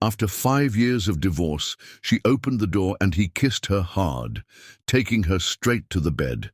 After 5 years of divorce, she opened the door and he kissed her hard, taking her straight to the bed.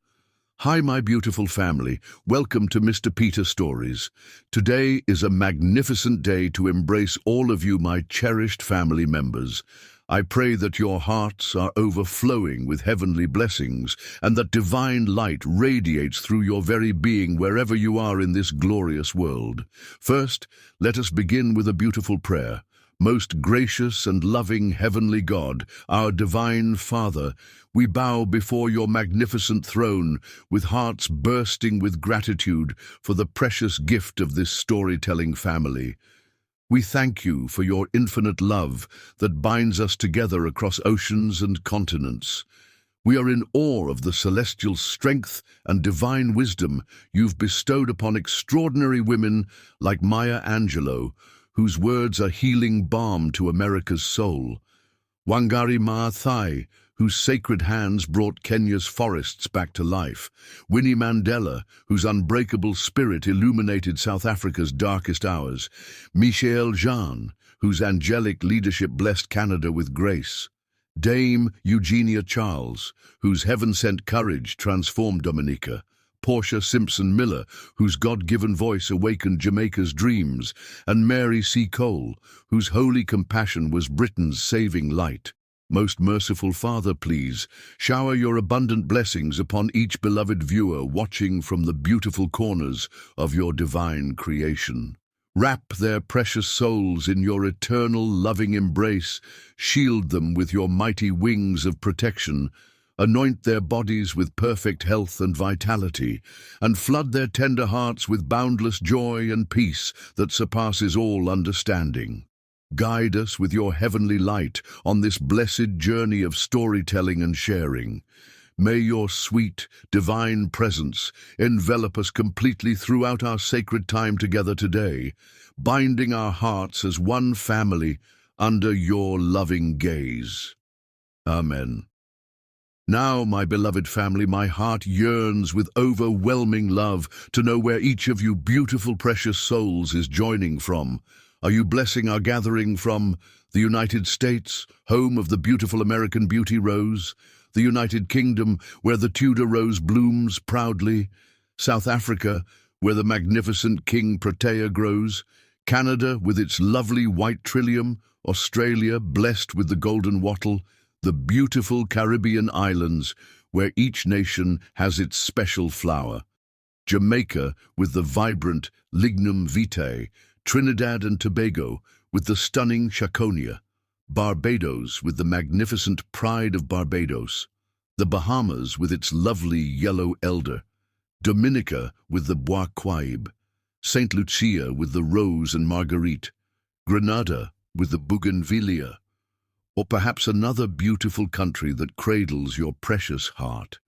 Hi, my beautiful family. Welcome to Mr. Peter Stories. Today is a magnificent day to embrace all of you, my cherished family members. I pray that your hearts are overflowing with heavenly blessings and that divine light radiates through your very being wherever you are in this glorious world. First, let us begin with a beautiful prayer. Most gracious and loving heavenly God, our divine Father, we bow before your magnificent throne with hearts bursting with gratitude for the precious gift of this storytelling family. We thank you for your infinite love that binds us together across oceans and continents. We are in awe of the celestial strength and divine wisdom you've bestowed upon extraordinary women like Maya Angelou, whose words are healing balm to America's soul. Wangari Maathai, whose sacred hands brought Kenya's forests back to life. Winnie Mandela, whose unbreakable spirit illuminated South Africa's darkest hours. Michelle Jean, whose angelic leadership blessed Canada with grace. Dame Eugenia Charles, whose heaven-sent courage transformed Dominica. Portia Simpson Miller, whose God-given voice awakened Jamaica's dreams, and Mary C. Cole, whose holy compassion was Britain's saving light. Most merciful Father, please, shower your abundant blessings upon each beloved viewer watching from the beautiful corners of your divine creation. Wrap their precious souls in your eternal loving embrace, shield them with your mighty wings of protection, anoint their bodies with perfect health and vitality, and flood their tender hearts with boundless joy and peace that surpasses all understanding. Guide us with your heavenly light on this blessed journey of storytelling and sharing. May your sweet, divine presence envelop us completely throughout our sacred time together today, binding our hearts as one family under your loving gaze. Amen. Now, my beloved family, my heart yearns with overwhelming love to know where each of you beautiful, precious souls is joining from. Are you blessing our gathering from the United States, home of the beautiful American beauty rose? The United Kingdom, where the Tudor rose blooms proudly? South Africa, where the magnificent King Protea grows? Canada, with its lovely white trillium? Australia, blessed with the golden wattle? The beautiful Caribbean islands, where each nation has its special flower. Jamaica, with the vibrant lignum vitae. Trinidad and Tobago, with the stunning Chaconia. Barbados, with the magnificent pride of Barbados. The Bahamas, with its lovely yellow elder. Dominica, with the Bois Quaib. St. Lucia, with the rose and marguerite. Grenada, with the bougainvillea. Or perhaps another beautiful country that cradles your precious heart.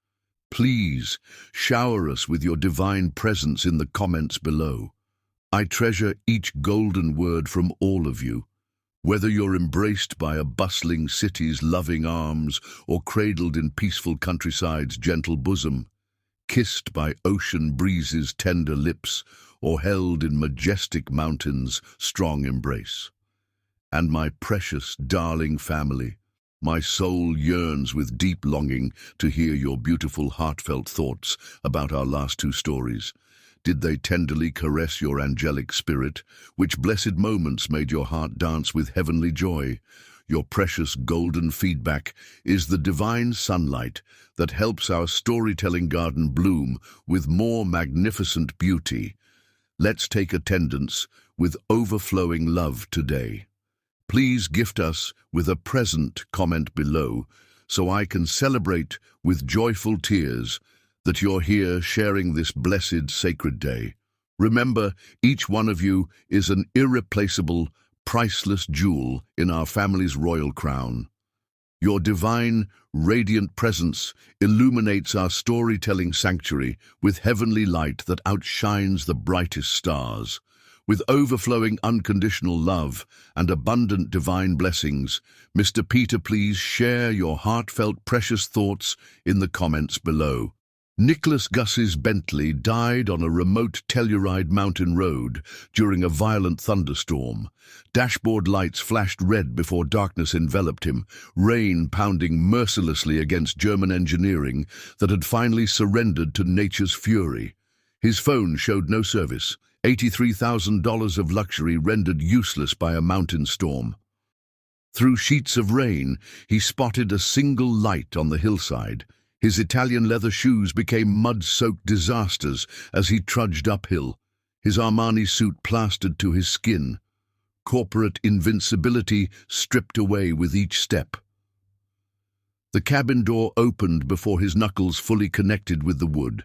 Please shower us with your divine presence in the comments below. I treasure each golden word from all of you. Whether you're embraced by a bustling city's loving arms or cradled in peaceful countryside's gentle bosom, kissed by ocean breezes' tender lips, or held in majestic mountains' strong embrace. And my precious, darling family, my soul yearns with deep longing to hear your beautiful, heartfelt thoughts about our last two stories. Did they tenderly caress your angelic spirit? Which blessed moments made your heart dance with heavenly joy? Your precious golden feedback is the divine sunlight that helps our storytelling garden bloom with more magnificent beauty. Let's take attendance with overflowing love today. Please gift us with a present comment below so I can celebrate with joyful tears that you're here sharing this blessed sacred day. Remember, each one of you is an irreplaceable, priceless jewel in our family's royal crown. Your divine, radiant presence illuminates our storytelling sanctuary with heavenly light that outshines the brightest stars. With overflowing unconditional love and abundant divine blessings, Mr. Peter, please share your heartfelt precious thoughts in the comments below. Nicholas Gus's Bentley died on a remote Telluride mountain road during a violent thunderstorm. Dashboard lights flashed red before darkness enveloped him, rain pounding mercilessly against German engineering that had finally surrendered to nature's fury. His phone showed no service, $83,000 of luxury rendered useless by a mountain storm. Through sheets of rain, he spotted a single light on the hillside. His Italian leather shoes became mud-soaked disasters as he trudged uphill, his Armani suit plastered to his skin, corporate invincibility stripped away with each step. The cabin door opened before his knuckles fully connected with the wood.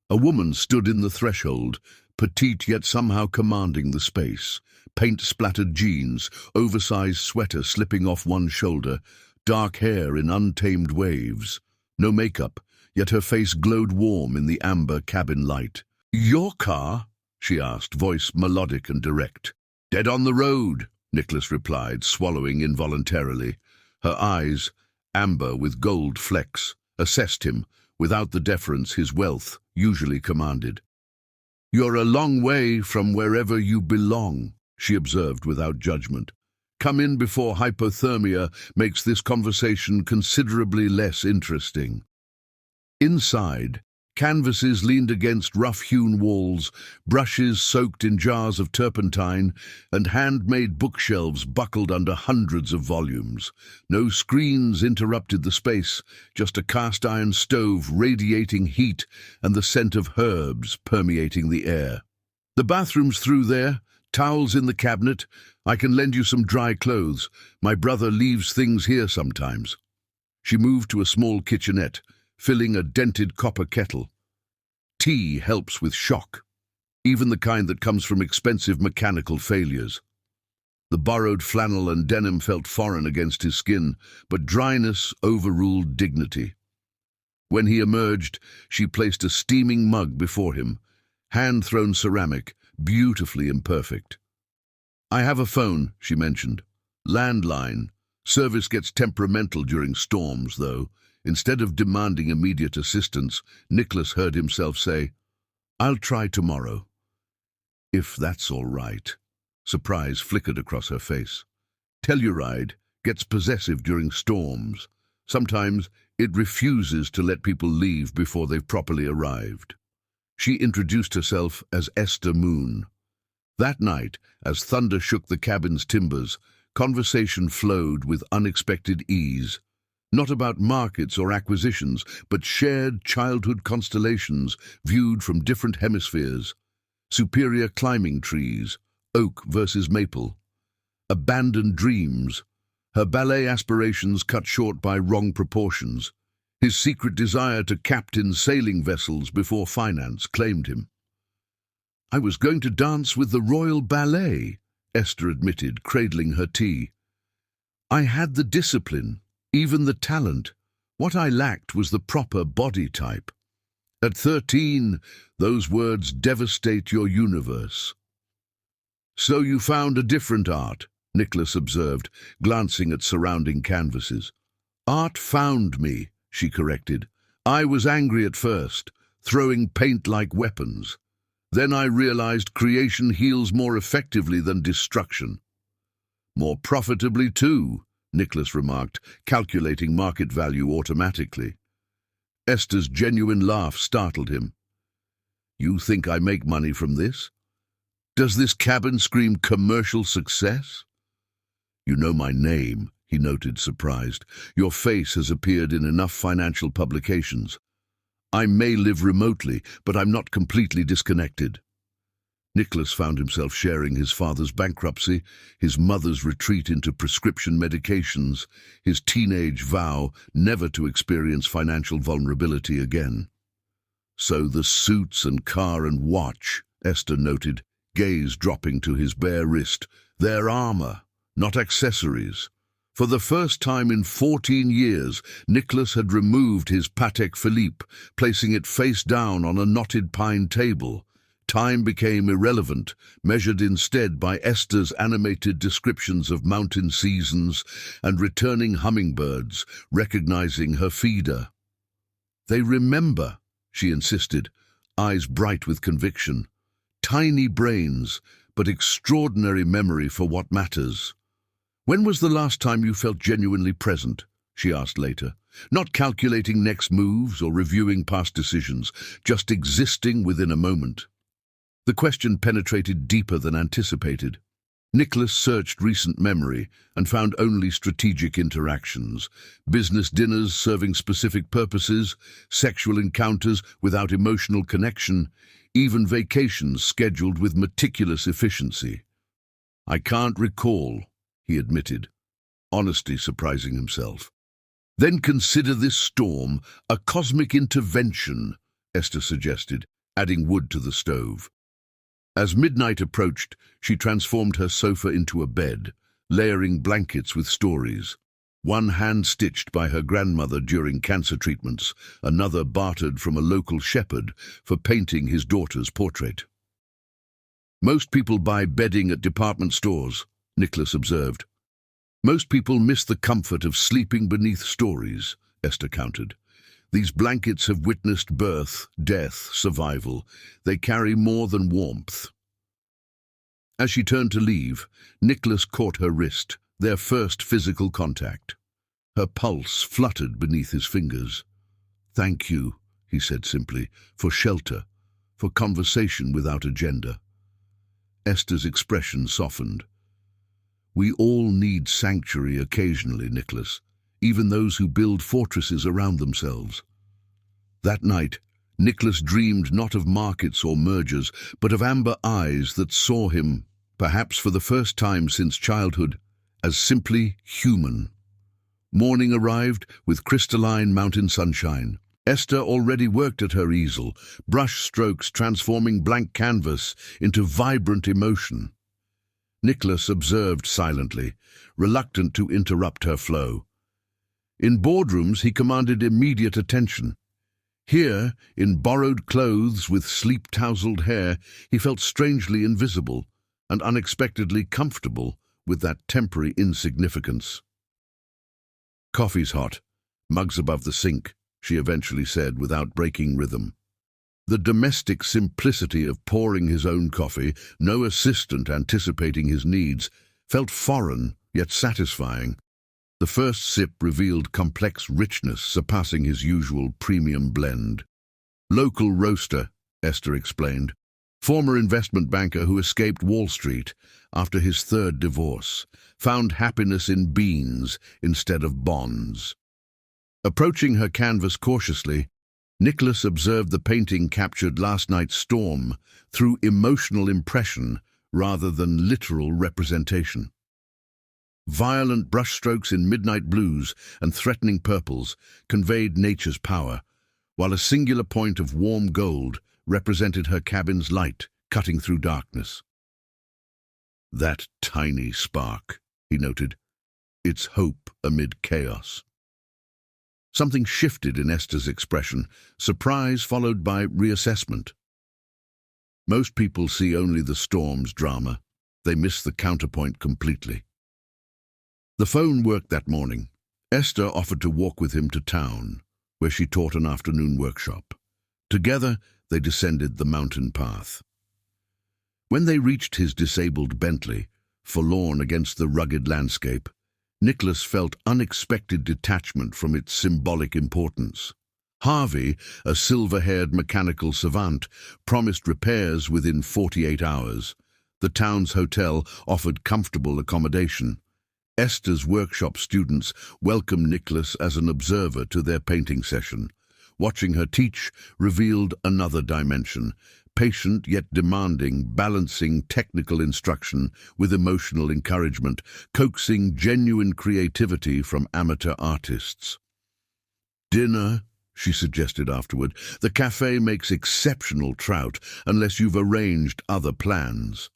A woman stood in the threshold, petite yet somehow commanding the space. Paint-splattered jeans, oversized sweater slipping off one shoulder, dark hair in untamed waves. No makeup, yet her face glowed warm in the amber cabin light. "Your car?" she asked, voice melodic and direct. "Dead on the road," Nicholas replied, swallowing involuntarily. Her eyes, amber with gold flecks, assessed him, without the deference his wealth usually commanded. "You're a long way from wherever you belong," she observed without judgment. "Come in before hypothermia makes this conversation considerably less interesting." Inside, canvases leaned against rough-hewn walls, brushes soaked in jars of turpentine, and handmade bookshelves buckled under hundreds of volumes. No screens interrupted the space, just a cast-iron stove radiating heat and the scent of herbs permeating the air. "The bathroom's through there. Towels in the cabinet. I can lend you some dry clothes. My brother leaves things here sometimes." She moved to a small kitchenette, filling a dented copper kettle. Tea helps with shock, even the kind that comes from expensive mechanical failures. The borrowed flannel and denim felt foreign against his skin, but dryness overruled dignity. When he emerged, she placed a steaming mug before him, hand-thrown ceramic, beautifully imperfect. "I have a phone," she mentioned. "Landline. Service gets temperamental during storms, though." Instead of demanding immediate assistance, Nicholas heard himself say, "I'll try tomorrow." "If that's all right." Surprise flickered across her face. "Telluride gets possessive during storms. Sometimes it refuses to let people leave before they've properly arrived." She introduced herself as Esther Moon. That night, as thunder shook the cabin's timbers, conversation flowed with unexpected ease. Not about markets or acquisitions, but shared childhood constellations viewed from different hemispheres. Superior climbing trees, oak versus maple. Abandoned dreams, her ballet aspirations cut short by wrong proportions. His secret desire to captain sailing vessels before finance claimed him. "I was going to dance with the Royal Ballet," Esther admitted, cradling her tea. "I had the discipline, even the talent. What I lacked was the proper body type. At 13, those words devastate your universe." "So you found a different art," Nicholas observed, glancing at surrounding canvases. "Art found me," she corrected. "I was angry at first, throwing paint like weapons. Then I realized creation heals more effectively than destruction." "More profitably too," Nicholas remarked, calculating market value automatically. Esther's genuine laugh startled him. "You think I make money from this? Does this cabin scream commercial success?" "You know my name," he noted, surprised. "Your face has appeared in enough financial publications. I may live remotely, but I'm not completely disconnected." Nicholas found himself sharing his father's bankruptcy, his mother's retreat into prescription medications, his teenage vow never to experience financial vulnerability again. "So the suits and car and watch," Esther noted, gaze dropping to his bare wrist. "They're armor, not accessories." For the first time in 14 years, Nicholas had removed his Patek Philippe, placing it face down on a knotted pine table. Time became irrelevant, measured instead by Esther's animated descriptions of mountain seasons and returning hummingbirds, recognizing her feeder. "They remember," she insisted, eyes bright with conviction. Tiny brains, but extraordinary memory for what matters. When was the last time you felt genuinely present? She asked later. Not calculating next moves or reviewing past decisions, just existing within a moment. The question penetrated deeper than anticipated. Nicholas searched recent memory and found only strategic interactions, business dinners serving specific purposes, sexual encounters without emotional connection, even vacations scheduled with meticulous efficiency. I can't recall, he admitted, honesty surprising himself. Then consider this storm a cosmic intervention, Esther suggested, adding wood to the stove. As midnight approached, she transformed her sofa into a bed, layering blankets with stories. One hand-stitched by her grandmother during cancer treatments, another bartered from a local shepherd for painting his daughter's portrait. Most people buy bedding at department stores, Nicholas observed. Most people miss the comfort of sleeping beneath stories, Esther countered. These blankets have witnessed birth, death, survival. They carry more than warmth. As she turned to leave, Nicholas caught her wrist, their first physical contact. Her pulse fluttered beneath his fingers. Thank you, he said simply, for shelter, for conversation without agenda. Esther's expression softened. We all need sanctuary occasionally, Nicholas, even those who build fortresses around themselves. That night, Nicholas dreamed not of markets or mergers, but of amber eyes that saw him, perhaps for the first time since childhood, as simply human. Morning arrived with crystalline mountain sunshine. Esther already worked at her easel, brush strokes transforming blank canvas into vibrant emotion. Nicholas observed silently, reluctant to interrupt her flow. In boardrooms, he commanded immediate attention. Here, in borrowed clothes with sleep-tousled hair, he felt strangely invisible and unexpectedly comfortable with that temporary insignificance. Coffee's hot, mugs above the sink, she eventually said without breaking rhythm. The domestic simplicity of pouring his own coffee, no assistant anticipating his needs, felt foreign yet satisfying. The first sip revealed complex richness surpassing his usual premium blend. Local roaster, Esther explained. Former investment banker who escaped Wall Street after his third divorce, found happiness in beans instead of bonds. Approaching her canvas cautiously, Nicholas observed the painting captured last night's storm through emotional impression rather than literal representation. Violent brushstrokes in midnight blues and threatening purples conveyed nature's power, while a singular point of warm gold represented her cabin's light cutting through darkness. That tiny spark, he noted, its hope amid chaos. Something shifted in Esther's expression, surprise followed by reassessment. Most people see only the storm's drama. They miss the counterpoint completely. The phone worked that morning. Esther offered to walk with him to town, where she taught an afternoon workshop. Together, they descended the mountain path. When they reached his disabled Bentley, forlorn against the rugged landscape, Nicholas felt unexpected detachment from its symbolic importance. Harvey, a silver-haired mechanical savant, promised repairs within 48 hours. The town's hotel offered comfortable accommodation. Esther's workshop students welcomed Nicholas as an observer to their painting session. Watching her teach revealed another dimension, patient yet demanding, balancing technical instruction with emotional encouragement, coaxing genuine creativity from amateur artists. Dinner, she suggested afterward. The cafe makes exceptional trout unless you've arranged other plans.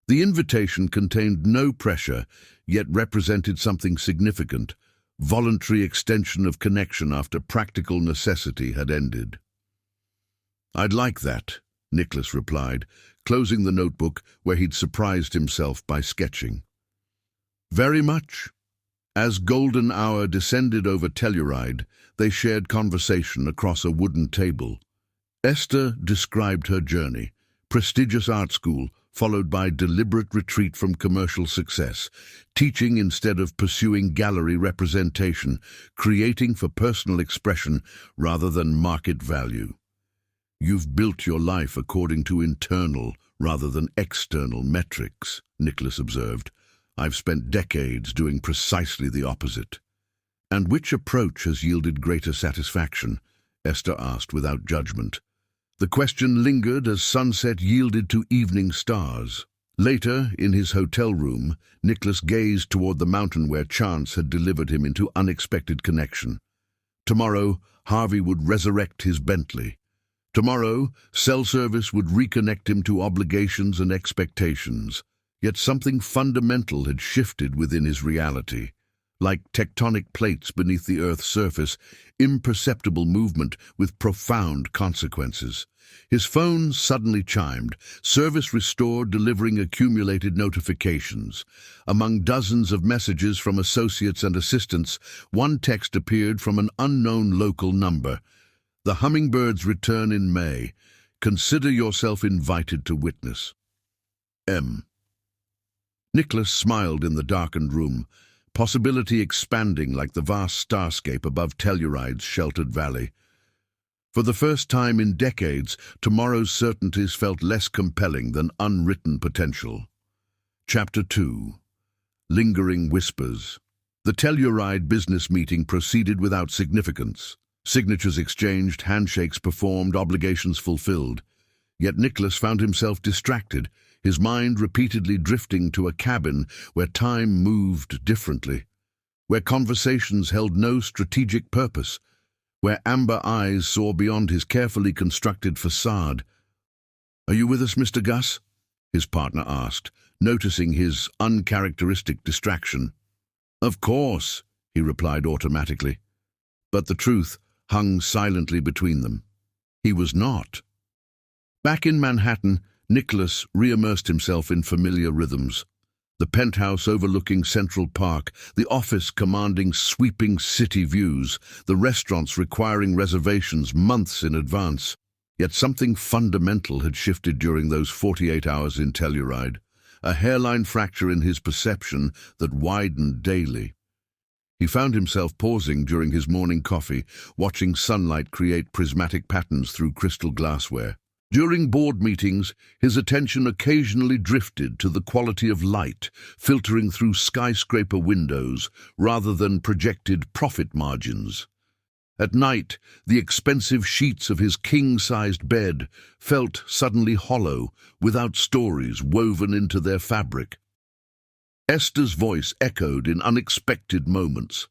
The invitation contained no pressure, yet represented something significant, voluntary extension of connection after practical necessity had ended. I'd like that, Nicholas replied, closing the notebook where he'd surprised himself by sketching. Very much. As golden hour descended over Telluride, they shared conversation across a wooden table. Esther described her journey: prestigious art school, followed by deliberate retreat from commercial success, teaching instead of pursuing gallery representation, creating for personal expression rather than market value. "You've built your life according to internal rather than external metrics," Nicholas observed. "I've spent decades doing precisely the opposite." "And which approach has yielded greater satisfaction?" Esther asked without judgment. The question lingered as sunset yielded to evening stars. Later, in his hotel room, Nicholas gazed toward the mountain where chance had delivered him into unexpected connection. Tomorrow, Harvey would resurrect his Bentley. Tomorrow, cell service would reconnect him to obligations and expectations. Yet something fundamental had shifted within his reality. Like tectonic plates beneath the Earth's surface, imperceptible movement with profound consequences. His phone suddenly chimed, service restored, delivering accumulated notifications. Among dozens of messages from associates and assistants, one text appeared from an unknown local number. "The hummingbirds return in May. Consider yourself invited to witness. M." Nicholas smiled in the darkened room, possibility expanding like the vast starscape above Telluride's sheltered valley. For the first time in decades, tomorrow's certainties felt less compelling than unwritten potential. Chapter 2. Lingering Whispers. The Telluride business meeting proceeded without significance. Signatures exchanged, handshakes performed, obligations fulfilled. Yet Nicholas found himself distracted, his mind repeatedly drifting to a cabin where time moved differently, where conversations held no strategic purpose, where amber eyes saw beyond his carefully constructed facade. "Are you with us, Mr. Gus?" his partner asked, noticing his uncharacteristic distraction. "Of course," he replied automatically. But the truth hung silently between them. He was not. Back in Manhattan, Nicholas re-immersed himself in familiar rhythms. The penthouse overlooking Central Park, the office commanding sweeping city views, the restaurants requiring reservations months in advance. Yet something fundamental had shifted during those 48 hours in Telluride, a hairline fracture in his perception that widened daily. He found himself pausing during his morning coffee, watching sunlight create prismatic patterns through crystal glassware. During board meetings, his attention occasionally drifted to the quality of light filtering through skyscraper windows rather than projected profit margins. At night, the expensive sheets of his king-sized bed felt suddenly hollow, without stories woven into their fabric. Esther's voice echoed in unexpected moments,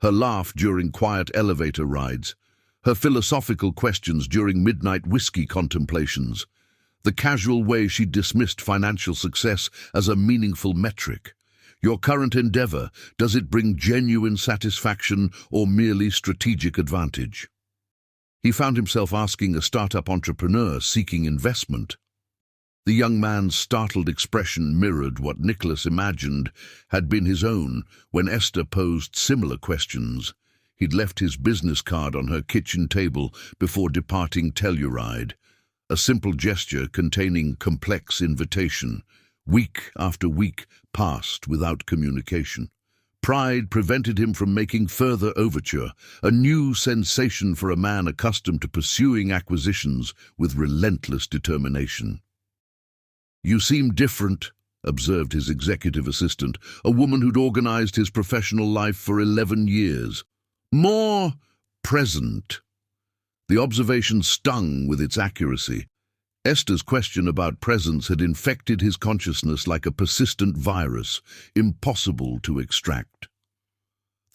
her laugh during quiet elevator rides, her philosophical questions during midnight whiskey contemplations, the casual way she dismissed financial success as a meaningful metric. Your current endeavor, does it bring genuine satisfaction or merely strategic advantage? He found himself asking a startup entrepreneur seeking investment. The young man's startled expression mirrored what Nicholas imagined had been his own when Esther posed similar questions. He'd left his business card on her kitchen table before departing Telluride, a simple gesture containing complex invitation. Week after week passed without communication. Pride prevented him from making further overture, a new sensation for a man accustomed to pursuing acquisitions with relentless determination. "You seem different," observed his executive assistant, a woman who'd organized his professional life for 11 years. "More present." The observation stung with its accuracy. Esther's question about presence had infected his consciousness like a persistent virus, impossible to extract.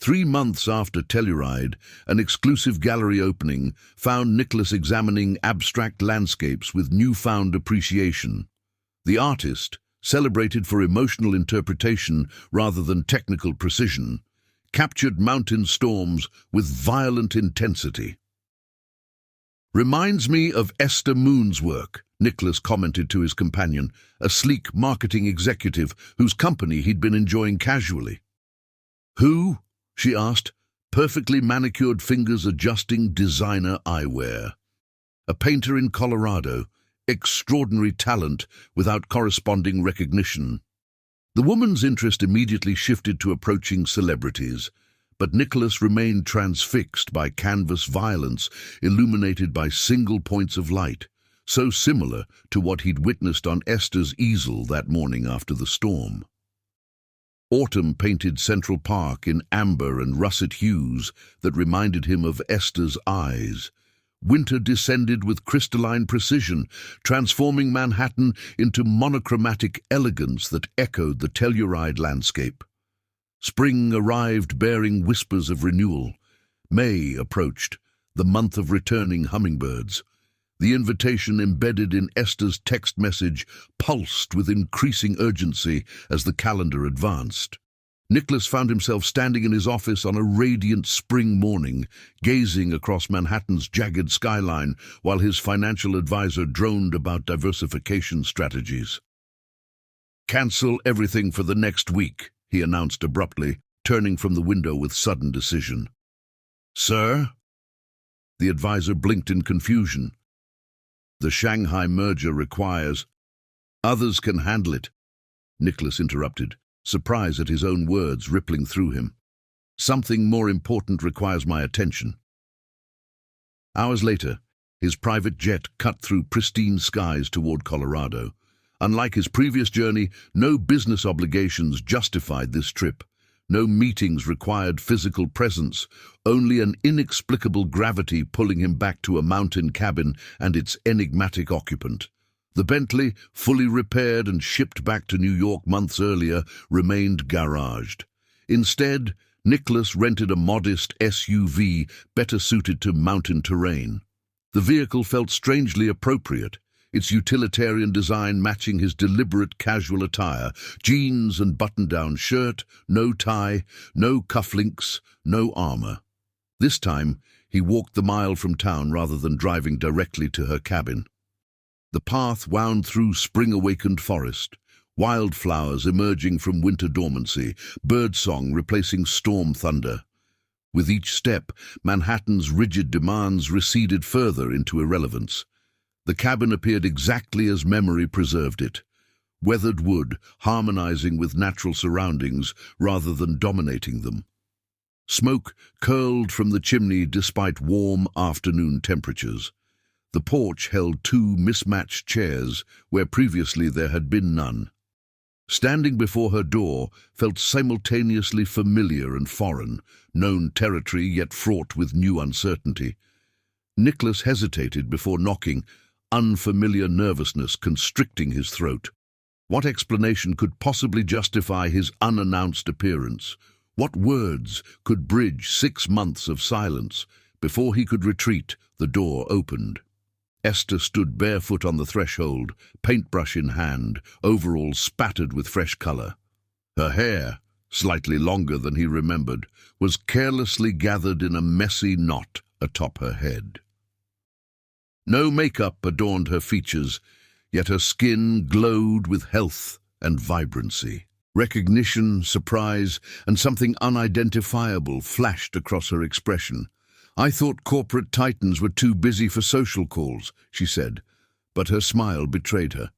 3 months after Telluride, an exclusive gallery opening found Nicholas examining abstract landscapes with newfound appreciation. The artist, celebrated for emotional interpretation rather than technical precision, captured mountain storms with violent intensity. "Reminds me of Esther Moon's work," Nicholas commented to his companion, a sleek marketing executive whose company he'd been enjoying casually. "Who?" she asked, perfectly manicured fingers adjusting designer eyewear. A painter in Colorado, extraordinary talent without corresponding recognition. The woman's interest immediately shifted to approaching celebrities, but Nicholas remained transfixed by canvas violence illuminated by single points of light, so similar to what he'd witnessed on Esther's easel that morning after the storm. Autumn painted Central Park in amber and russet hues that reminded him of Esther's eyes. Winter descended with crystalline precision, transforming Manhattan into monochromatic elegance that echoed the Telluride landscape. Spring arrived bearing whispers of renewal. May approached, the month of returning hummingbirds. The invitation embedded in Esther's text message pulsed with increasing urgency as the calendar advanced. Nicholas found himself standing in his office on a radiant spring morning, gazing across Manhattan's jagged skyline while his financial advisor droned about diversification strategies. "Cancel everything for the next week," he announced abruptly, turning from the window with sudden decision. "Sir?" The advisor blinked in confusion. "The Shanghai merger requires—" "Others can handle it," Nicholas interrupted, surprise at his own words rippling through him. "Something more important requires my attention." Hours later, his private jet cut through pristine skies toward Colorado. Unlike his previous journey, no business obligations justified this trip. No meetings required physical presence, only an inexplicable gravity pulling him back to a mountain cabin and its enigmatic occupant. The Bentley, fully repaired and shipped back to New York months earlier, remained garaged. Instead, Nicholas rented a modest SUV better suited to mountain terrain. The vehicle felt strangely appropriate, its utilitarian design matching his deliberate casual attire: jeans and button-down shirt, no tie, no cufflinks, no armor. This time, he walked the mile from town rather than driving directly to her cabin. The path wound through spring-awakened forest, wildflowers emerging from winter dormancy, birdsong replacing storm thunder. With each step, Manhattan's rigid demands receded further into irrelevance. The cabin appeared exactly as memory preserved it. Weathered wood, harmonizing with natural surroundings rather than dominating them. Smoke curled from the chimney despite warm afternoon temperatures. The porch held two mismatched chairs where previously there had been none. Standing before her door felt simultaneously familiar and foreign, known territory yet fraught with new uncertainty. Nicholas hesitated before knocking, unfamiliar nervousness constricting his throat. What explanation could possibly justify his unannounced appearance? What words could bridge 6 months of silence? Before he could retreat, the door opened. Esther stood barefoot on the threshold, paintbrush in hand, overalls spattered with fresh color. Her hair, slightly longer than he remembered, was carelessly gathered in a messy knot atop her head. No makeup adorned her features, yet her skin glowed with health and vibrancy. Recognition, surprise, and something unidentifiable flashed across her expression. "I thought corporate titans were too busy for social calls," she said, but her smile betrayed her.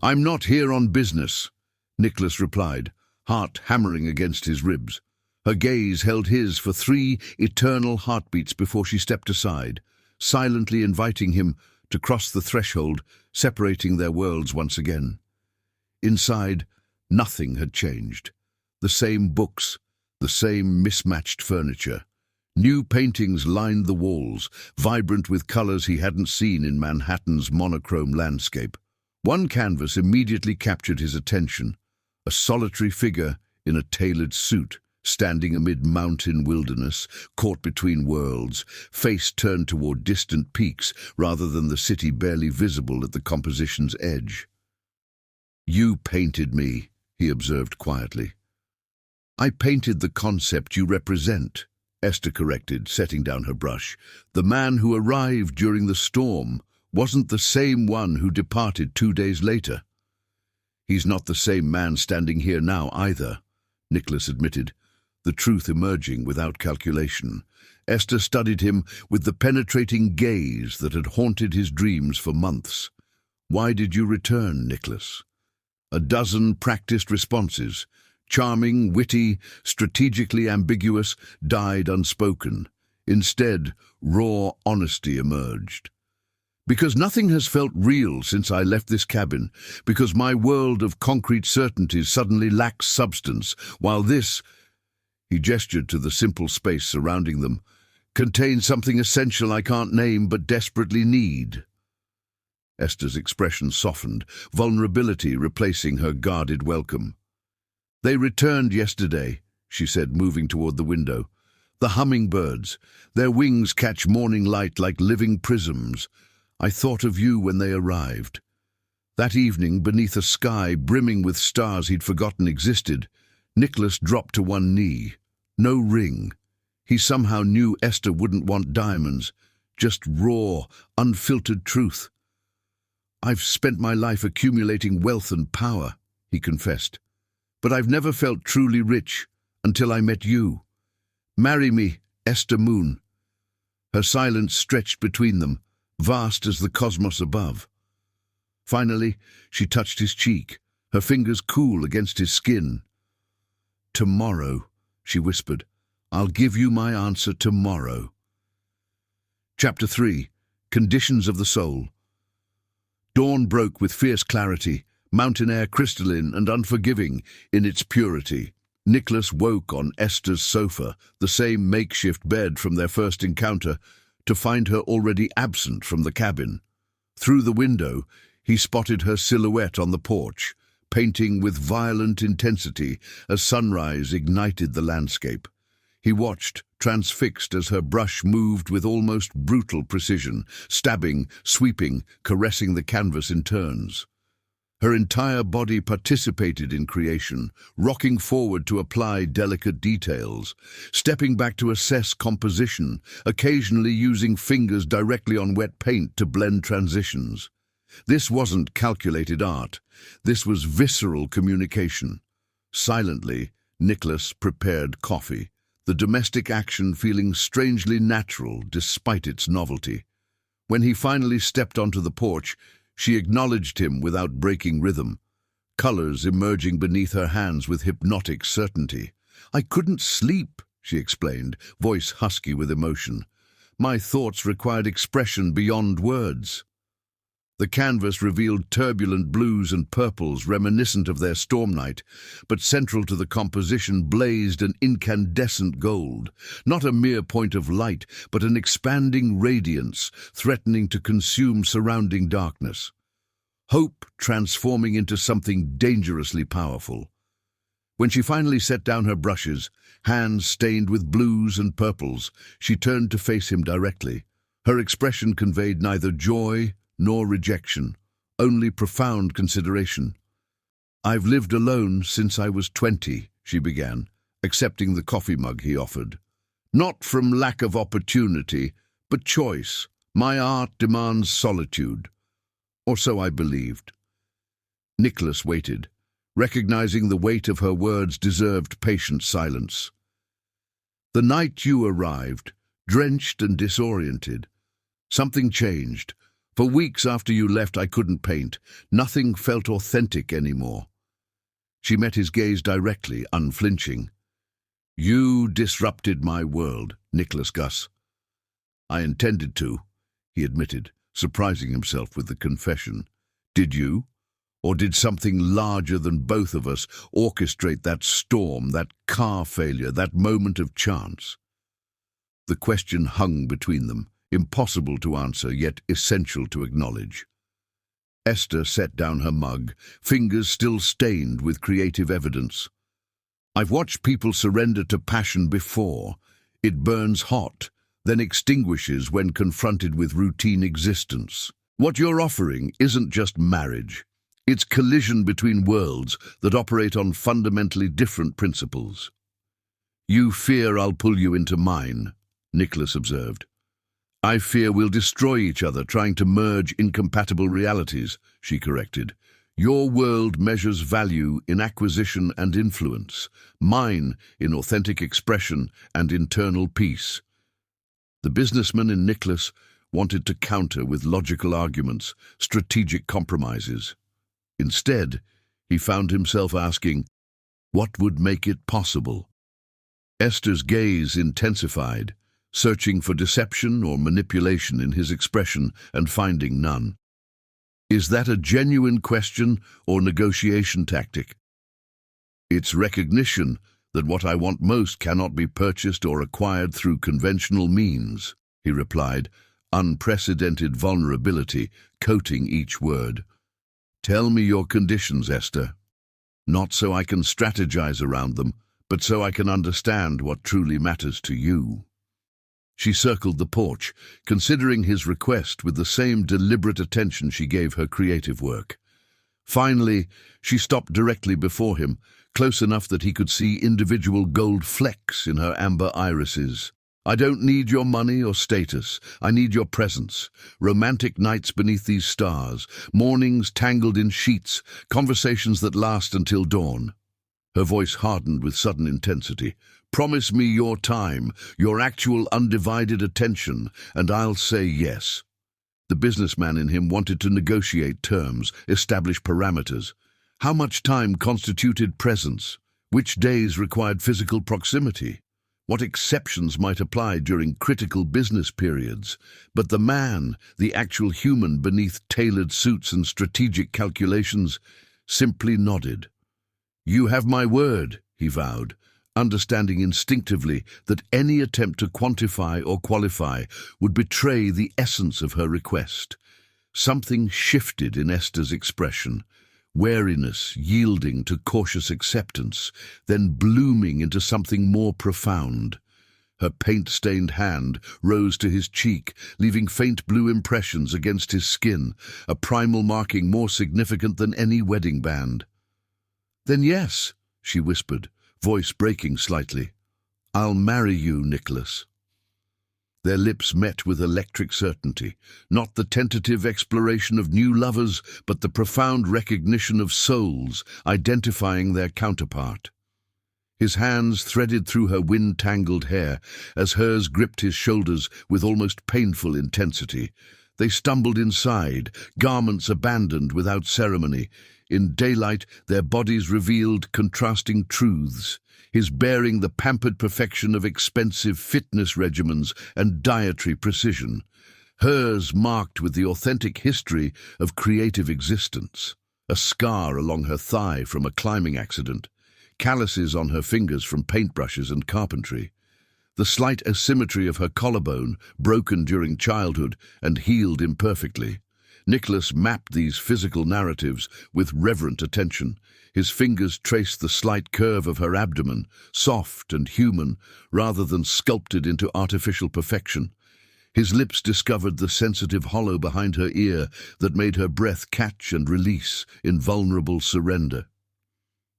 "I'm not here on business," Nicholas replied, heart hammering against his ribs. Her gaze held his for 3 eternal heartbeats before she stepped aside, silently inviting him to cross the threshold, separating their worlds once again. Inside, nothing had changed. The same books, the same mismatched furniture. New paintings lined the walls, vibrant with colors he hadn't seen in Manhattan's monochrome landscape. One canvas immediately captured his attention, a solitary figure in a tailored suit, standing amid mountain wilderness, caught between worlds, face turned toward distant peaks rather than the city barely visible at the composition's edge. "You painted me," he observed quietly. "I painted the concept you represent," Esther corrected, setting down her brush. "The man who arrived during the storm wasn't the same one who departed 2 days later." "He's not the same man standing here now either," Nicholas admitted. the truth emerging without calculation. Esther studied him with the penetrating gaze that had haunted his dreams for months. "Why did you return, Nicholas?" A dozen practiced responses, charming, witty, strategically ambiguous, died unspoken. Instead, raw honesty emerged. "Because nothing has felt real since I left this cabin, because my world of concrete certainties suddenly lacks substance, while this," he gestured to the simple space surrounding them, "contains something essential I can't name but desperately need." Esther's expression softened, vulnerability replacing her guarded welcome. "They returned yesterday," she said, moving toward the window. "The hummingbirds. Their wings catch morning light like living prisms. I thought of you when they arrived." That evening, beneath a sky brimming with stars he'd forgotten existed, Nicholas dropped to one knee. No ring. He somehow knew Esther wouldn't want diamonds, just raw, unfiltered truth. "I've spent my life accumulating wealth and power," he confessed, "but I've never felt truly rich until I met you. Marry me, Esther Moon." Her silence stretched between them, vast as the cosmos above. Finally, she touched his cheek, her fingers cool against his skin. "Tomorrow," she whispered, "I'll give you my answer tomorrow." Chapter 3. Conditions of the Soul. Dawn broke with fierce clarity, mountain air crystalline and unforgiving in its purity. Nicholas woke on Esther's sofa, the same makeshift bed from their first encounter, to find her already absent from the cabin. Through the window, he spotted her silhouette on the porch, painting with violent intensity as sunrise ignited the landscape. He watched, transfixed, as her brush moved with almost brutal precision, stabbing, sweeping, caressing the canvas in turns. Her entire body participated in creation, rocking forward to apply delicate details, stepping back to assess composition, occasionally using fingers directly on wet paint to blend transitions. This wasn't calculated art. This was visceral communication. Silently, Nicholas prepared coffee, the domestic action feeling strangely natural despite its novelty. When he finally stepped onto the porch, she acknowledged him without breaking rhythm, colors emerging beneath her hands with hypnotic certainty. "I couldn't sleep," she explained, voice husky with emotion. "My thoughts required expression beyond words." The canvas revealed turbulent blues and purples reminiscent of their storm night, but central to the composition blazed an incandescent gold, not a mere point of light, but an expanding radiance threatening to consume surrounding darkness. Hope transforming into something dangerously powerful. When she finally set down her brushes, hands stained with blues and purples, she turned to face him directly. Her expression conveyed neither joy nor rejection, only profound consideration. "I've lived alone since I was 20, she began, accepting the coffee mug he offered. "Not from lack of opportunity, but choice. My art demands solitude." Or so I believed. Nicholas waited, recognizing the weight of her words deserved patient silence. "The night you arrived, drenched and disoriented, something changed. For weeks after you left, I couldn't paint. Nothing felt authentic anymore." She met his gaze directly, unflinching. "You disrupted my world, Nicholas Gus." "I intended to," he admitted, surprising himself with the confession. "Did you? Or did something larger than both of us orchestrate that storm, that car failure, that moment of chance?" The question hung between them, impossible to answer, yet essential to acknowledge. Esther set down her mug, fingers still stained with creative evidence. "I've watched people surrender to passion before. It burns hot, then extinguishes when confronted with routine existence. What you're offering isn't just marriage. It's collision between worlds that operate on fundamentally different principles." "You fear I'll pull you into mine," Nicholas observed. "I fear we'll destroy each other trying to merge incompatible realities," she corrected. Your world measures value in acquisition and influence, mine in authentic expression and internal peace. The businessman in Nicholas wanted to counter with logical arguments, strategic compromises. Instead, he found himself asking, what would make it possible? Esther's gaze intensified, searching for deception or manipulation in his expression and finding none. Is that a genuine question or negotiation tactic? It's recognition that what I want most cannot be purchased or acquired through conventional means, he replied, unprecedented vulnerability coating each word. Tell me your conditions, Esther. Not so I can strategize around them, but so I can understand what truly matters to you. She circled the porch, considering his request with the same deliberate attention she gave her creative work. Finally, she stopped directly before him, close enough that he could see individual gold flecks in her amber irises. I don't need your money or status. I need your presence. Romantic nights beneath these stars, mornings tangled in sheets, conversations that last until dawn. Her voice hardened with sudden intensity. Promise me your time, your actual undivided attention, and I'll say yes. The businessman in him wanted to negotiate terms, establish parameters. How much time constituted presence? Which days required physical proximity? What exceptions might apply during critical business periods? But the man, the actual human beneath tailored suits and strategic calculations, simply nodded. You have my word, he vowed, understanding instinctively that any attempt to quantify or qualify would betray the essence of her request. Something shifted in Esther's expression, wariness yielding to cautious acceptance, then blooming into something more profound. Her paint-stained hand rose to his cheek, leaving faint blue impressions against his skin, a primal marking more significant than any wedding band. Then yes, she whispered, voice breaking slightly. I'll marry you, Nicholas. Their lips met with electric certainty, not the tentative exploration of new lovers, but the profound recognition of souls identifying their counterpart. His hands threaded through her wind-tangled hair as hers gripped his shoulders with almost painful intensity. They stumbled inside, garments abandoned without ceremony. In daylight, their bodies revealed contrasting truths, his bearing the pampered perfection of expensive fitness regimens and dietary precision, hers marked with the authentic history of creative existence, a scar along her thigh from a climbing accident, calluses on her fingers from paintbrushes and carpentry, the slight asymmetry of her collarbone, broken during childhood and healed imperfectly. Nicholas mapped these physical narratives with reverent attention. His fingers traced the slight curve of her abdomen, soft and human, rather than sculpted into artificial perfection. His lips discovered the sensitive hollow behind her ear that made her breath catch and release in vulnerable surrender.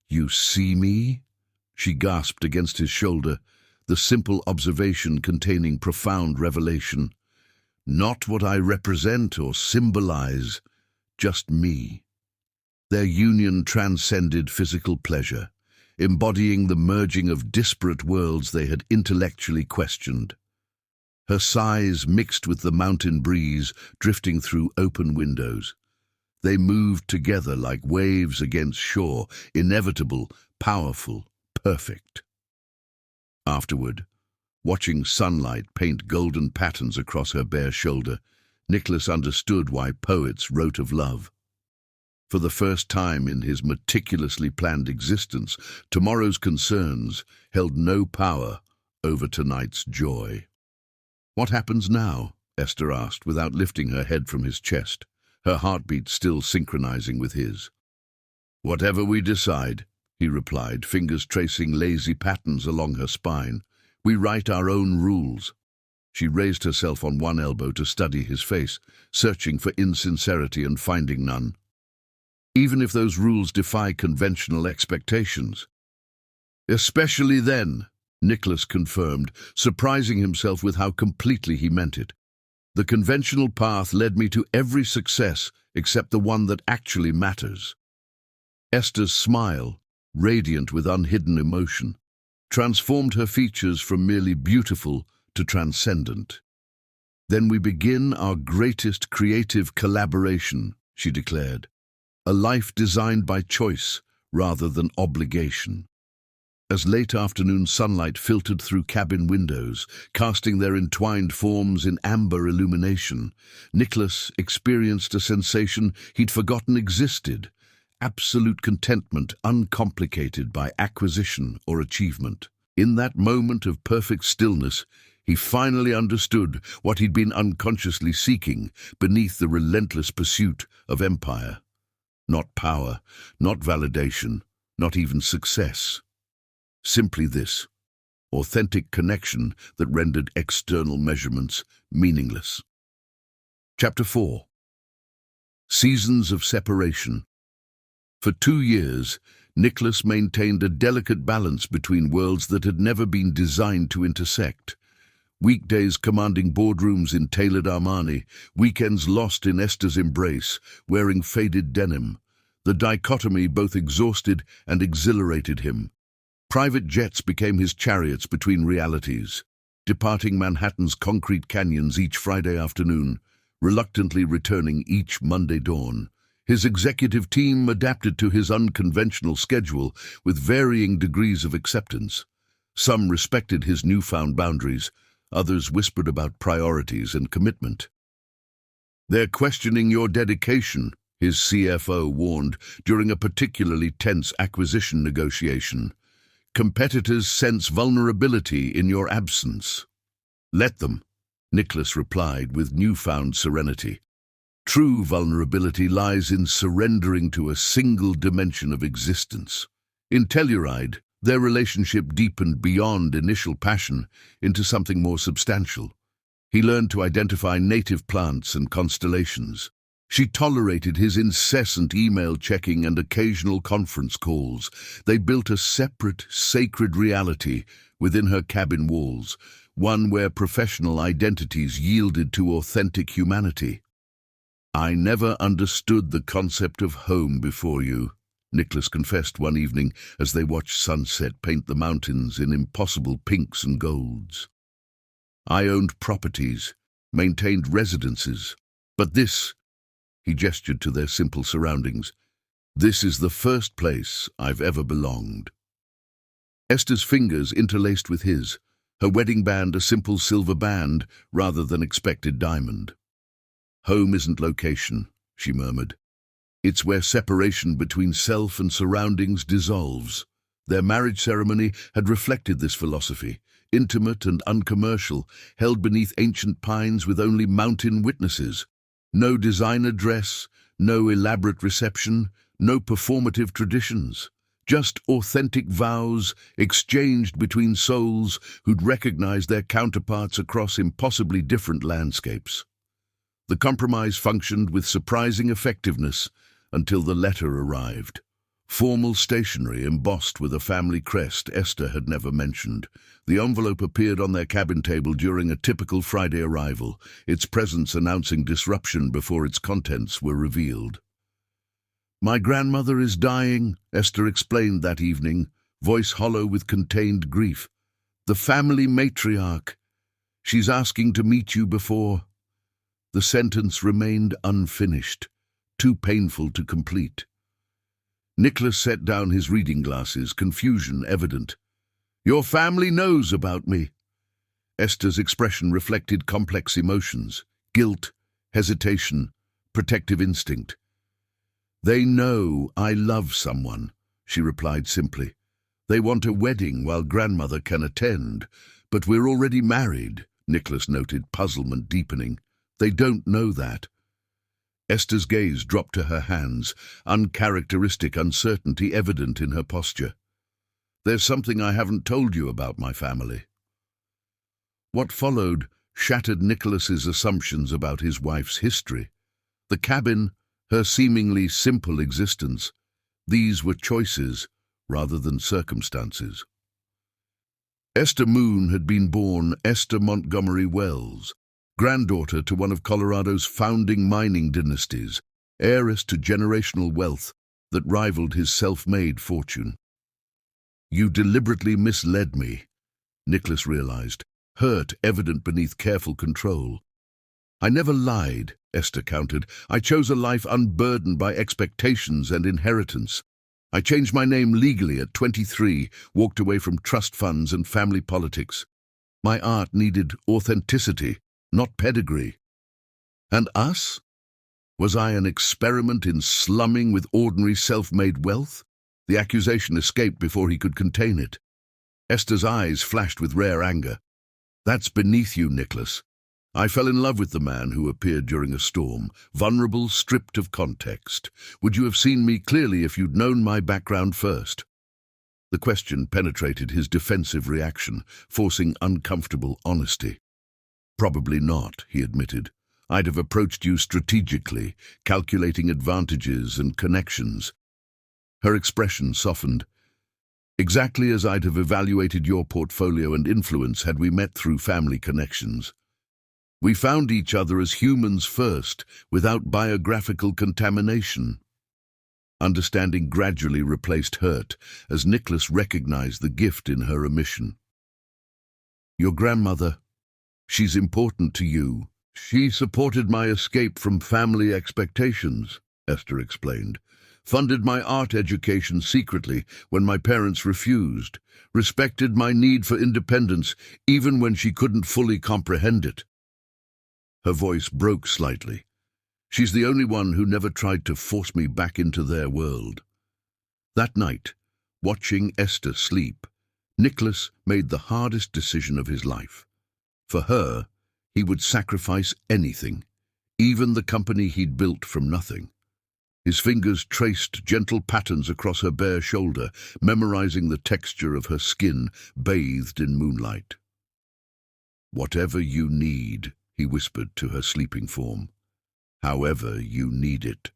You see me? She gasped against his shoulder, the simple observation containing profound revelation. Not what I represent or symbolize, just me. Their union transcended physical pleasure, embodying the merging of disparate worlds they had intellectually questioned. Her sighs mixed with the mountain breeze drifting through open windows. They moved together like waves against shore, inevitable, powerful, perfect. Afterward, watching sunlight paint golden patterns across her bare shoulder, Nicholas understood why poets wrote of love. For the first time in his meticulously planned existence, tomorrow's concerns held no power over tonight's joy. What happens now? Esther asked, without lifting her head from his chest, her heartbeat still synchronizing with his. Whatever we decide, he replied, fingers tracing lazy patterns along her spine. We write our own rules. She raised herself on one elbow to study his face, searching for insincerity and finding none. Even if those rules defy conventional expectations. Especially then, Nicholas confirmed, surprising himself with how completely he meant it. The conventional path led me to every success except the one that actually matters. Esther's smile, radiant with unhidden emotion, transformed her features from merely beautiful to transcendent. "Then we begin our greatest creative collaboration," she declared. "A life designed by choice rather than obligation." As late afternoon sunlight filtered through cabin windows, casting their entwined forms in amber illumination, Nicholas experienced a sensation he'd forgotten existed: absolute contentment uncomplicated by acquisition or achievement. In that moment of perfect stillness, he finally understood what he'd been unconsciously seeking beneath the relentless pursuit of empire. Not power, not validation, not even success. Simply this: authentic connection that rendered external measurements meaningless. Chapter 4. Seasons of Separation. For 2 years, Nicholas maintained a delicate balance between worlds that had never been designed to intersect. Weekdays commanding boardrooms in tailored Armani, weekends lost in Esther's embrace, wearing faded denim. The dichotomy both exhausted and exhilarated him. Private jets became his chariots between realities, departing Manhattan's concrete canyons each Friday afternoon, reluctantly returning each Monday dawn. His executive team adapted to his unconventional schedule with varying degrees of acceptance. Some respected his newfound boundaries, others whispered about priorities and commitment. "They're questioning your dedication," his CFO warned during a particularly tense acquisition negotiation. "Competitors sense vulnerability in your absence." "Let them," Nicholas replied with newfound serenity. True vulnerability lies in surrendering to a single dimension of existence. In Telluride, their relationship deepened beyond initial passion into something more substantial. He learned to identify native plants and constellations. She tolerated his incessant email checking and occasional conference calls. They built a separate, sacred reality within her cabin walls, one where professional identities yielded to authentic humanity. "I never understood the concept of home before you," Nicholas confessed one evening as they watched sunset paint the mountains in impossible pinks and golds. "I owned properties, maintained residences, but this," he gestured to their simple surroundings, "this is the first place I've ever belonged." Esther's fingers interlaced with his, her wedding band a simple silver band rather than expected diamond. "Home isn't location," she murmured. "It's where separation between self and surroundings dissolves." Their marriage ceremony had reflected this philosophy, intimate and uncommercial, held beneath ancient pines with only mountain witnesses. No designer dress, no elaborate reception, no performative traditions. Just authentic vows exchanged between souls who'd recognized their counterparts across impossibly different landscapes. The compromise functioned with surprising effectiveness until the letter arrived. Formal stationery embossed with a family crest Esther had never mentioned. The envelope appeared on their cabin table during a typical Friday arrival, its presence announcing disruption before its contents were revealed. "My grandmother is dying," Esther explained that evening, voice hollow with contained grief. "The family matriarch. She's asking to meet you before." The sentence remained unfinished, too painful to complete. Nicholas set down his reading glasses, confusion evident. "Your family knows about me." Esther's expression reflected complex emotions: guilt, hesitation, protective instinct. "They know I love someone," she replied simply. "They want a wedding while grandmother can attend. But we're already married," Nicholas noted, puzzlement deepening. "They don't know that." Esther's gaze dropped to her hands, uncharacteristic uncertainty evident in her posture. "There's something I haven't told you about my family." What followed shattered Nicholas's assumptions about his wife's history. The cabin, her seemingly simple existence, these were choices rather than circumstances. Esther Moon had been born Esther Montgomery Wells, granddaughter to one of Colorado's founding mining dynasties, heiress to generational wealth that rivaled his self-made fortune. "You deliberately misled me," Nicholas realized, hurt evident beneath careful control. "I never lied," Esther countered. "I chose a life unburdened by expectations and inheritance. I changed my name legally at 23, walked away from trust funds and family politics. My art needed authenticity, not pedigree. And us? Was I an experiment in slumming with ordinary self-made wealth?" The accusation escaped before he could contain it. Esther's eyes flashed with rare anger. "That's beneath you, Nicholas. I fell in love with the man who appeared during a storm, vulnerable, stripped of context. Would you have seen me clearly if you'd known my background first?" The question penetrated his defensive reaction, forcing uncomfortable honesty. "Probably not," he admitted. "I'd have approached you strategically, calculating advantages and connections." Her expression softened. "Exactly as I'd have evaluated your portfolio and influence had we met through family connections. We found each other as humans first, without biographical contamination." Understanding gradually replaced hurt as Nicholas recognized the gift in her omission. "Your grandmother, she's important to you. She supported my escape from family expectations," Esther explained. "Funded my art education secretly when my parents refused. Respected my need for independence even when she couldn't fully comprehend it." Her voice broke slightly. "She's the only one who never tried to force me back into their world." That night, watching Esther sleep, Nicholas made the hardest decision of his life. For her, he would sacrifice anything, even the company he'd built from nothing. His fingers traced gentle patterns across her bare shoulder, memorizing the texture of her skin bathed in moonlight. "Whatever you need," he whispered to her sleeping form. "However you need it."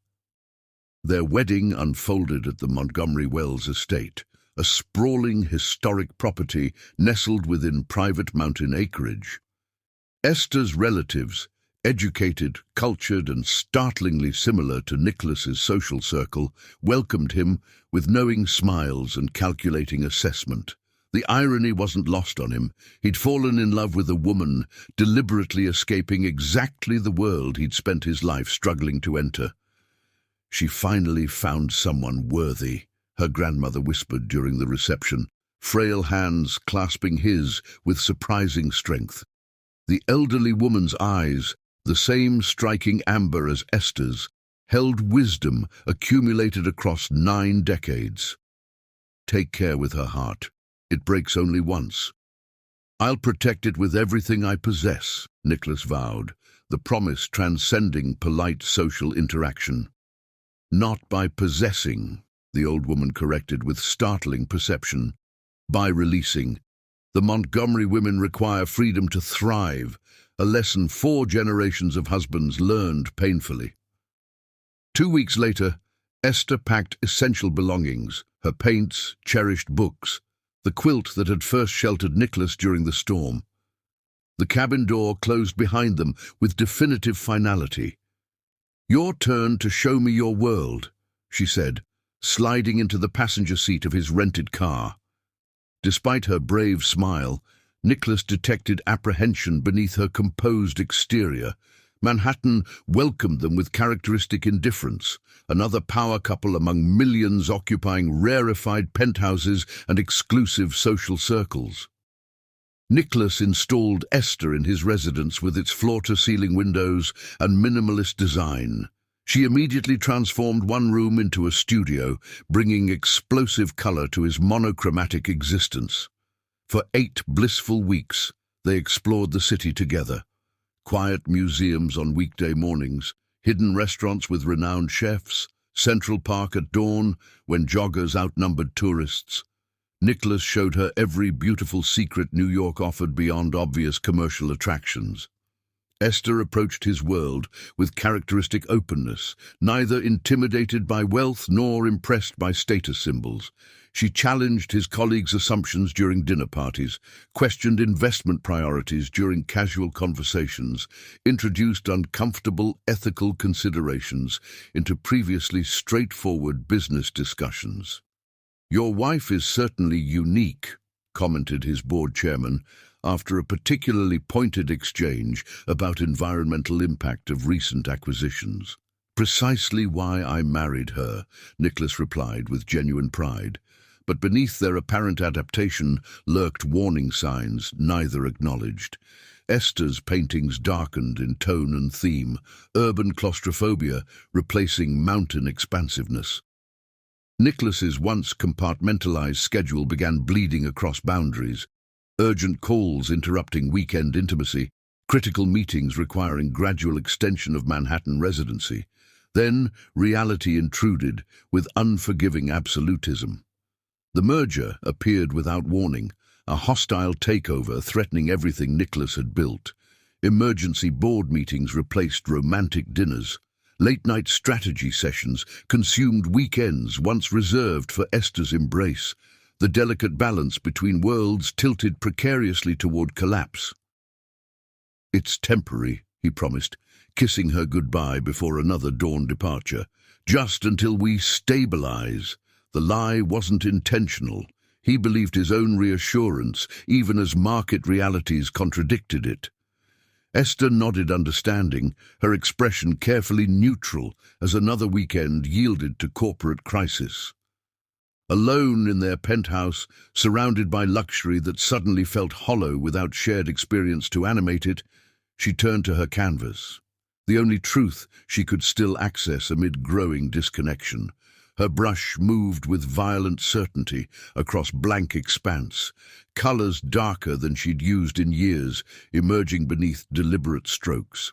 Their wedding unfolded at the Montgomery Wells estate, a sprawling historic property nestled within private mountain acreage. Esther's relatives, educated, cultured, and startlingly similar to Nicholas's social circle, welcomed him with knowing smiles and calculating assessment. The irony wasn't lost on him. He'd fallen in love with a woman, deliberately escaping exactly the world he'd spent his life struggling to enter. "She finally found someone worthy," her grandmother whispered during the reception, frail hands clasping his with surprising strength. The elderly woman's eyes, the same striking amber as Esther's, held wisdom accumulated across 9 decades. "Take care with her heart. It breaks only once." "I'll protect it with everything I possess," Nicholas vowed, the promise transcending polite social interaction. "Not by possessing," the old woman corrected with startling perception. "By releasing. The Montgomery women require freedom to thrive, a lesson 4 generations of husbands learned painfully." 2 weeks later, Esther packed essential belongings, her paints, cherished books, the quilt that had first sheltered Nicholas during the storm. The cabin door closed behind them with definitive finality. "Your turn to show me your world," she said, sliding into the passenger seat of his rented car. Despite her brave smile, Nicholas detected apprehension beneath her composed exterior. Manhattan welcomed them with characteristic indifference, another power couple among millions occupying rarefied penthouses and exclusive social circles. Nicholas installed Esther in his residence with its floor-to-ceiling windows and minimalist design. She immediately transformed one room into a studio, bringing explosive color to his monochromatic existence. For 8 blissful weeks, they explored the city together. Quiet museums on weekday mornings, hidden restaurants with renowned chefs, Central Park at dawn when joggers outnumbered tourists. Nicholas showed her every beautiful secret New York offered beyond obvious commercial attractions. Esther approached his world with characteristic openness, neither intimidated by wealth nor impressed by status symbols. She challenged his colleagues' assumptions during dinner parties, questioned investment priorities during casual conversations, introduced uncomfortable ethical considerations into previously straightforward business discussions. "Your wife is certainly unique," commented his board chairman, after a particularly pointed exchange about environmental impact of recent acquisitions. "Precisely why I married her," Nicholas replied with genuine pride. But beneath their apparent adaptation lurked warning signs neither acknowledged. Esther's paintings darkened in tone and theme, urban claustrophobia replacing mountain expansiveness. Nicholas's once compartmentalized schedule began bleeding across boundaries. Urgent calls interrupting weekend intimacy, critical meetings requiring gradual extension of Manhattan residency. Then reality intruded with unforgiving absolutism. The merger appeared without warning, a hostile takeover threatening everything Nicholas had built. Emergency board meetings replaced romantic dinners. Late-night strategy sessions consumed weekends once reserved for Esther's embrace. The delicate balance between worlds tilted precariously toward collapse. "It's temporary," he promised, kissing her goodbye before another dawn departure. "Just until we stabilize." The lie wasn't intentional. He believed his own reassurance, even as market realities contradicted it. Esther nodded understanding, her expression carefully neutral as another weekend yielded to corporate crisis. Alone in their penthouse, surrounded by luxury that suddenly felt hollow without shared experience to animate it, she turned to her canvas, the only truth she could still access amid growing disconnection. Her brush moved with violent certainty across blank expanse, colors darker than she'd used in years, emerging beneath deliberate strokes.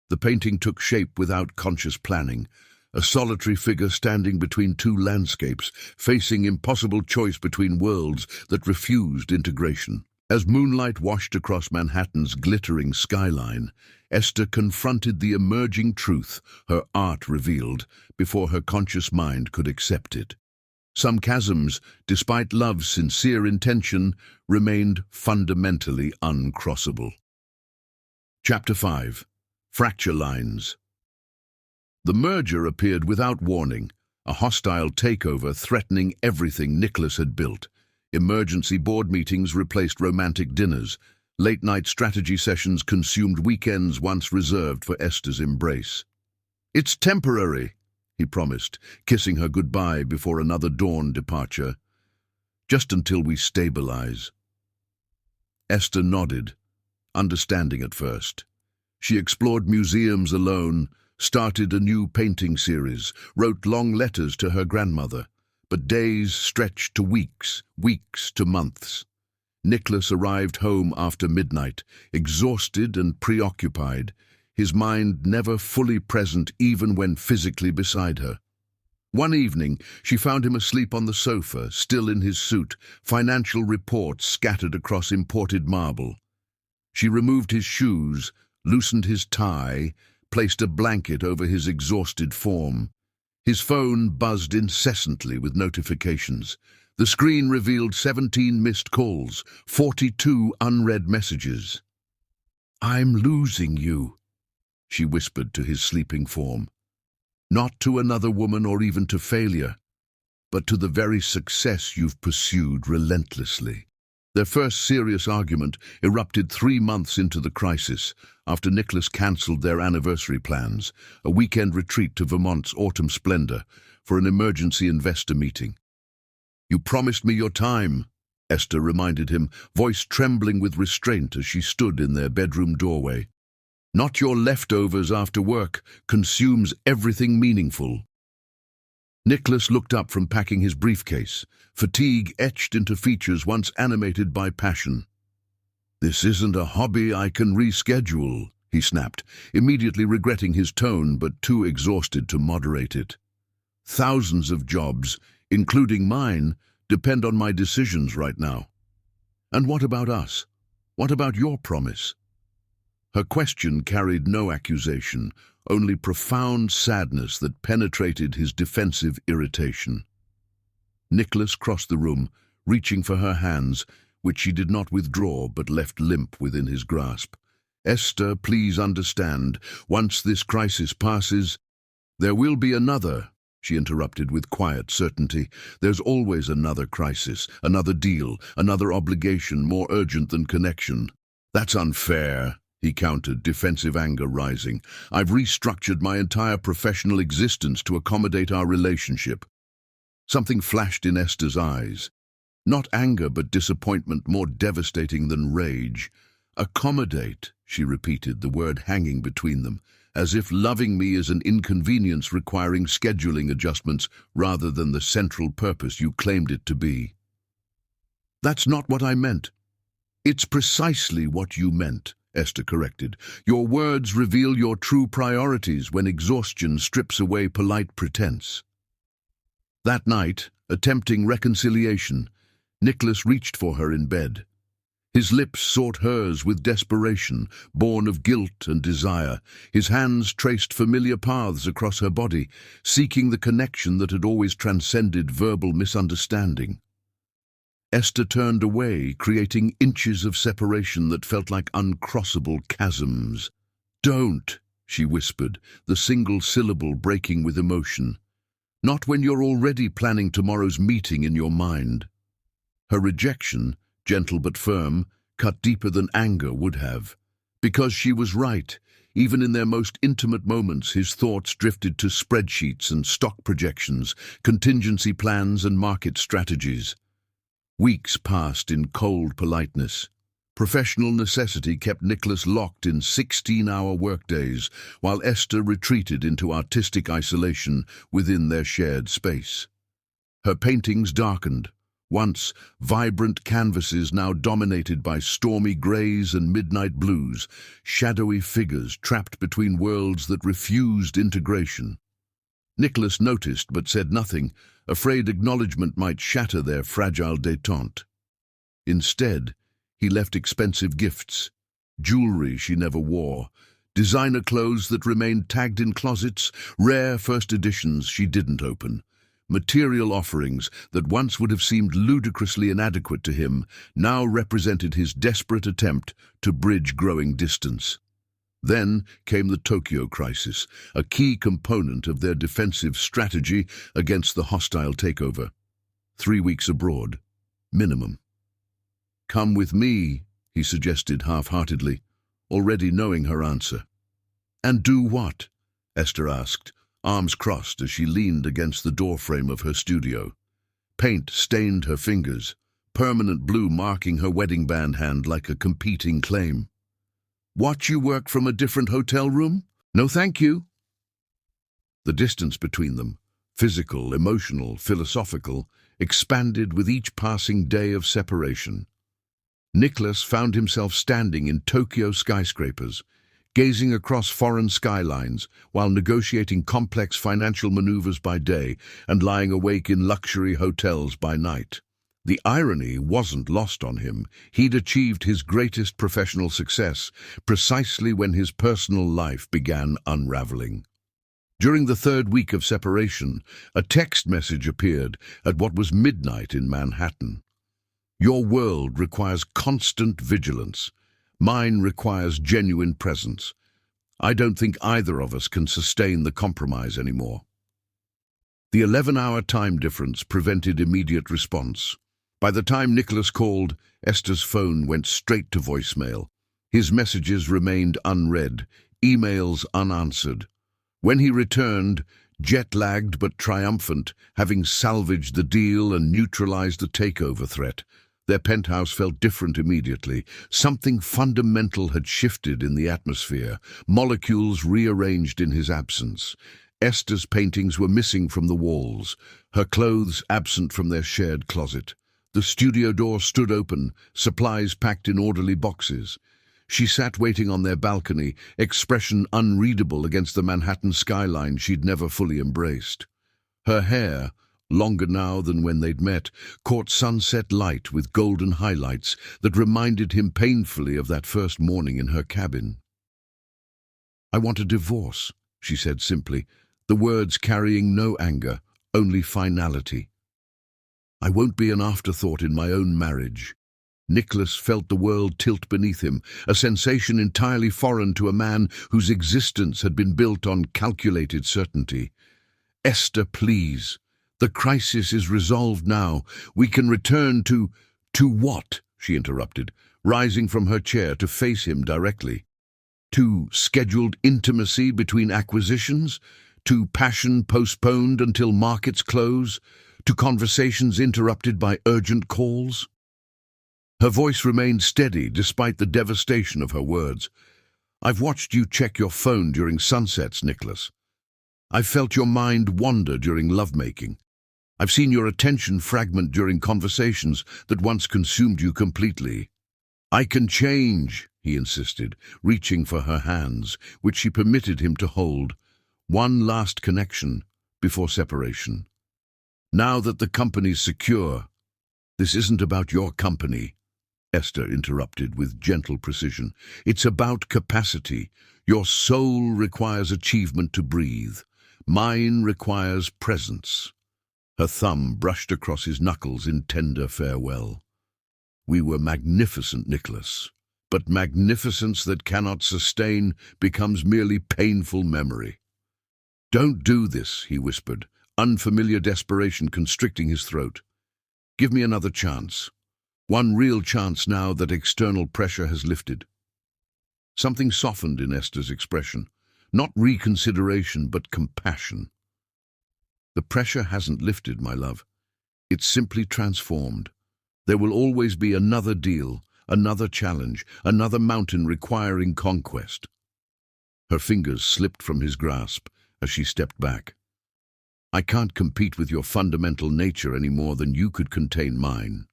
The painting took shape without conscious planning, a solitary figure standing between two landscapes, facing impossible choice between worlds that refused integration. As moonlight washed across Manhattan's glittering skyline, Esther confronted the emerging truth her art revealed before her conscious mind could accept it. Some chasms, despite love's sincere intention, remained fundamentally uncrossable. Chapter 5. Fracture Lines. The merger appeared without warning, a hostile takeover threatening everything Nicholas had built. Emergency board meetings replaced romantic dinners. Late-night strategy sessions consumed weekends once reserved for Esther's embrace. "It's temporary," he promised, kissing her goodbye before another dawn departure. "Just until we stabilize." Esther nodded, understanding at first. She explored museums alone, started a new painting series, wrote long letters to her grandmother. But days stretched to weeks, weeks to months. Nicholas arrived home after midnight, exhausted and preoccupied, his mind never fully present even when physically beside her. One evening, she found him asleep on the sofa, still in his suit, financial reports scattered across imported marble. She removed his shoes, loosened his tie, placed a blanket over his exhausted form. His phone buzzed incessantly with notifications. The screen revealed 17 missed calls, 42 unread messages. "I'm losing you," she whispered to his sleeping form. "Not to another woman or even to failure, but to the very success you've pursued relentlessly." Their first serious argument erupted 3 months into the crisis, after Nicholas cancelled their anniversary plans, a weekend retreat to Vermont's autumn splendor, for an emergency investor meeting. "You promised me your time," Esther reminded him, voice trembling with restraint as she stood in their bedroom doorway. "Not your leftovers after work consumes everything meaningful." Nicholas looked up from packing his briefcase, fatigue etched into features once animated by passion. "This isn't a hobby I can reschedule," he snapped, immediately regretting his tone but too exhausted to moderate it. "Thousands of jobs, including mine, depend on my decisions right now. And what about us? What about your promise?" Her question carried no accusation, only profound sadness that penetrated his defensive irritation. Nicholas crossed the room, reaching for her hands, which she did not withdraw but left limp within his grasp. "Esther, please understand. Once this crisis passes—" "There will be another," she interrupted with quiet certainty. "There's always another crisis, another deal, another obligation more urgent than connection." "That's unfair," he countered, defensive anger rising. "I've restructured my entire professional existence to accommodate our relationship." Something flashed in Esther's eyes. Not anger, but disappointment more devastating than rage. "Accommodate," she repeated, the word hanging between them, "as if loving me is an inconvenience requiring scheduling adjustments rather than the central purpose you claimed it to be." "That's not what I meant." "It's precisely what you meant," Esther corrected. "Your words reveal your true priorities when exhaustion strips away polite pretense." That night, attempting reconciliation, Nicholas reached for her in bed. His lips sought hers with desperation, born of guilt and desire. His hands traced familiar paths across her body, seeking the connection that had always transcended verbal misunderstanding. Esther turned away, creating inches of separation that felt like uncrossable chasms. "Don't," she whispered, the single syllable breaking with emotion. "Not when you're already planning tomorrow's meeting in your mind." Her rejection, gentle but firm, cut deeper than anger would have. Because she was right. Even in their most intimate moments, his thoughts drifted to spreadsheets and stock projections, contingency plans and market strategies. Weeks passed in cold politeness. Professional necessity kept Nicholas locked in 16-hour workdays, while Esther retreated into artistic isolation within their shared space. Her paintings darkened. Once vibrant canvases, now dominated by stormy greys and midnight blues, shadowy figures trapped between worlds that refused integration. Nicholas noticed but said nothing, afraid acknowledgement might shatter their fragile détente. Instead, he left expensive gifts, jewelry she never wore, designer clothes that remained tagged in closets, rare first editions she didn't open. Material offerings that once would have seemed ludicrously inadequate to him now represented his desperate attempt to bridge growing distance. Then came the Tokyo crisis, a key component of their defensive strategy against the hostile takeover. 3 weeks abroad, minimum. "Come with me," he suggested half-heartedly, already knowing her answer. "And do what?" Esther asked, arms crossed as she leaned against the doorframe of her studio. Paint stained her fingers, permanent blue marking her wedding band hand like a competing claim. "Watch you work from a different hotel room? No thank you." The distance between them, physical, emotional, philosophical, expanded with each passing day of separation. Nicholas found himself standing in Tokyo skyscrapers, gazing across foreign skylines while negotiating complex financial maneuvers by day and lying awake in luxury hotels by night. The irony wasn't lost on him. He'd achieved his greatest professional success precisely when his personal life began unraveling. During the 3rd week of separation, a text message appeared at what was midnight in Manhattan. "Your world requires constant vigilance. Mine requires genuine presence. I don't think either of us can sustain the compromise anymore." The 11-hour time difference prevented immediate response. By the time Nicholas called, Esther's phone went straight to voicemail. His messages remained unread, emails unanswered. When he returned, jet-lagged but triumphant, having salvaged the deal and neutralized the takeover threat, their penthouse felt different immediately. Something fundamental had shifted in the atmosphere, molecules rearranged in his absence. Esther's paintings were missing from the walls, her clothes absent from their shared closet. The studio door stood open, supplies packed in orderly boxes. She sat waiting on their balcony, expression unreadable against the Manhattan skyline she'd never fully embraced. Her hair, longer now than when they'd met, caught sunset light with golden highlights that reminded him painfully of that first morning in her cabin. "I want a divorce," she said simply, the words carrying no anger, only finality. "I won't be an afterthought in my own marriage." Nicholas felt the world tilt beneath him, a sensation entirely foreign to a man whose existence had been built on calculated certainty. "Esther, please. The crisis is resolved now. We can return to—" "To what?" she interrupted, rising from her chair to face him directly. "To scheduled intimacy between acquisitions? To passion postponed until markets close? To conversations interrupted by urgent calls?" Her voice remained steady despite the devastation of her words. "I've watched you check your phone during sunsets, Nicholas. I've felt your mind wander during lovemaking. I've seen your attention fragment during conversations that once consumed you completely." "I can change," he insisted, reaching for her hands, which she permitted him to hold. "One last connection before separation. Now that the company's secure—" "This isn't about your company," Esther interrupted with gentle precision. "It's about capacity. Your soul requires achievement to breathe. Mine requires presence." Her thumb brushed across his knuckles in tender farewell. "We were magnificent, Nicholas, but magnificence that cannot sustain becomes merely painful memory." "Don't do this," he whispered, unfamiliar desperation constricting his throat. "Give me another chance. One real chance now that external pressure has lifted." Something softened in Esther's expression, not reconsideration but compassion. "The pressure hasn't lifted, my love. It's simply transformed. There will always be another deal, another challenge, another mountain requiring conquest." Her fingers slipped from his grasp as she stepped back. "I can't compete with your fundamental nature any more than you could contain mine."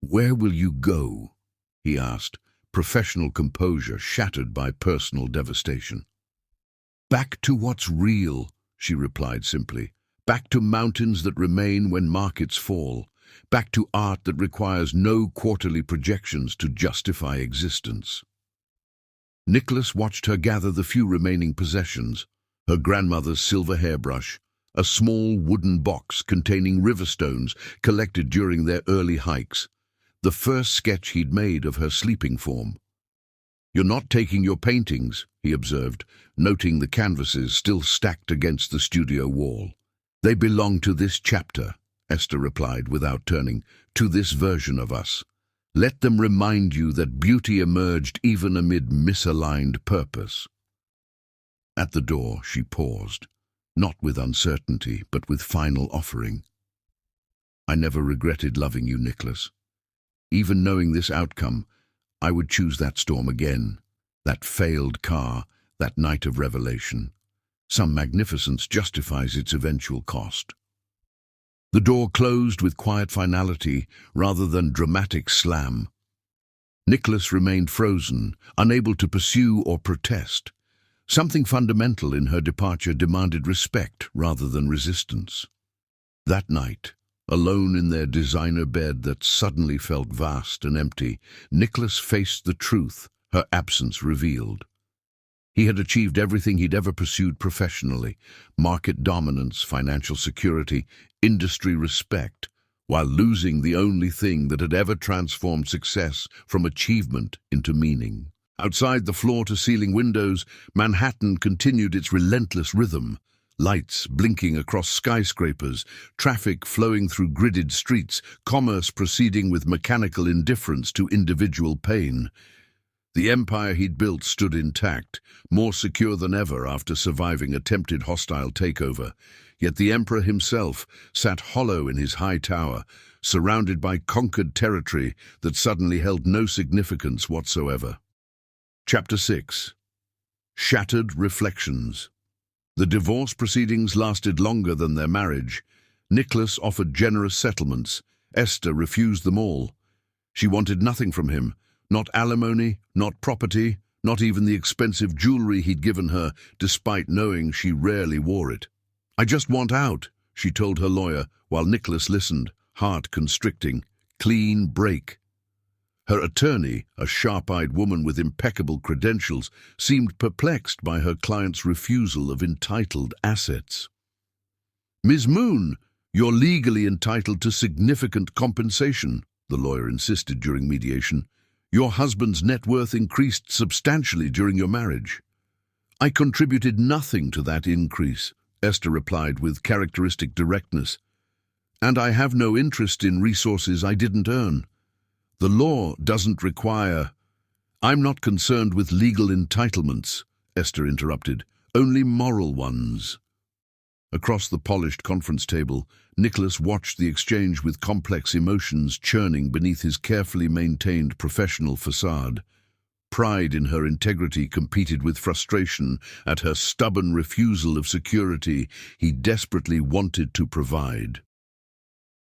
"Where will you go?" he asked, professional composure shattered by personal devastation. "Back to what's real," she replied simply. "Back to mountains that remain when markets fall. Back to art that requires no quarterly projections to justify existence." Nicholas watched her gather the few remaining possessions: her grandmother's silver hairbrush, a small wooden box containing riverstones collected during their early hikes, the first sketch he'd made of her sleeping form. "You're not taking your paintings," he observed, noting the canvases still stacked against the studio wall. "They belong to this chapter," Esther replied without turning, "to this version of us. Let them remind you that beauty emerged even amid misaligned purpose." At the door she paused, not with uncertainty but with final offering. "I never regretted loving you, Nicholas. Even knowing this outcome, I would choose that storm again, that failed car, that night of revelation. Some magnificence justifies its eventual cost." The door closed with quiet finality rather than dramatic slam. Nicholas remained frozen, unable to pursue or protest. Something fundamental in her departure demanded respect rather than resistance. That night, alone in their designer bed that suddenly felt vast and empty, Nicholas faced the truth her absence revealed. He had achieved everything he'd ever pursued professionally: market dominance, financial security, industry respect, while losing the only thing that had ever transformed success from achievement into meaning. Outside the floor-to-ceiling windows, Manhattan continued its relentless rhythm. Lights blinking across skyscrapers, traffic flowing through gridded streets, commerce proceeding with mechanical indifference to individual pain. The empire he'd built stood intact, more secure than ever after surviving attempted hostile takeover. Yet the emperor himself sat hollow in his high tower, surrounded by conquered territory that suddenly held no significance whatsoever. Chapter 6. Shattered Reflections. The divorce proceedings lasted longer than their marriage. Nicholas offered generous settlements. Esther refused them all. She wanted nothing from him, not alimony, not property, not even the expensive jewelry he'd given her, despite knowing she rarely wore it. "I just want out," she told her lawyer, while Nicholas listened, heart constricting. "Clean break." Her attorney, a sharp-eyed woman with impeccable credentials, seemed perplexed by her client's refusal of entitled assets. "Ms. Moon, you're legally entitled to significant compensation," the lawyer insisted during mediation. "Your husband's net worth increased substantially during your marriage." "I contributed nothing to that increase," Esther replied with characteristic directness. "And I have no interest in resources I didn't earn. The law doesn't require—" "I'm not concerned with legal entitlements," Esther interrupted, "only moral ones." Across the polished conference table, Nicholas watched the exchange with complex emotions churning beneath his carefully maintained professional facade. Pride in her integrity competed with frustration at her stubborn refusal of security he desperately wanted to provide.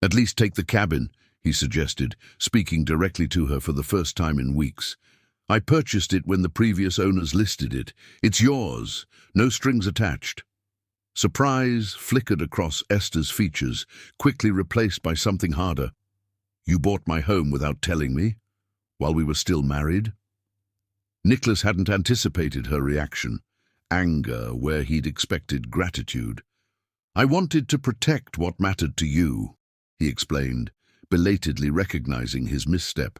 "At least take the cabin," he suggested, speaking directly to her for the first time in weeks. "I purchased it when the previous owners listed it. It's yours, no strings attached." Surprise flickered across Esther's features, quickly replaced by something harder. "You bought my home without telling me, while we were still married?" Nicholas hadn't anticipated her reaction, anger where he'd expected gratitude. "I wanted to protect what mattered to you," he explained, belatedly recognizing his misstep.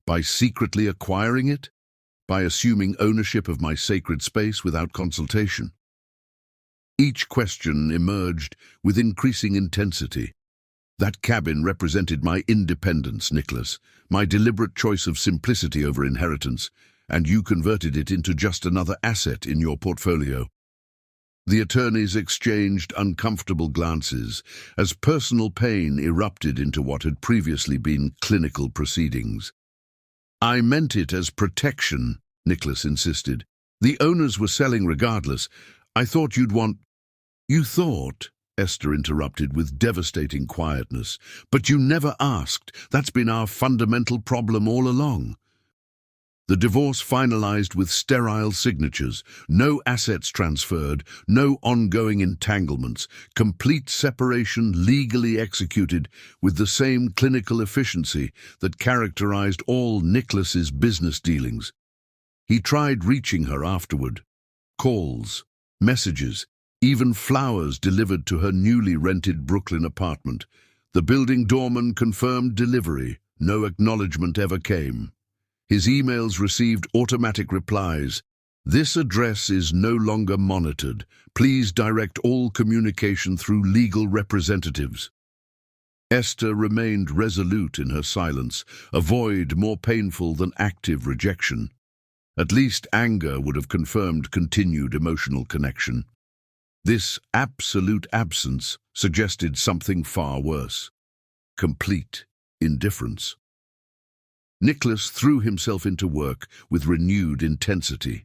"By secretly acquiring it? By assuming ownership of my sacred space without consultation?" Each question emerged with increasing intensity. "That cabin represented my independence, Nicholas, my deliberate choice of simplicity over inheritance, and you converted it into just another asset in your portfolio." The attorneys exchanged uncomfortable glances as personal pain erupted into what had previously been clinical proceedings. "I meant it as protection," Nicholas insisted. "The owners were selling regardless. I thought you'd want—" "You thought," Esther interrupted with devastating quietness, "but you never asked. That's been our fundamental problem all along." The divorce finalized with sterile signatures, no assets transferred, no ongoing entanglements, complete separation legally executed with the same clinical efficiency that characterized all Nicholas's business dealings. He tried reaching her afterward. Calls, messages, even flowers delivered to her newly rented Brooklyn apartment. The building doorman confirmed delivery. No acknowledgement ever came. His emails received automatic replies. "This address is no longer monitored. Please direct all communication through legal representatives." Esther remained resolute in her silence, a void more painful than active rejection. At least anger would have confirmed continued emotional connection. This absolute absence suggested something far worse: complete indifference. Nicholas threw himself into work with renewed intensity.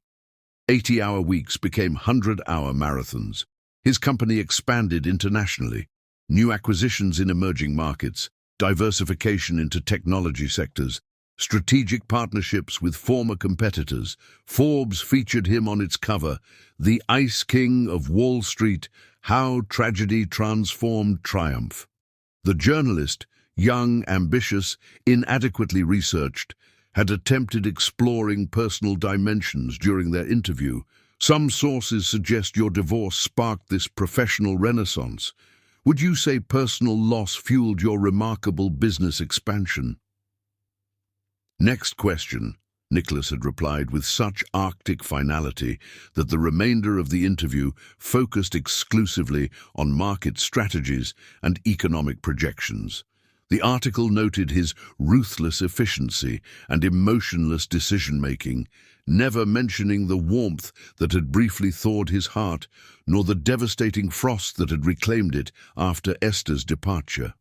80-hour weeks became 100-hour marathons. His company expanded internationally. New acquisitions in emerging markets, diversification into technology sectors, strategic partnerships with former competitors. Forbes featured him on its cover, the Ice King of Wall Street, How Tragedy Transformed Triumph. The journalist, young, ambitious, inadequately researched, had attempted exploring personal dimensions during their interview. "Some sources suggest your divorce sparked this professional renaissance. Would you say personal loss fueled your remarkable business expansion?" "Next question," Nicholas had replied with such Arctic finality that the remainder of the interview focused exclusively on market strategies and economic projections. The article noted his ruthless efficiency and emotionless decision-making, never mentioning the warmth that had briefly thawed his heart, nor the devastating frost that had reclaimed it after Esther's departure.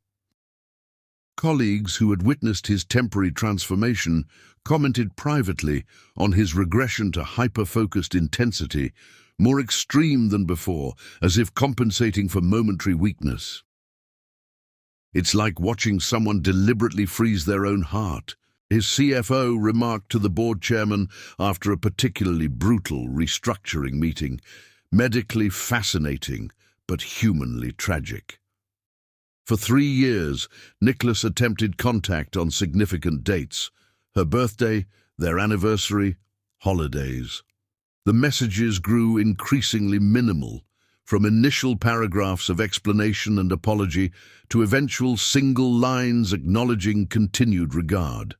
Colleagues who had witnessed his temporary transformation commented privately on his regression to hyper-focused intensity, more extreme than before, as if compensating for momentary weakness. "It's like watching someone deliberately freeze their own heart," his CFO remarked to the board chairman after a particularly brutal restructuring meeting. "Medically fascinating, but humanly tragic." For 3 years, Nicholas attempted contact on significant dates. her birthday, their anniversary, holidays. The messages grew increasingly minimal, from initial paragraphs of explanation and apology to eventual single lines acknowledging continued regard.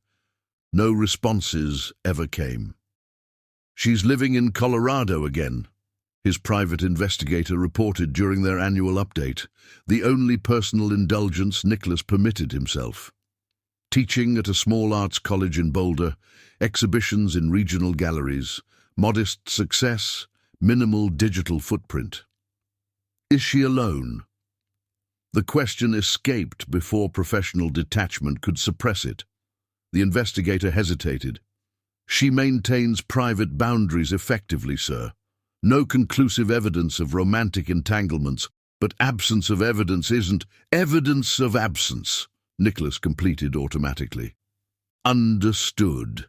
No responses ever came. "She's living in Colorado again," his private investigator reported during their annual update, the only personal indulgence Nicholas permitted himself. Teaching at a small arts college in Boulder, exhibitions in regional galleries, modest success, minimal digital footprint. Is she alone? The question escaped before professional detachment could suppress it. The investigator hesitated. "She maintains private boundaries effectively, sir. No conclusive evidence of romantic entanglements, but absence of evidence isn't evidence of absence," Nicholas completed automatically. Understood.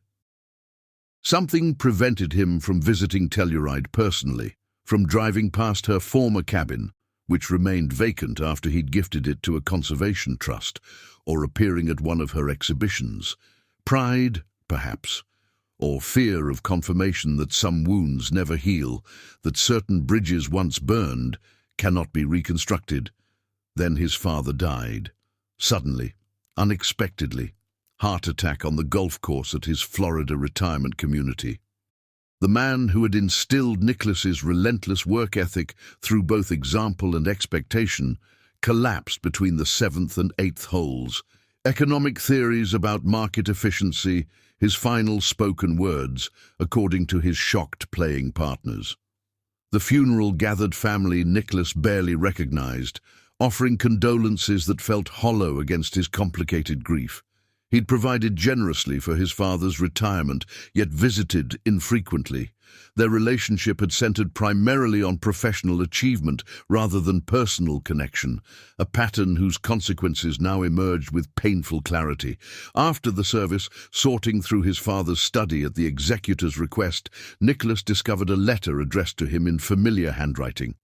Something prevented him from visiting Telluride personally, from driving past her former cabin, which remained vacant after he'd gifted it to a conservation trust, or appearing at one of her exhibitions. Pride, perhaps, or fear of confirmation that some wounds never heal, that certain bridges once burned cannot be reconstructed. Then his father died. Suddenly, unexpectedly. Heart attack on the golf course at his Florida retirement community. The man who had instilled Nicholas's relentless work ethic through both example and expectation collapsed between the 7th and 8th holes. Economic theories about market efficiency, his final spoken words, according to his shocked playing partners. The funeral gathered family Nicholas barely recognized, offering condolences that felt hollow against his complicated grief. He'd provided generously for his father's retirement, yet visited infrequently. Their relationship had centered primarily on professional achievement rather than personal connection, a pattern whose consequences now emerged with painful clarity. After the service, sorting through his father's study at the executor's request, Nicholas discovered a letter addressed to him in familiar handwriting.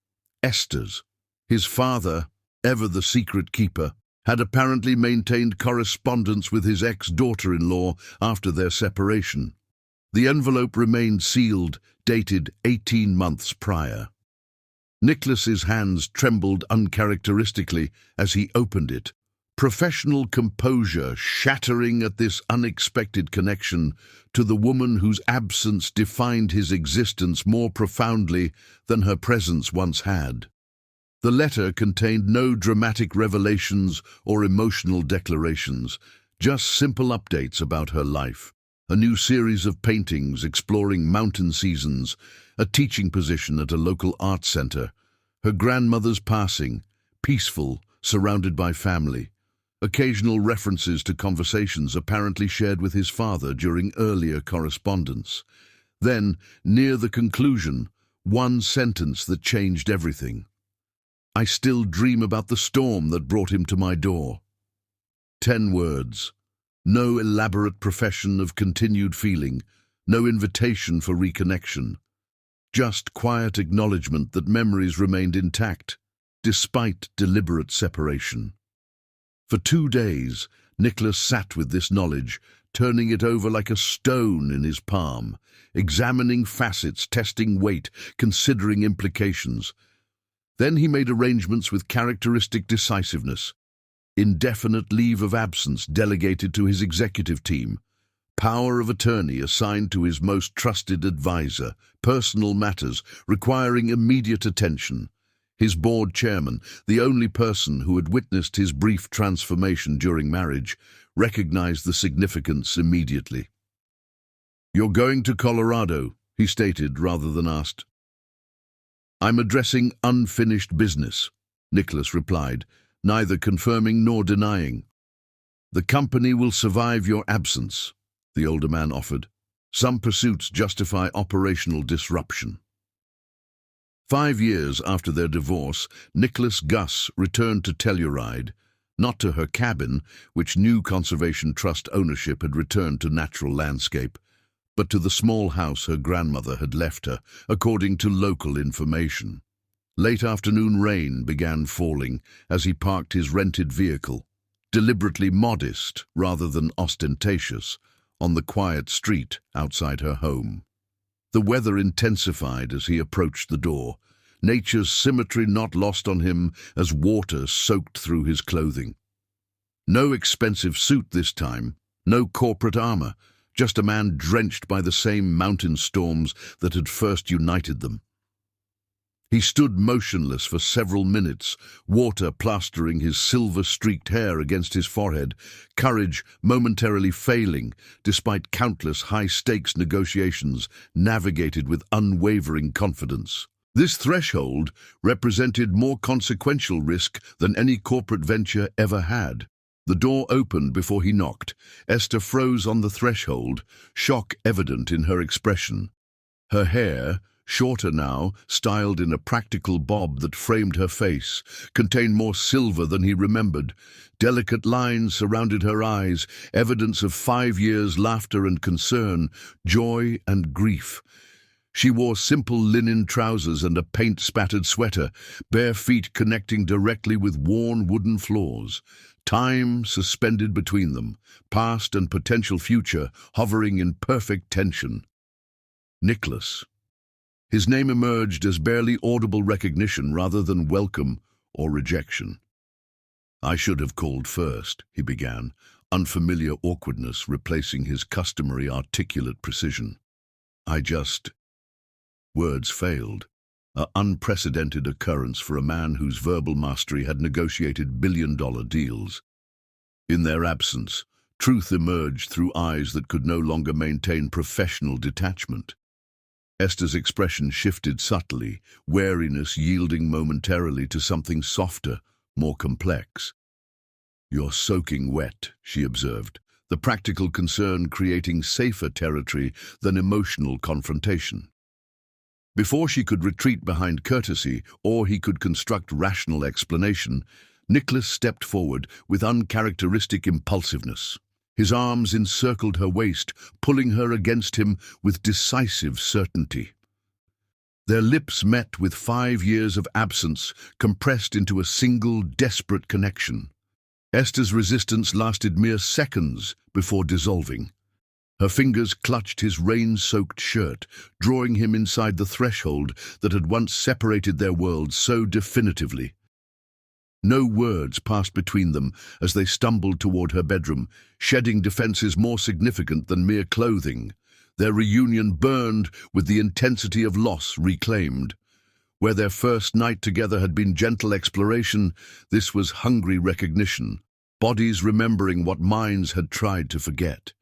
Esther's. His father, ever the secret keeper, had apparently maintained correspondence with his ex-daughter-in-law after their separation. The envelope remained sealed, dated 18 months prior. Nicholas's hands trembled uncharacteristically as he opened it, professional composure shattering at this unexpected connection to the woman whose absence defined his existence more profoundly than her presence once had. The letter contained no dramatic revelations or emotional declarations, just simple updates about her life. A new series of paintings exploring mountain seasons, a teaching position at a local art center, her grandmother's passing, peaceful, surrounded by family, occasional references to conversations apparently shared with his father during earlier correspondence. Then, near the conclusion, one sentence that changed everything. "I still dream about the storm that brought him to my door." 10 words. No elaborate profession of continued feeling, no invitation for reconnection. Just quiet acknowledgement that memories remained intact, despite deliberate separation. For 2 days, Nicholas sat with this knowledge, turning it over like a stone in his palm, examining facets, testing weight, considering implications. Then he made arrangements with characteristic decisiveness. Indefinite leave of absence delegated to his executive team, power of attorney assigned to his most trusted advisor, personal matters requiring immediate attention. His board chairman, the only person who had witnessed his brief transformation during marriage, recognized the significance immediately. "You're going to Colorado," he stated rather than asked. "I'm addressing unfinished business," Nicholas replied, neither confirming nor denying. "The company will survive your absence," the older man offered. "Some pursuits justify operational disruption." 5 years after their divorce, Nicholas Gus returned to Telluride, not to her cabin, which new conservation trust ownership had returned to natural landscape, but to the small house her grandmother had left her, according to local information. Late afternoon rain began falling as he parked his rented vehicle, deliberately modest rather than ostentatious, on the quiet street outside her home. The weather intensified as he approached the door, nature's symmetry not lost on him as water soaked through his clothing. No expensive suit this time, no corporate armor, just a man drenched by the same mountain storms that had first united them. He stood motionless for several minutes, water plastering his silver-streaked hair against his forehead, courage momentarily failing despite countless high-stakes negotiations navigated with unwavering confidence. This threshold represented more consequential risk than any corporate venture ever had. The door opened before he knocked. Esther froze on the threshold, shock evident in her expression. Her hair, shorter now, styled in a practical bob that framed her face, contained more silver than he remembered. Delicate lines surrounded her eyes, evidence of 5 years' laughter and concern, joy and grief. She wore simple linen trousers and a paint-spattered sweater, bare feet connecting directly with worn wooden floors. Time suspended between them, past and potential future hovering in perfect tension. Nicholas. His name emerged as barely audible recognition rather than welcome or rejection. "I should have called first," he began, unfamiliar awkwardness replacing his customary articulate precision. Words failed, an unprecedented occurrence for a man whose verbal mastery had negotiated billion-dollar deals. In their absence, truth emerged through eyes that could no longer maintain professional detachment. Esther's expression shifted subtly, wariness yielding momentarily to something softer, more complex. "You're soaking wet," she observed, the practical concern creating safer territory than emotional confrontation. Before she could retreat behind courtesy or he could construct rational explanation, Nicholas stepped forward with uncharacteristic impulsiveness. His arms encircled her waist, pulling her against him with decisive certainty. Their lips met with 5 years of absence, compressed into a single, desperate connection. Esther's resistance lasted mere seconds before dissolving. Her fingers clutched his rain-soaked shirt, drawing him inside the threshold that had once separated their worlds so definitively. No words passed between them as they stumbled toward her bedroom, shedding defenses more significant than mere clothing. Their reunion burned with the intensity of loss reclaimed. Where their first night together had been gentle exploration, this was hungry recognition, bodies remembering what minds had tried to forget.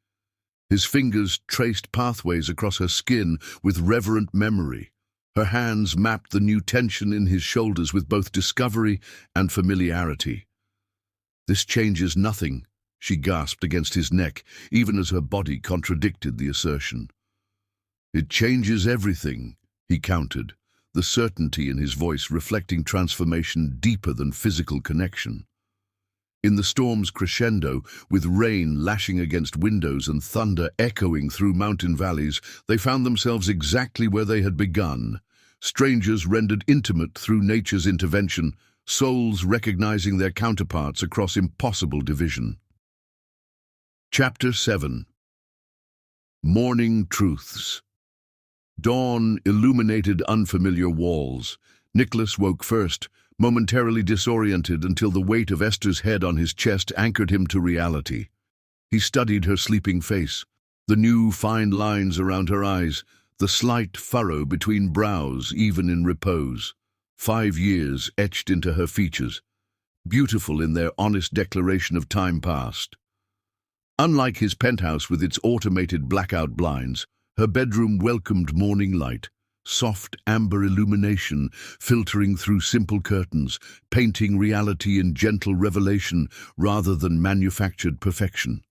His fingers traced pathways across her skin with reverent memory. Her hands mapped the new tension in his shoulders with both discovery and familiarity. "This changes nothing," she gasped against his neck, even as her body contradicted the assertion. "It changes everything," he countered, the certainty in his voice reflecting transformation deeper than physical connection. In the storm's crescendo, with rain lashing against windows and thunder echoing through mountain valleys, they found themselves exactly where they had begun. Strangers rendered intimate through nature's intervention, souls recognizing their counterparts across impossible division. Chapter 7. Morning Truths. Dawn illuminated unfamiliar walls. Nicholas woke first, momentarily disoriented until the weight of Esther's head on his chest anchored him to reality. He studied her sleeping face, the new fine lines around her eyes, the slight furrow between brows even in repose. 5 years etched into her features, beautiful in their honest declaration of time past. Unlike his penthouse with its automated blackout blinds, her bedroom welcomed morning light, soft amber illumination filtering through simple curtains, painting reality in gentle revelation rather than manufactured perfection.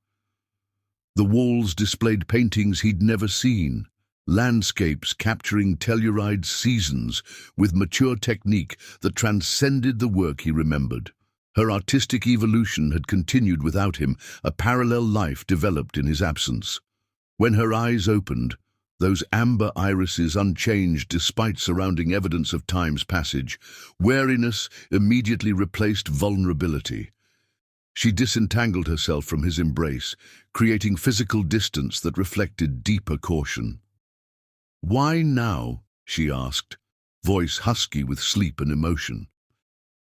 The walls displayed paintings he'd never seen, landscapes capturing Telluride seasons with mature technique that transcended the work he remembered. Her artistic evolution had continued without him, a parallel life developed in his absence. When her eyes opened, those amber irises unchanged despite surrounding evidence of time's passage, wariness immediately replaced vulnerability. She disentangled herself from his embrace, creating physical distance that reflected deeper caution. "Why now?" she asked, voice husky with sleep and emotion.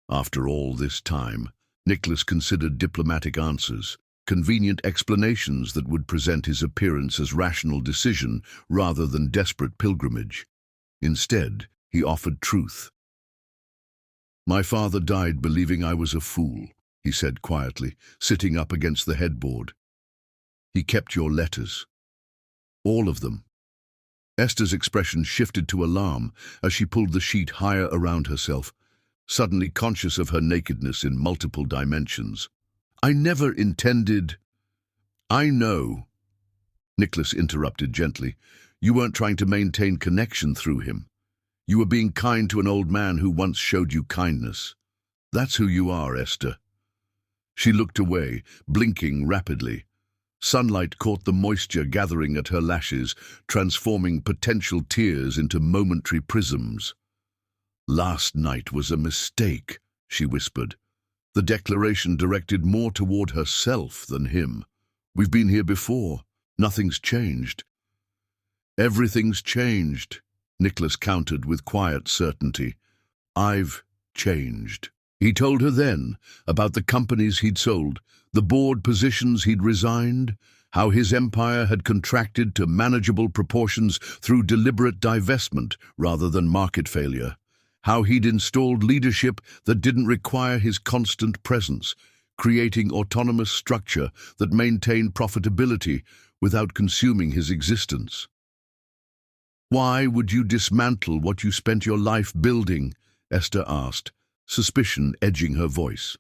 After all this time, Nicholas considered diplomatic answers, convenient explanations that would present his appearance as rational decision rather than desperate pilgrimage. Instead, he offered truth. "My father died believing I was a fool," he said quietly, sitting up against the headboard. "He kept your letters. All of them." Esther's expression shifted to alarm as she pulled the sheet higher around herself, suddenly conscious of her nakedness in multiple dimensions. "I never intended—" "I know," Nicholas interrupted gently. "You weren't trying to maintain connection through him. You were being kind to an old man who once showed you kindness. That's who you are, Esther." She looked away, blinking rapidly. Sunlight caught the moisture gathering at her lashes, transforming potential tears into momentary prisms. "Last night was a mistake," she whispered. The declaration directed more toward herself than him. "We've been here before. Nothing's changed." "Everything's changed," Nicholas countered with quiet certainty. "I've changed." He told her then about the companies he'd sold, the board positions he'd resigned, how his empire had contracted to manageable proportions through deliberate divestment rather than market failure, how he'd installed leadership that didn't require his constant presence, creating autonomous structure that maintained profitability without consuming his existence. "Why would you dismantle what you spent your life building?" Esther asked, suspicion edging her voice.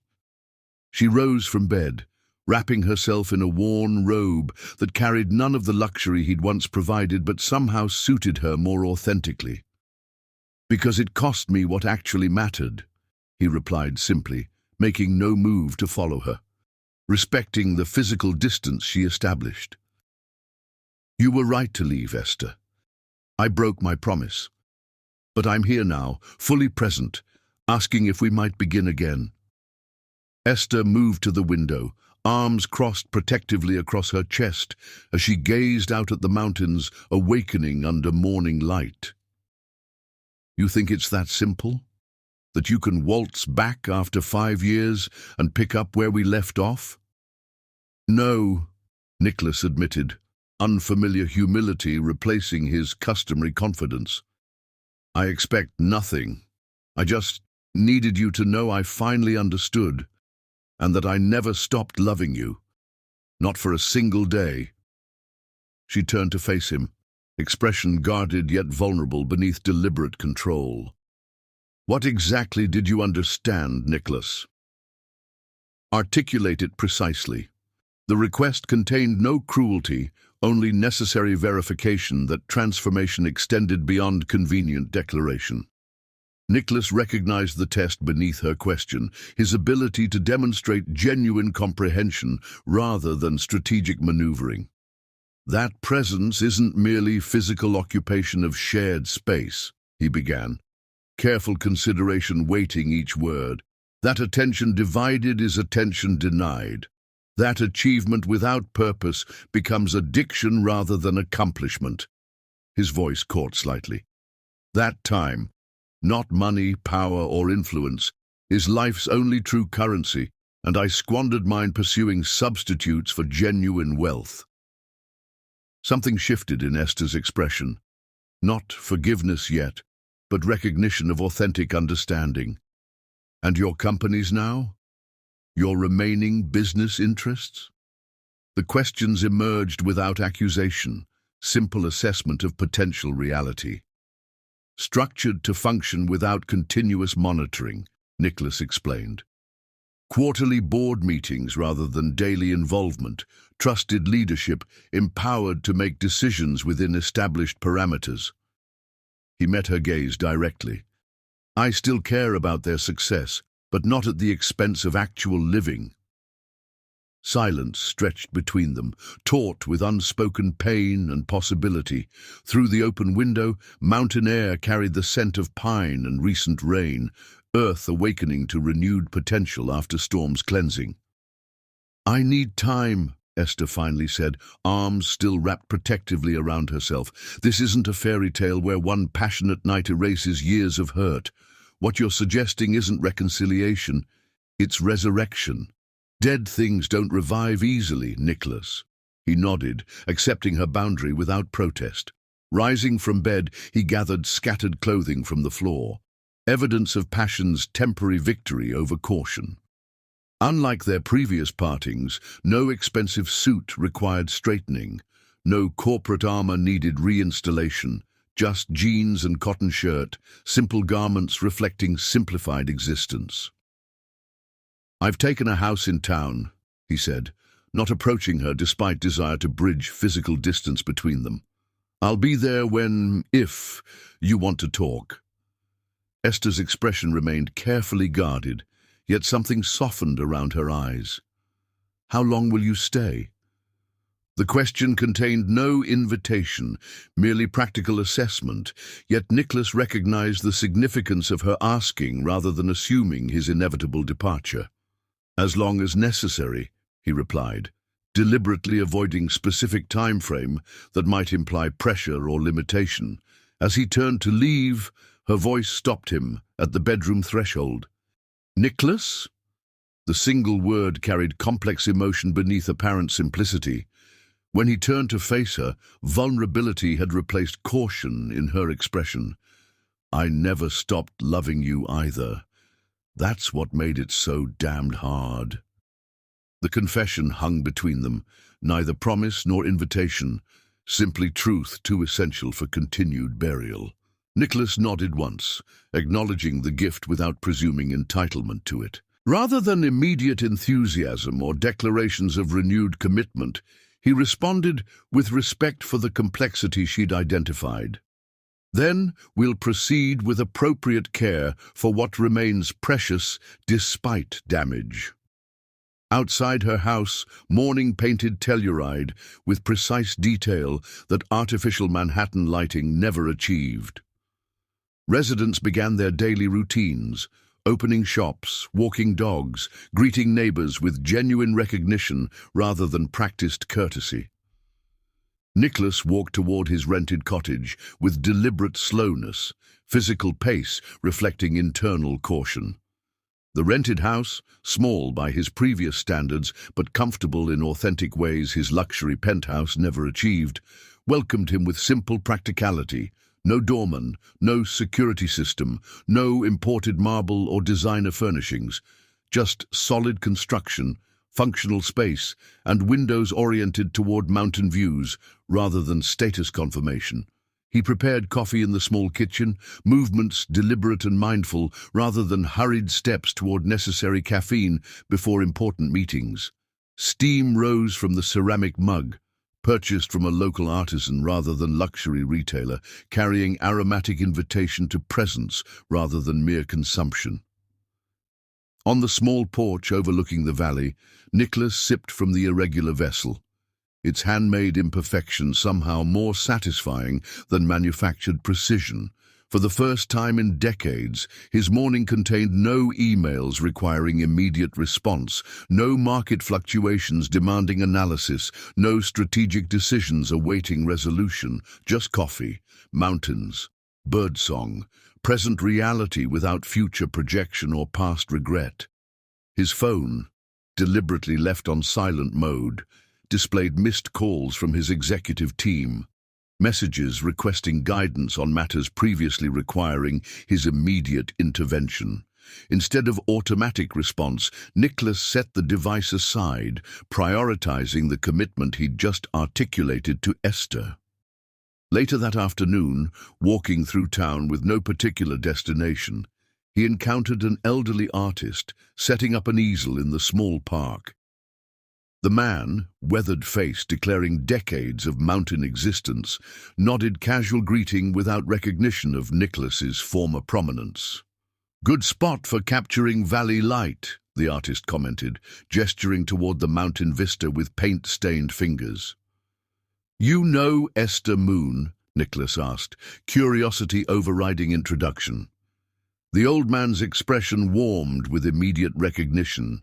She rose from bed, wrapping herself in a worn robe that carried none of the luxury he'd once provided but somehow suited her more authentically. "Because it cost me what actually mattered," he replied simply, making no move to follow her, respecting the physical distance she established. "You were right to leave, Esther. I broke my promise. But I'm here now, fully present, asking if we might begin again." Esther moved to the window, arms crossed protectively across her chest as she gazed out at the mountains awakening under morning light. "You think it's that simple? That you can waltz back after 5 years and pick up where we left off?" "No," Nicholas admitted, unfamiliar humility replacing his customary confidence. "I expect nothing. I just needed you to know I finally understood, and that I never stopped loving you. Not for a single day." She turned to face him, expression guarded yet vulnerable beneath deliberate control. "What exactly did you understand, Nicholas?" "Articulate it precisely." The request contained no cruelty, only necessary verification that transformation extended beyond convenient declaration. Nicholas recognized the test beneath her question, his ability to demonstrate genuine comprehension rather than strategic maneuvering. "That presence isn't merely physical occupation of shared space," he began, careful consideration weighting each word. "That attention divided is attention denied. That achievement without purpose becomes addiction rather than accomplishment." His voice caught slightly. "That time, not money, power, or influence, is life's only true currency, and I squandered mine pursuing substitutes for genuine wealth." Something shifted in Esther's expression. Not forgiveness yet, but recognition of authentic understanding. "And your companies now? Your remaining business interests?" The questions emerged without accusation, simple assessment of potential reality. "Structured to function without continuous monitoring," Nicholas explained. "Quarterly board meetings rather than daily involvement, trusted leadership, empowered to make decisions within established parameters." He met her gaze directly. "I still care about their success, but not at the expense of actual living." Silence stretched between them, taut with unspoken pain and possibility. Through the open window, mountain air carried the scent of pine and recent rain, earth awakening to renewed potential after storm's cleansing. I need time, Esther finally said, arms still wrapped protectively around herself. This isn't a fairy tale where one passionate night erases years of hurt. What you're suggesting isn't reconciliation, it's resurrection. Dead things don't revive easily, Nicholas. He nodded, accepting her boundary without protest. Rising from bed, he gathered scattered clothing from the floor, evidence of passion's temporary victory over caution. Unlike their previous partings, no expensive suit required straightening, no corporate armor needed reinstallation, just jeans and cotton shirt, simple garments reflecting simplified existence. I've taken a house in town, he said, not approaching her despite desire to bridge physical distance between them. I'll be there if you want to talk. Esther's expression remained carefully guarded, yet something softened around her eyes. How long will you stay? The question contained no invitation, merely practical assessment, yet Nicholas recognized the significance of her asking rather than assuming his inevitable departure. As long as necessary, he replied, deliberately avoiding specific time frame that might imply pressure or limitation. As he turned to leave, her voice stopped him at the bedroom threshold. Nicholas? The single word carried complex emotion beneath apparent simplicity. When he turned to face her, vulnerability had replaced caution in her expression. I never stopped loving you either. That's what made it so damned hard. The confession hung between them, neither promise nor invitation, simply truth too essential for continued burial. Nicholas nodded once, acknowledging the gift without presuming entitlement to it. Rather than immediate enthusiasm or declarations of renewed commitment, he responded with respect for the complexity she'd identified. Then we'll proceed with appropriate care for what remains precious despite damage. Outside her house, morning painted telluride with precise detail that artificial Manhattan lighting never achieved. Residents began their daily routines, opening shops, walking dogs, greeting neighbors with genuine recognition rather than practiced courtesy. Nicholas walked toward his rented cottage with deliberate slowness, physical pace reflecting internal caution. The rented house, small by his previous standards but comfortable in authentic ways his luxury penthouse never achieved, welcomed him with simple practicality. No doorman, no security system, no imported marble or designer furnishings, just solid construction, functional space, and windows oriented toward mountain views rather than status confirmation. He prepared coffee in the small kitchen, movements deliberate and mindful rather than hurried steps toward necessary caffeine before important meetings. Steam rose from the ceramic mug, purchased from a local artisan rather than luxury retailer, carrying aromatic invitation to presence rather than mere consumption. On the small porch overlooking the valley, Nicholas sipped from the irregular vessel, its handmade imperfection somehow more satisfying than manufactured precision. For the first time in decades, his morning contained no emails requiring immediate response, no market fluctuations demanding analysis, no strategic decisions awaiting resolution, just coffee, mountains, birdsong, present reality without future projection or past regret. His phone, deliberately left on silent mode, displayed missed calls from his executive team, messages requesting guidance on matters previously requiring his immediate intervention. Instead of automatic response, Nicholas set the device aside, prioritizing the commitment he'd just articulated to Esther. Later that afternoon, walking through town with no particular destination, he encountered an elderly artist setting up an easel in the small park. The man, weathered face declaring decades of mountain existence, nodded casual greeting without recognition of Nicholas's former prominence. "Good spot for capturing valley light," the artist commented, gesturing toward the mountain vista with paint-stained fingers. "You know Esther Moon?" Nicholas asked, curiosity overriding introduction. The old man's expression warmed with immediate recognition.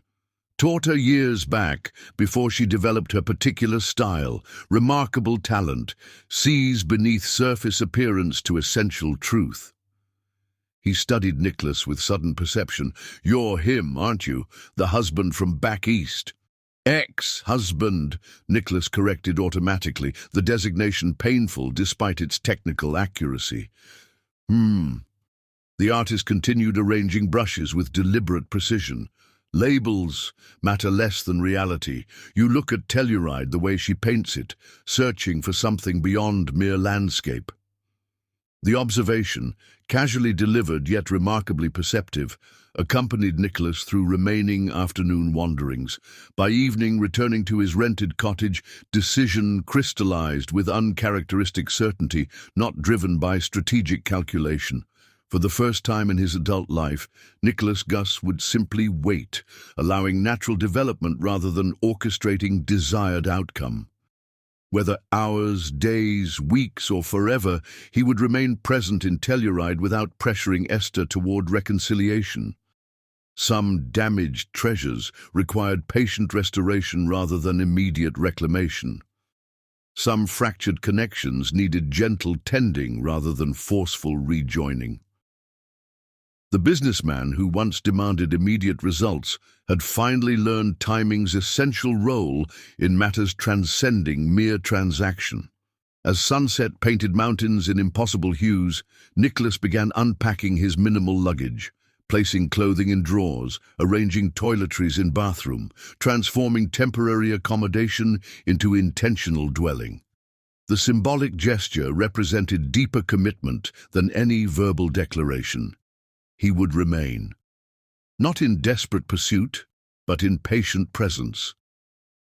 Taught her years back before she developed her particular style, remarkable talent, sees beneath surface appearance to essential truth. He studied Nicholas with sudden perception. "You're him, aren't you? The husband from back east." "Ex-husband," Nicholas corrected automatically, the designation painful despite its technical accuracy. The artist continued arranging brushes with deliberate precision. "Labels matter less than reality. You look at Telluride the way she paints it, searching for something beyond mere landscape." The observation, casually delivered yet remarkably perceptive, accompanied Nicholas through remaining afternoon wanderings. By evening, returning to his rented cottage, decision crystallized with uncharacteristic certainty, not driven by strategic calculation. For the first time in his adult life, Nicholas Gus would simply wait, allowing natural development rather than orchestrating desired outcome. Whether hours, days, weeks, or forever, he would remain present in Telluride without pressuring Esther toward reconciliation. Some damaged treasures required patient restoration rather than immediate reclamation. Some fractured connections needed gentle tending rather than forceful rejoining. The businessman who once demanded immediate results had finally learned timing's essential role in matters transcending mere transaction. As sunset painted mountains in impossible hues, Nicholas began unpacking his minimal luggage, placing clothing in drawers, arranging toiletries in bathroom, transforming temporary accommodation into intentional dwelling. The symbolic gesture represented deeper commitment than any verbal declaration. He would remain, not in desperate pursuit, but in patient presence,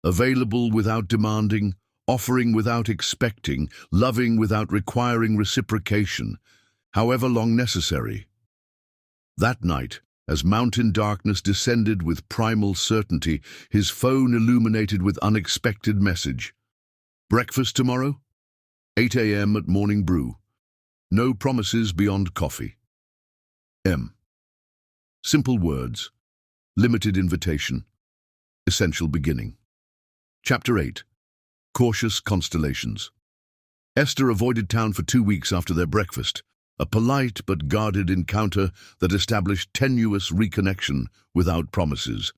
available without demanding, offering without expecting, loving without requiring reciprocation, however long necessary. That night, as mountain darkness descended with primal certainty, his phone illuminated with unexpected message. "Breakfast tomorrow? 8 a.m. at Morning Brew. No promises beyond coffee. M." Simple words, limited invitation, essential beginning. Chapter 8. Cautious Constellations. Esther avoided town for 2 weeks after their breakfast, a polite but guarded encounter that established tenuous reconnection without promises.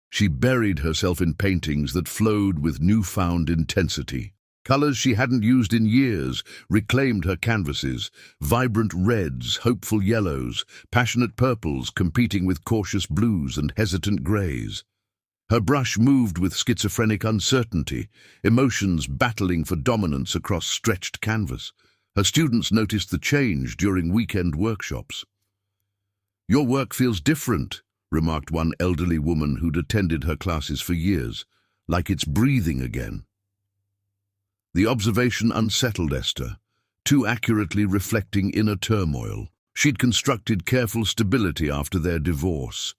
She buried herself in paintings that flowed with newfound intensity. Colors she hadn't used in years reclaimed her canvases, vibrant reds, hopeful yellows, passionate purples competing with cautious blues and hesitant grays. Her brush moved with schizophrenic uncertainty, emotions battling for dominance across stretched canvas. Her students noticed the change during weekend workshops. "Your work feels different," remarked one elderly woman who'd attended her classes for years, "like it's breathing again." The observation unsettled Esther, too accurately reflecting inner turmoil. She'd constructed careful stability after their divorce,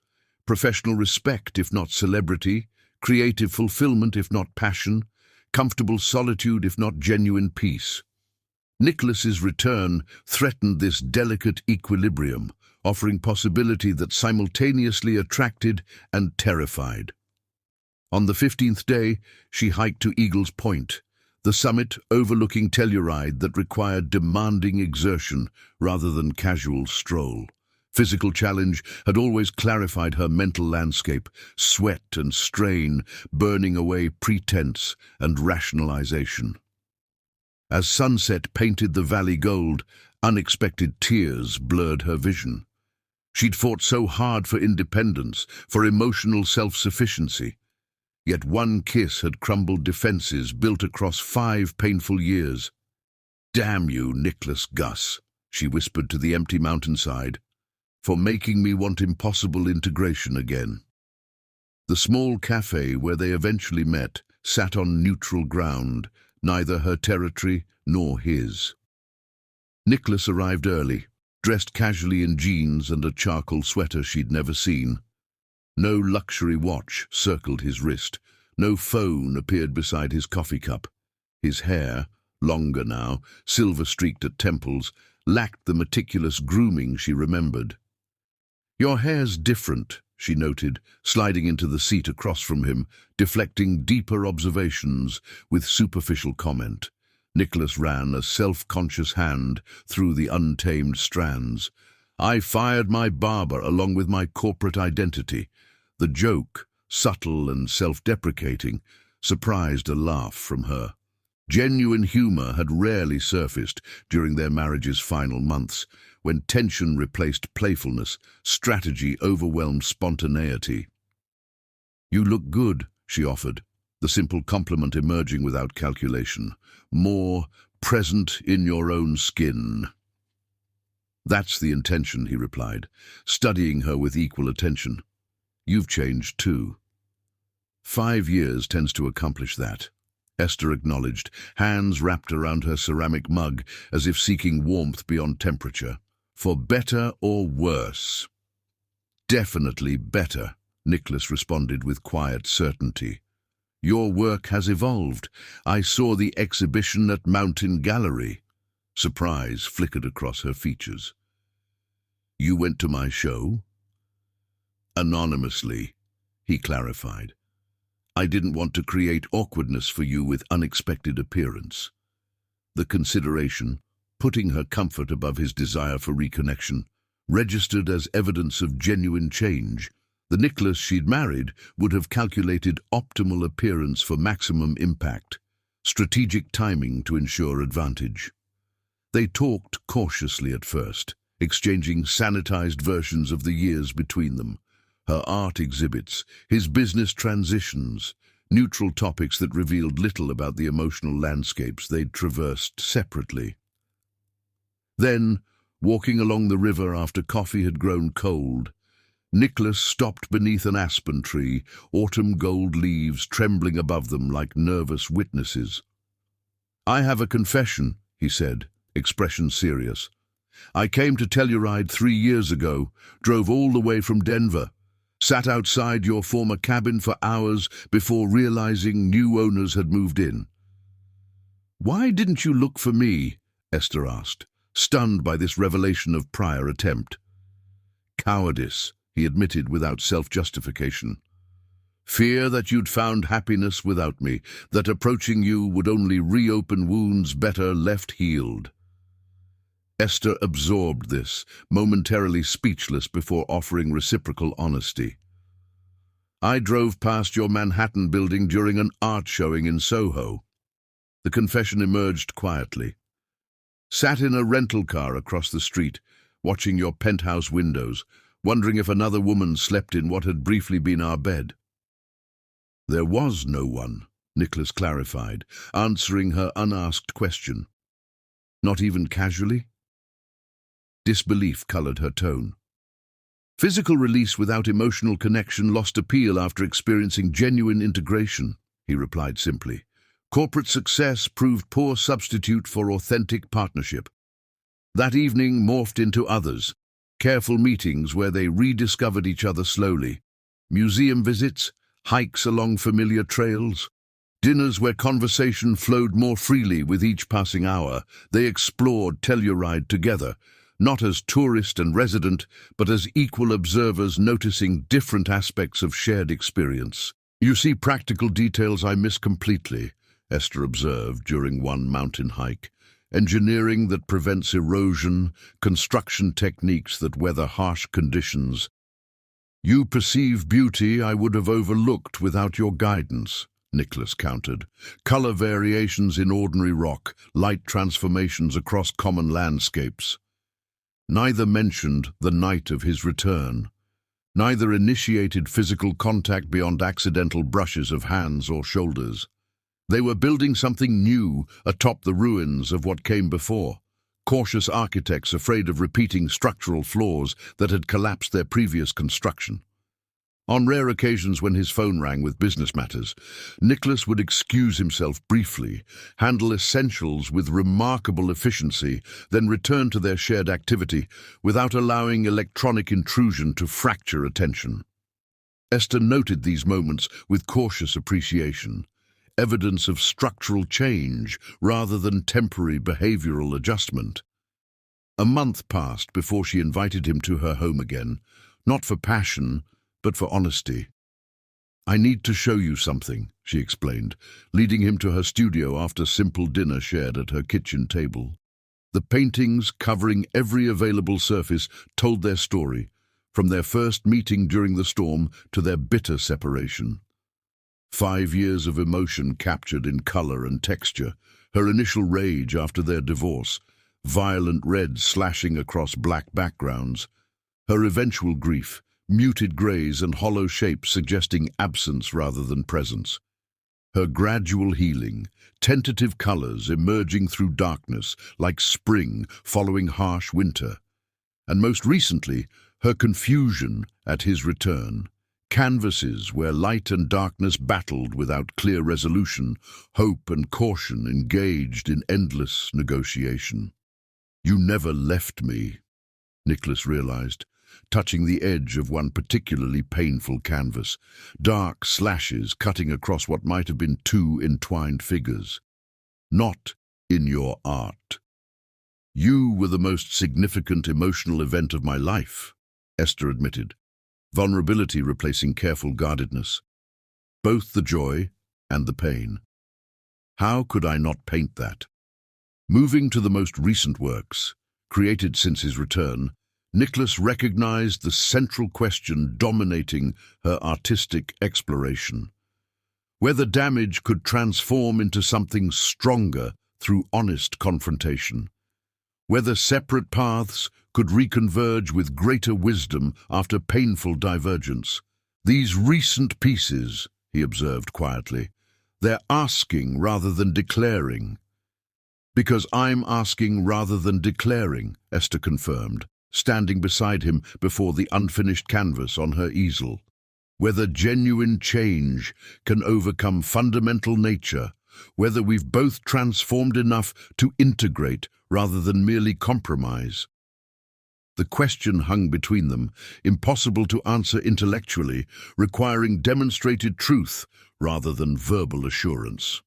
professional respect if not celebrity, creative fulfillment if not passion, comfortable solitude if not genuine peace. Nicholas's return threatened this delicate equilibrium, offering possibility that simultaneously attracted and terrified. On the 15th day, she hiked to Eagle's Point, the summit overlooking Telluride that required demanding exertion rather than casual stroll. Physical challenge had always clarified her mental landscape, sweat and strain burning away pretense and rationalization. As sunset painted the valley gold, unexpected tears blurred her vision. She'd fought so hard for independence, for emotional self-sufficiency. Yet one kiss had crumbled defenses built across 5 painful years. "Damn you, Nicholas Gus," she whispered to the empty mountainside, "for making me want impossible integration again." The small cafe where they eventually met sat on neutral ground, neither her territory nor his. Nicholas arrived early, dressed casually in jeans and a charcoal sweater she'd never seen. No luxury watch circled his wrist. No phone appeared beside his coffee cup. His hair, longer now, silver-streaked at temples, lacked the meticulous grooming she remembered. "Your hair's different," she noted, sliding into the seat across from him, deflecting deeper observations with superficial comment. Nicholas ran a self-conscious hand through the untamed strands. I fired my barber along with my corporate identity. The joke, subtle and self-deprecating, surprised a laugh from her. Genuine humor had rarely surfaced during their marriage's final months. When tension replaced playfulness, strategy overwhelmed spontaneity. You look good, she offered, the simple compliment emerging without calculation. More present in your own skin. That's the intention, he replied, studying her with equal attention. You've changed too. 5 years tends to accomplish that, Esther acknowledged, hands wrapped around her ceramic mug as if seeking warmth beyond temperature. For better or worse? Definitely better, Nicholas responded with quiet certainty. Your work has evolved. I saw the exhibition at Mountain Gallery. Surprise flickered across her features. You went to my show? Anonymously, he clarified. I didn't want to create awkwardness for you with unexpected appearance. The consideration, putting her comfort above his desire for reconnection, registered as evidence of genuine change. The Nicholas she'd married would have calculated optimal appearance for maximum impact, strategic timing to ensure advantage. They talked cautiously at first, exchanging sanitized versions of the years between them. Her art exhibits, his business transitions, neutral topics that revealed little about the emotional landscapes they'd traversed separately. Then, walking along the river after coffee had grown cold, Nicholas stopped beneath an aspen tree, autumn gold leaves trembling above them like nervous witnesses. I have a confession, he said, expression serious. I came to Telluride 3 years ago, drove all the way from Denver, sat outside your former cabin for hours before realizing new owners had moved in. Why didn't you look for me? Esther asked, stunned by this revelation of prior attempt. Cowardice, he admitted without self-justification. Fear that you'd found happiness without me, that approaching you would only reopen wounds better left healed. Esther absorbed this, momentarily speechless before offering reciprocal honesty. I drove past your Manhattan building during an art showing in Soho. The confession emerged quietly. Sat in a rental car across the street, watching your penthouse windows, wondering if another woman slept in what had briefly been our bed. There was no one, Nicholas clarified, answering her unasked question. Not even casually? Disbelief colored her tone. Physical release without emotional connection lost appeal after experiencing genuine integration, he replied simply. Corporate success proved poor substitute for authentic partnership. That evening morphed into others, careful meetings where they rediscovered each other slowly, museum visits, hikes along familiar trails, dinners where conversation flowed more freely with each passing hour. They explored Telluride together, not as tourist and resident, but as equal observers noticing different aspects of shared experience. You see practical details I miss completely, Esther observed during one mountain hike. Engineering that prevents erosion, construction techniques that weather harsh conditions. You perceive beauty I would have overlooked without your guidance, Nicholas countered. Color variations in ordinary rock, light transformations across common landscapes. Neither mentioned the night of his return. Neither initiated physical contact beyond accidental brushes of hands or shoulders. They were building something new atop the ruins of what came before, cautious architects afraid of repeating structural flaws that had collapsed their previous construction. On rare occasions when his phone rang with business matters, Nicholas would excuse himself briefly, handle essentials with remarkable efficiency, then return to their shared activity without allowing electronic intrusion to fracture attention. Esther noted these moments with cautious appreciation, evidence of structural change rather than temporary behavioral adjustment. A month passed before she invited him to her home again, not for passion, but for honesty. "I need to show you something," she explained, leading him to her studio after simple dinner shared at her kitchen table. The paintings, covering every available surface, told their story, from their first meeting during the storm to their bitter separation. 5 years of emotion captured in color and texture, her initial rage after their divorce, violent red slashing across black backgrounds, her eventual grief, muted grays and hollow shapes suggesting absence rather than presence. Her gradual healing, tentative colors emerging through darkness like spring following harsh winter. And most recently, her confusion at his return. Canvases where light and darkness battled without clear resolution, hope and caution engaged in endless negotiation. "You never left me," Nicholas realized, touching the edge of one particularly painful canvas, dark slashes cutting across what might have been two entwined figures. "Not in your art. You were the most significant emotional event of my life," Esther admitted, vulnerability replacing careful guardedness. "Both the joy and the pain. How could I not paint that?" Moving to the most recent works, created since his return, Nicholas recognized the central question dominating her artistic exploration. Whether damage could transform into something stronger through honest confrontation. Whether separate paths could reconverge with greater wisdom after painful divergence. "These recent pieces," he observed quietly, "they're asking rather than declaring." "Because I'm asking rather than declaring," Esther confirmed, standing beside him before the unfinished canvas on her easel. "Whether genuine change can overcome fundamental nature, whether we've both transformed enough to integrate rather than merely compromise." The question hung between them, impossible to answer intellectually, requiring demonstrated truth rather than verbal assurance.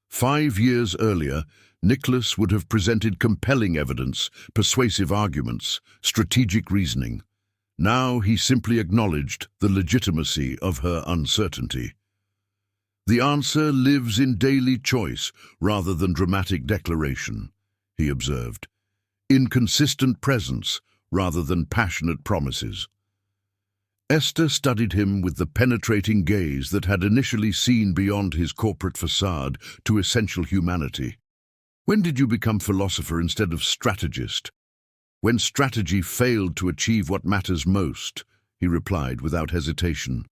5 years earlier, Nicholas would have presented compelling evidence, persuasive arguments, strategic reasoning. Now he simply acknowledged the legitimacy of her uncertainty. "The answer lives in daily choice rather than dramatic declaration," he observed. "In consistent presence rather than passionate promises." Esther studied him with the penetrating gaze that had initially seen beyond his corporate facade to essential humanity. "When did you become philosopher instead of strategist?" "When strategy failed to achieve what matters most," he replied without hesitation.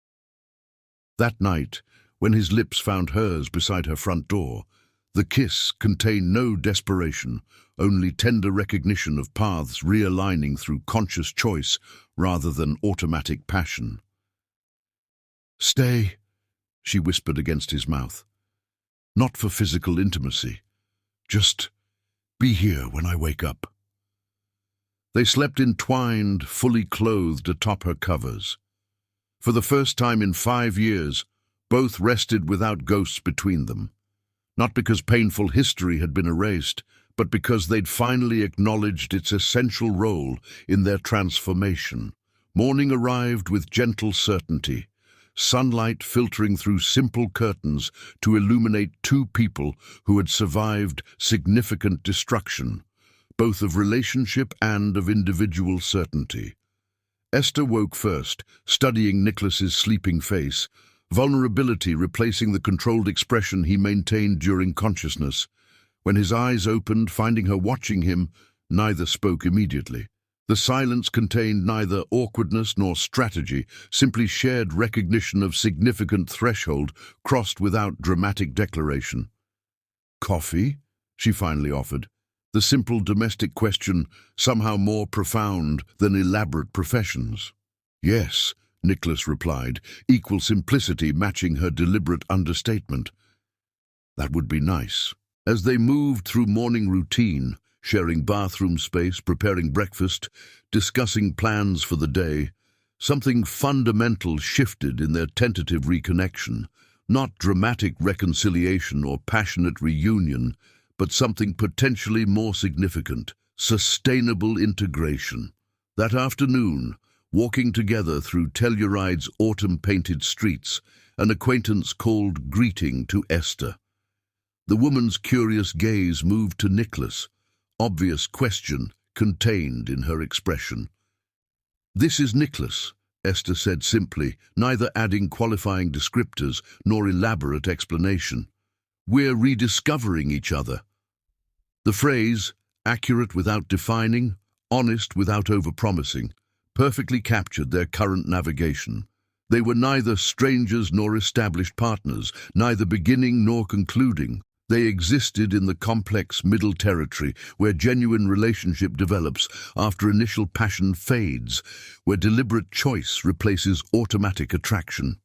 That night, when his lips found hers beside her front door, the kiss contained no desperation, only tender recognition of paths realigning through conscious choice rather than automatic passion. "Stay," she whispered against his mouth. "Not for physical intimacy. Just be here when I wake up." They slept entwined, fully clothed atop her covers. For the first time in 5 years, both rested without ghosts between them. Not because painful history had been erased, but because they'd finally acknowledged its essential role in their transformation. Morning arrived with gentle certainty, sunlight filtering through simple curtains to illuminate two people who had survived significant destruction, both of relationship and of individual certainty. Esther woke first, studying Nicholas's sleeping face, vulnerability replacing the controlled expression he maintained during consciousness. When his eyes opened, finding her watching him, neither spoke immediately. The silence contained neither awkwardness nor strategy, simply shared recognition of significant threshold crossed without dramatic declaration. "Coffee?" she finally offered, the simple domestic question somehow more profound than elaborate professions. "Yes," Nicholas replied, equal simplicity matching her deliberate understatement. "That would be nice." As they moved through morning routine, sharing bathroom space, preparing breakfast, discussing plans for the day, something fundamental shifted in their tentative reconnection, not dramatic reconciliation or passionate reunion, but something potentially more significant, sustainable integration. That afternoon, walking together through Telluride's autumn-painted streets, an acquaintance called greeting to Esther. The woman's curious gaze moved to Nicholas, obvious question contained in her expression. "This is Nicholas," Esther said simply, neither adding qualifying descriptors nor elaborate explanation. "We're rediscovering each other." The phrase, accurate without defining, honest without overpromising, perfectly captured their current navigation. They were neither strangers nor established partners, neither beginning nor concluding. They existed in the complex middle territory where genuine relationship develops after initial passion fades, where deliberate choice replaces automatic attraction.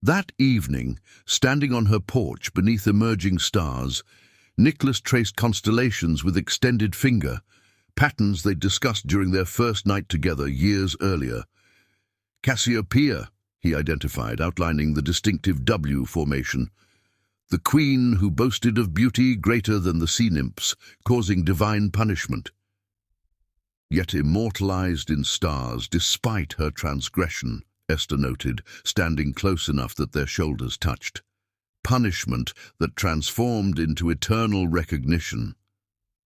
That evening, standing on her porch beneath emerging stars, Nicholas traced constellations with extended finger, patterns they'd discussed during their first night together years earlier. Cassiopeia, he identified, outlining the distinctive W formation. The queen who boasted of beauty greater than the sea nymphs, causing divine punishment. Yet immortalized in stars despite her transgression, Esther noted, standing close enough that their shoulders touched. Punishment that transformed into eternal recognition.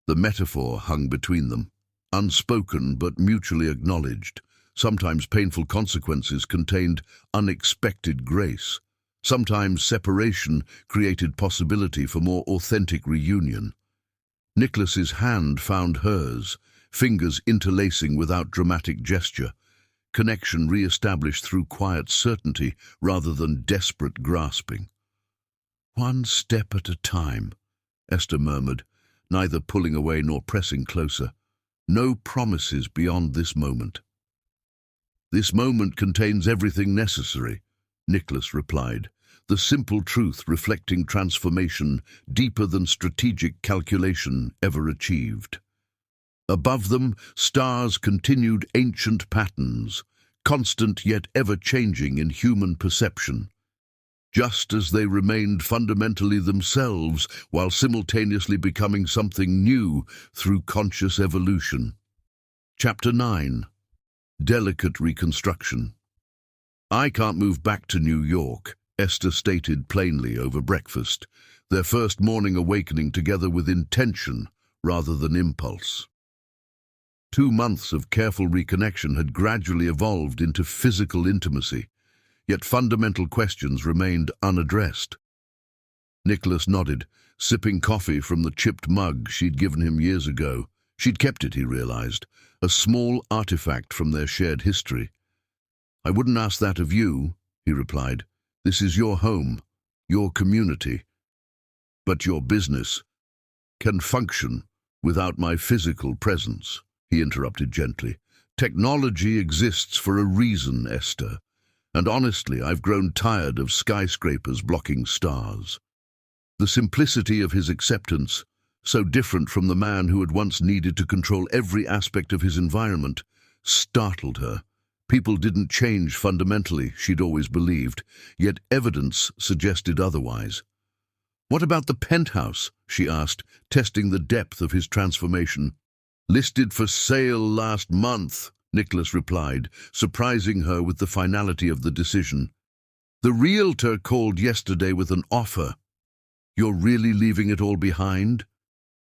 The metaphor hung between them, unspoken but mutually acknowledged. Sometimes painful consequences contained unexpected grace. Sometimes separation created possibility for more authentic reunion. Nicholas's hand found hers, fingers interlacing without dramatic gesture, connection re-established through quiet certainty rather than desperate grasping. "One step at a time," Esther murmured, neither pulling away nor pressing closer. "No promises beyond this moment." "This moment contains everything necessary," Nicholas replied, the simple truth reflecting transformation deeper than strategic calculation ever achieved. Above them, stars continued ancient patterns, constant yet ever-changing in human perception, just as they remained fundamentally themselves while simultaneously becoming something new through conscious evolution. Chapter 9. Delicate Reconstruction. "I can't move back to New York," Esther stated plainly over breakfast, their first morning awakening together with intention rather than impulse. 2 months of careful reconnection had gradually evolved into physical intimacy, yet fundamental questions remained unaddressed. Nicholas nodded, sipping coffee from the chipped mug she'd given him years ago. She'd kept it, he realized, a small artifact from their shared history. "I wouldn't ask that of you," he replied. "This is your home, your community. But your business can function without my physical presence," he interrupted gently. "Technology exists for a reason, Esther. And honestly, I've grown tired of skyscrapers blocking stars." The simplicity of his acceptance, so different from the man who had once needed to control every aspect of his environment, startled her. People didn't change fundamentally, she'd always believed, yet evidence suggested otherwise. "What about the penthouse?" she asked, testing the depth of his transformation. "Listed for sale last month," Nicholas replied, surprising her with the finality of the decision. "The realtor called yesterday with an offer." "You're really leaving it all behind?"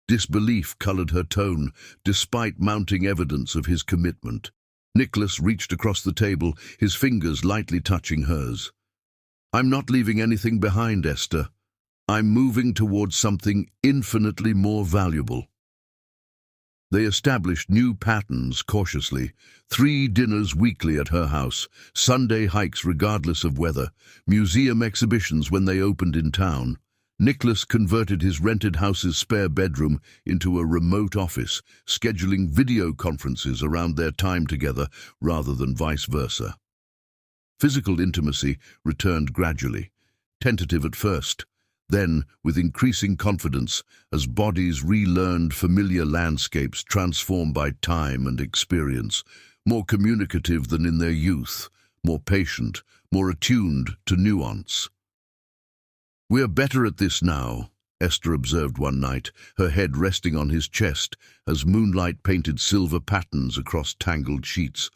Disbelief colored her tone, despite mounting evidence of his commitment. Nicholas reached across the table, his fingers lightly touching hers. "I'm not leaving anything behind, Esther. I'm moving towards something infinitely more valuable." They established new patterns cautiously. 3 dinners weekly at her house, Sunday hikes regardless of weather, museum exhibitions when they opened in town. Nicholas converted his rented house's spare bedroom into a remote office, scheduling video conferences around their time together rather than vice versa. Physical intimacy returned gradually, tentative at first, then with increasing confidence as bodies relearned familiar landscapes transformed by time and experience, more communicative than in their youth, more patient, more attuned to nuance. "We're better at this now," Esther observed one night, her head resting on his chest as moonlight painted silver patterns across tangled sheets.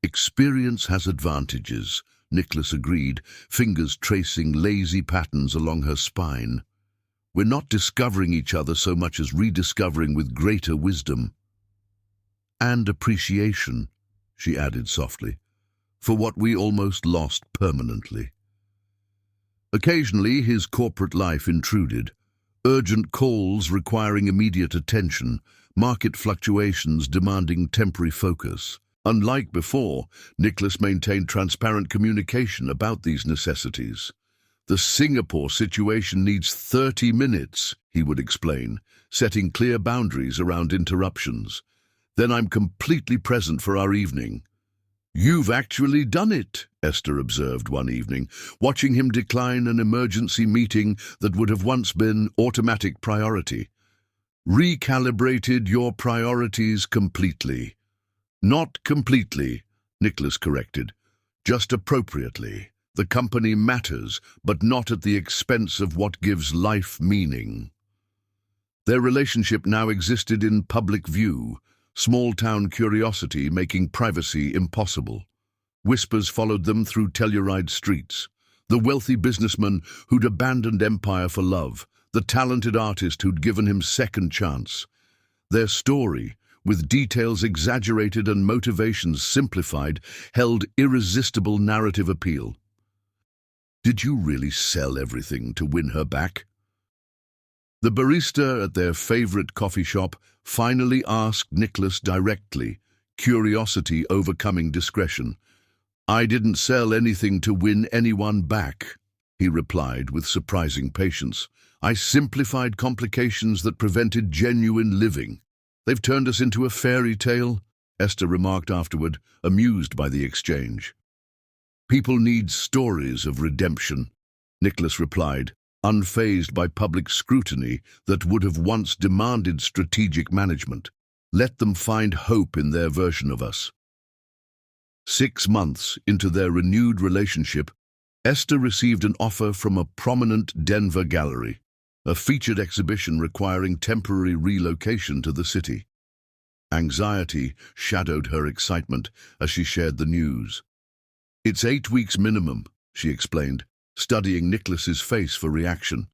Experience has advantages, Nicholas agreed, fingers tracing lazy patterns along her spine. We're not discovering each other so much as rediscovering with greater wisdom. And appreciation, she added softly, for what we almost lost permanently. Occasionally his corporate life intruded, urgent calls requiring immediate attention, market fluctuations demanding temporary focus. Unlike before, Nicholas maintained transparent communication about these necessities. The Singapore situation needs 30 minutes, he would explain, setting clear boundaries around interruptions. Then I'm completely present for our evening. You've actually done it, Esther observed one evening, watching him decline an emergency meeting that would have once been automatic priority. Recalibrated your priorities completely. Not completely, Nicholas corrected, just appropriately. The company matters, but not at the expense of what gives life meaning. Their relationship now existed in public view, small-town curiosity making privacy impossible. Whispers followed them through Telluride streets. The wealthy businessman who'd abandoned empire for love, the talented artist who'd given him second chance. Their story, with details exaggerated and motivations simplified, held irresistible narrative appeal. Did you really sell everything to win her back? The barista at their favorite coffee shop finally asked Nicholas directly, curiosity overcoming discretion. I didn't sell anything to win anyone back, he replied with surprising patience. I simplified complications that prevented genuine living. They've turned us into a fairy tale, Esther remarked afterward, amused by the exchange. People need stories of redemption, Nicholas replied, unfazed by public scrutiny that would have once demanded strategic management. Let them find hope in their version of us. 6 months into their renewed relationship, Esther received an offer from a prominent Denver gallery, a featured exhibition requiring temporary relocation to the city. Anxiety shadowed her excitement as she shared the news. It's 8 weeks minimum, she explained, studying Nicholas's face for reaction.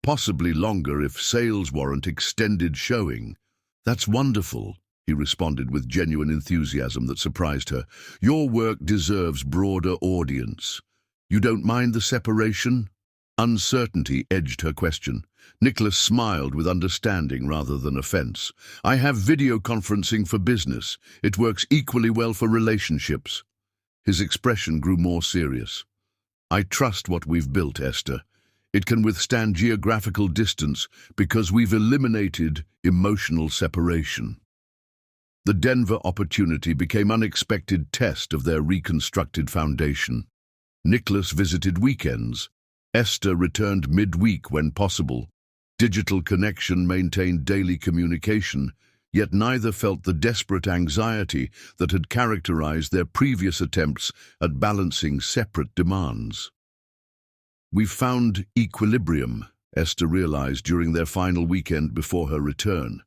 Possibly longer if sales warrant extended showing. That's wonderful, he responded with genuine enthusiasm that surprised her. Your work deserves broader audience. You don't mind the separation? Uncertainty edged her question. Nicholas smiled with understanding rather than offense. I have video conferencing for business. It works equally well for relationships. His expression grew more serious. I trust what we've built, Esther. It can withstand geographical distance because we've eliminated emotional separation. The Denver opportunity became an unexpected test of their reconstructed foundation. Nicholas visited weekends. Esther returned midweek when possible. Digital connection maintained daily communication, yet neither felt the desperate anxiety that had characterized their previous attempts at balancing separate demands. We've found equilibrium, Esther realized during their final weekend before her return.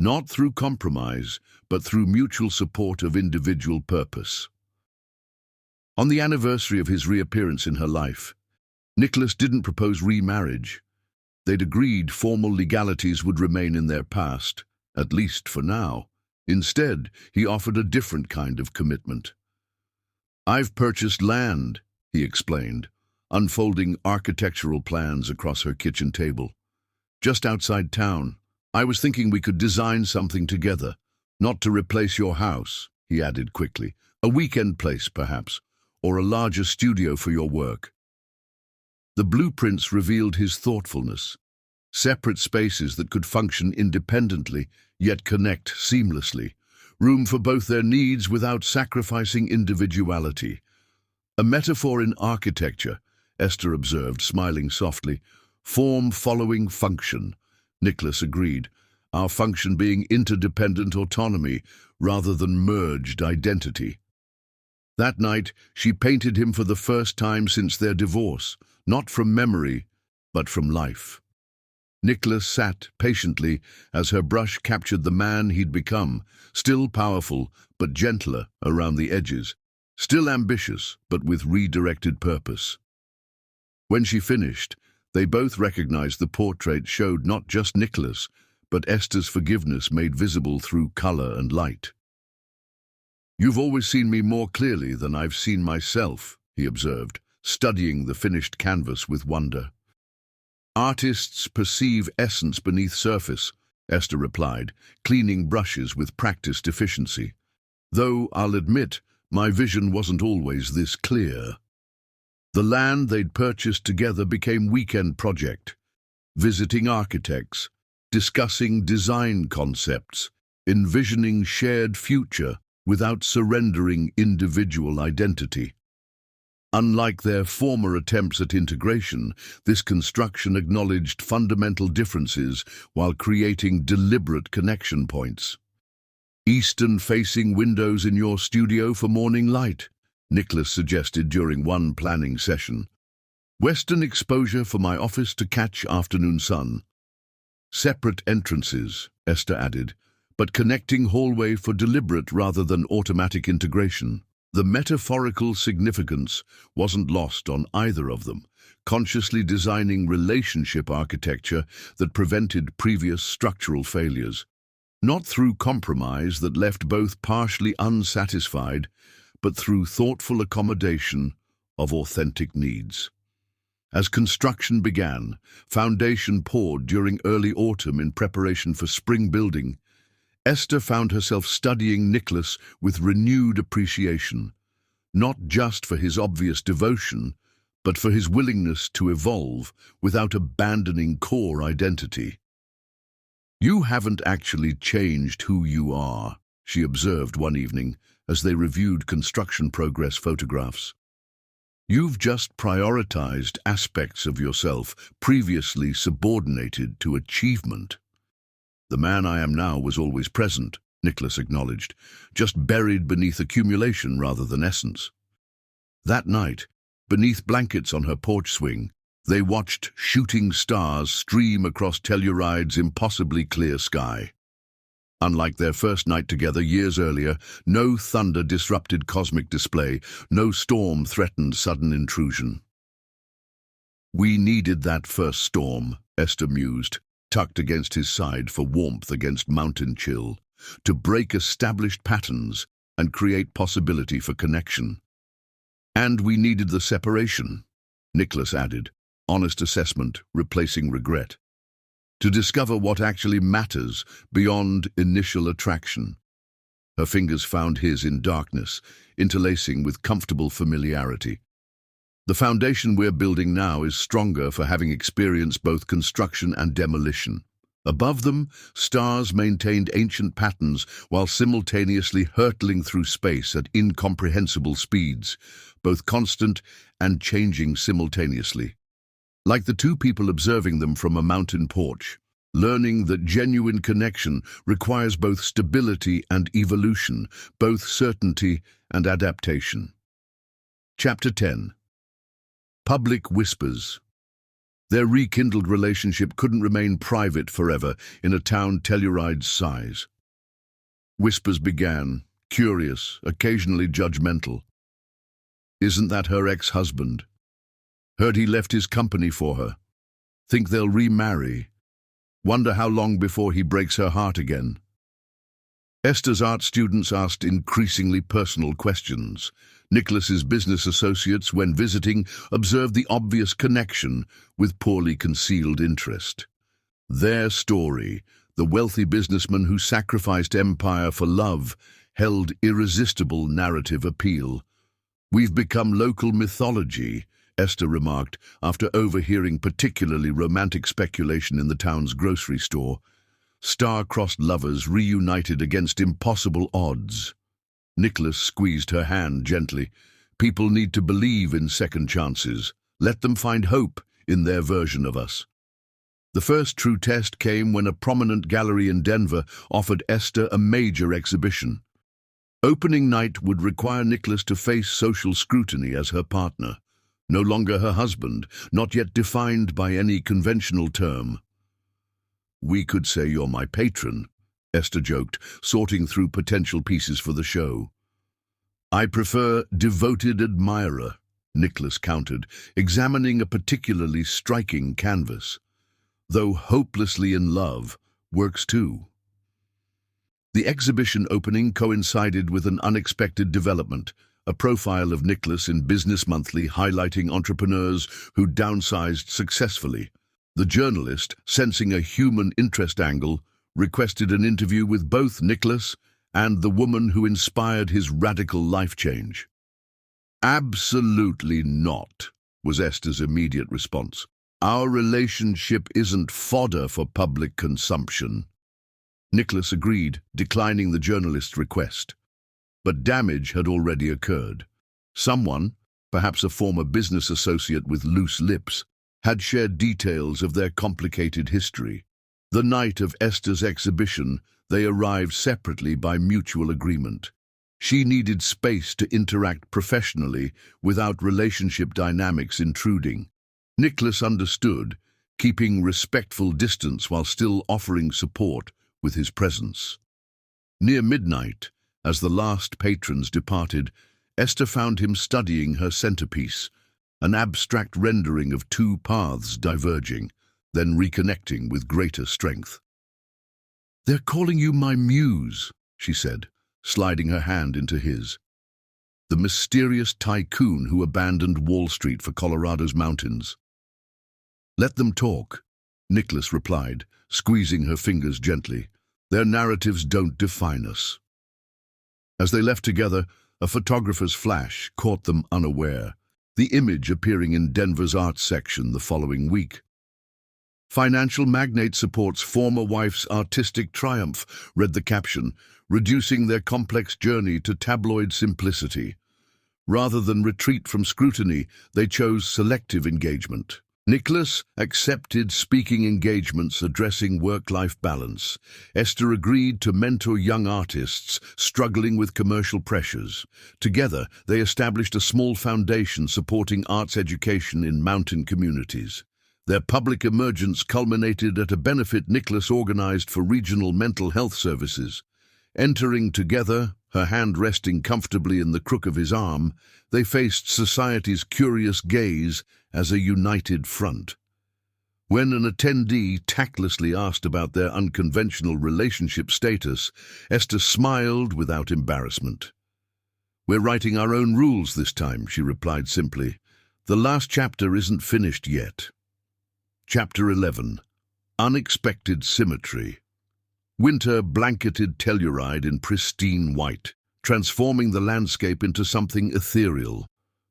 Not through compromise, but through mutual support of individual purpose. On the anniversary of his reappearance in her life, Nicholas didn't propose remarriage. They'd agreed formal legalities would remain in their past, at least for now. Instead, he offered a different kind of commitment. I've purchased land, he explained, unfolding architectural plans across her kitchen table. Just outside town, I was thinking we could design something together, not to replace your house, he added quickly. A weekend place, perhaps, or a larger studio for your work. The blueprints revealed his thoughtfulness. Separate spaces that could function independently, yet connect seamlessly. Room for both their needs without sacrificing individuality. A metaphor in architecture, Esther observed, smiling softly. Form following function, Nicholas agreed. Our function being interdependent autonomy rather than merged identity. That night, she painted him for the first time since their divorce, not from memory, but from life. Nicholas sat patiently as her brush captured the man he'd become, still powerful but gentler around the edges, still ambitious but with redirected purpose. When she finished, they both recognized the portrait showed not just Nicholas, but Esther's forgiveness made visible through color and light. "You've always seen me more clearly than I've seen myself," he observed, studying the finished canvas with wonder. "Artists perceive essence beneath surface," Esther replied, cleaning brushes with practiced efficiency. "Though, I'll admit, my vision wasn't always this clear." The land they'd purchased together became weekend project, visiting architects, discussing design concepts, envisioning shared future without surrendering individual identity. Unlike their former attempts at integration, this construction acknowledged fundamental differences while creating deliberate connection points. "Eastern-facing windows in your studio for morning light," Nicholas suggested during one planning session. "Western exposure for my office to catch afternoon sun." "Separate entrances," Esther added, "but connecting hallway for deliberate rather than automatic integration." The metaphorical significance wasn't lost on either of them, consciously designing relationship architecture that prevented previous structural failures. Not through compromise that left both partially unsatisfied, but through thoughtful accommodation of authentic needs. As construction began, foundation poured during early autumn in preparation for spring building. Esther found herself studying Nicholas with renewed appreciation, not just for his obvious devotion, but for his willingness to evolve without abandoning core identity. "You haven't actually changed who you are," she observed one evening as they reviewed construction progress photographs. "You've just prioritized aspects of yourself previously subordinated to achievement." "The man I am now was always present," Nicholas acknowledged, "just buried beneath accumulation rather than essence." That night, beneath blankets on her porch swing, they watched shooting stars stream across Telluride's impossibly clear sky. Unlike their first night together years earlier, no thunder disrupted cosmic display, no storm threatened sudden intrusion. "We needed that first storm," Esther mused, tucked against his side for warmth against mountain chill, "to break established patterns and create possibility for connection. And we needed the separation," Nicholas added, honest assessment replacing regret, "to discover what actually matters beyond initial attraction." Her fingers found his in darkness, interlacing with comfortable familiarity. "The foundation we're building now is stronger for having experienced both construction and demolition. Above them, stars maintained ancient patterns while simultaneously hurtling through space at incomprehensible speeds, both constant and changing simultaneously. Like the two people observing them from a mountain porch, learning that genuine connection requires both stability and evolution, both certainty and adaptation. Chapter 10. Public whispers. Their rekindled relationship couldn't remain private forever in a town Telluride's size. Whispers began, curious, occasionally judgmental. "Isn't that her ex-husband? Heard he left his company for her. Think they'll remarry. Wonder how long before he breaks her heart again." Esther's art students asked increasingly personal questions. Nicholas's business associates, when visiting, observed the obvious connection with poorly concealed interest. Their story, the wealthy businessman who sacrificed empire for love, held irresistible narrative appeal. "We've become local mythology," Esther remarked after overhearing particularly romantic speculation in the town's grocery store. "Star-crossed lovers reunited against impossible odds." Nicholas squeezed her hand gently. "People need to believe in second chances. Let them find hope in their version of us." The first true test came when a prominent gallery in Denver offered Esther a major exhibition. Opening night would require Nicholas to face social scrutiny as her partner, no longer her husband, not yet defined by any conventional term. We could say you're my patron, Esther joked, sorting through potential pieces for the show. I prefer devoted admirer, Nicholas countered, examining a particularly striking canvas. Though hopelessly in love works too. The exhibition opening coincided with an unexpected development, a profile of Nicholas in Business Monthly highlighting entrepreneurs who downsized successfully. The journalist, sensing a human interest angle, requested an interview with both Nicholas and the woman who inspired his radical life change. Absolutely not, was Esther's immediate response. Our relationship isn't fodder for public consumption. Nicholas agreed, declining the journalist's request. But damage had already occurred. Someone, perhaps a former business associate with loose lips, had shared details of their complicated history. The night of Esther's exhibition, they arrived separately by mutual agreement. She needed space to interact professionally without relationship dynamics intruding. Nicholas understood, keeping respectful distance while still offering support with his presence. Near midnight, as the last patrons departed, Esther found him studying her centerpiece, an abstract rendering of two paths diverging, then reconnecting with greater strength. "They're calling you my muse," she said, sliding her hand into his. "The mysterious tycoon who abandoned Wall Street for Colorado's mountains." "Let them talk," Nicholas replied, squeezing her fingers gently. "Their narratives don't define us." As they left together, a photographer's flash caught them unaware, the image appearing in Denver's arts section the following week. "Financial magnate supports former wife's artistic triumph," read the caption, reducing their complex journey to tabloid simplicity. Rather than retreat from scrutiny, they chose selective engagement. Nicholas accepted speaking engagements addressing work-life balance. Esther agreed to mentor young artists struggling with commercial pressures. Together, they established a small foundation supporting arts education in mountain communities. Their public emergence culminated at a benefit Nicholas organized for regional mental health services. Entering together, her hand resting comfortably in the crook of his arm, they faced society's curious gaze as a united front. When an attendee tactlessly asked about their unconventional relationship status, Esther smiled without embarrassment. "We're writing our own rules this time," she replied simply. "The last chapter isn't finished yet." Chapter 11. Unexpected Symmetry. Winter blanketed Telluride in pristine white, transforming the landscape into something ethereal.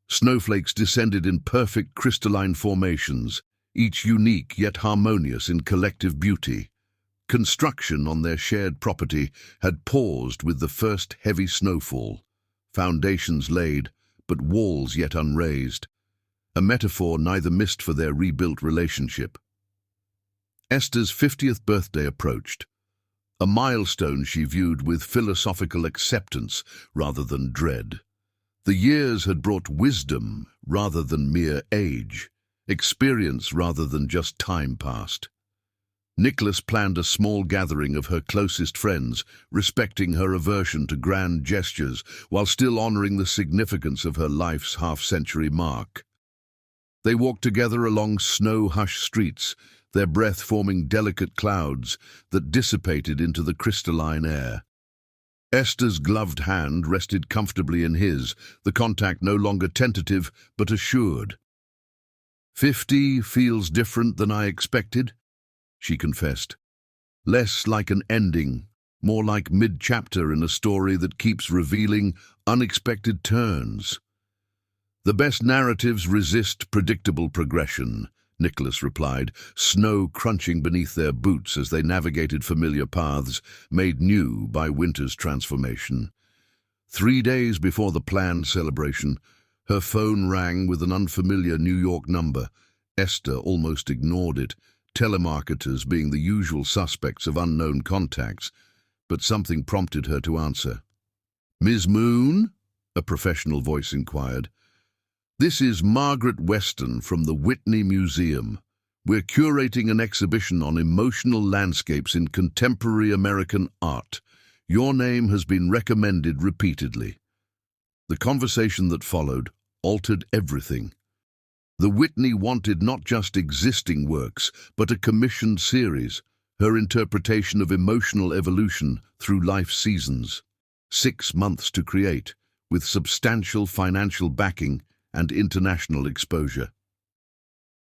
Snowflakes descended in perfect crystalline formations, each unique yet harmonious in collective beauty. Construction on their shared property had paused with the first heavy snowfall, foundations laid, but walls yet unraised, a metaphor neither missed for their rebuilt relationship. Esther's 50th birthday approached, a milestone she viewed with philosophical acceptance rather than dread. The years had brought wisdom rather than mere age, experience rather than just time passed. Nicholas planned a small gathering of her closest friends, respecting her aversion to grand gestures while still honoring the significance of her life's half-century mark. They walked together along snow-hushed streets, their breath forming delicate clouds that dissipated into the crystalline air. Esther's gloved hand rested comfortably in his, the contact no longer tentative but assured. "50 feels different than I expected," she confessed. "Less like an ending, more like mid-chapter in a story that keeps revealing unexpected turns." "The best narratives resist predictable progression," Nicholas replied, snow crunching beneath their boots as they navigated familiar paths, made new by winter's transformation. 3 days before the planned celebration, her phone rang with an unfamiliar New York number. Esther almost ignored it, telemarketers being the usual suspects of unknown contacts, but something prompted her to answer. "Ms. Moon?" a professional voice inquired. "This is Margaret Weston from the Whitney Museum. We're curating an exhibition on emotional landscapes in contemporary American art. Your name has been recommended repeatedly." The conversation that followed altered everything. The Whitney wanted not just existing works, but a commissioned series, her interpretation of emotional evolution through life seasons. 6 months to create, with substantial financial backing and international exposure.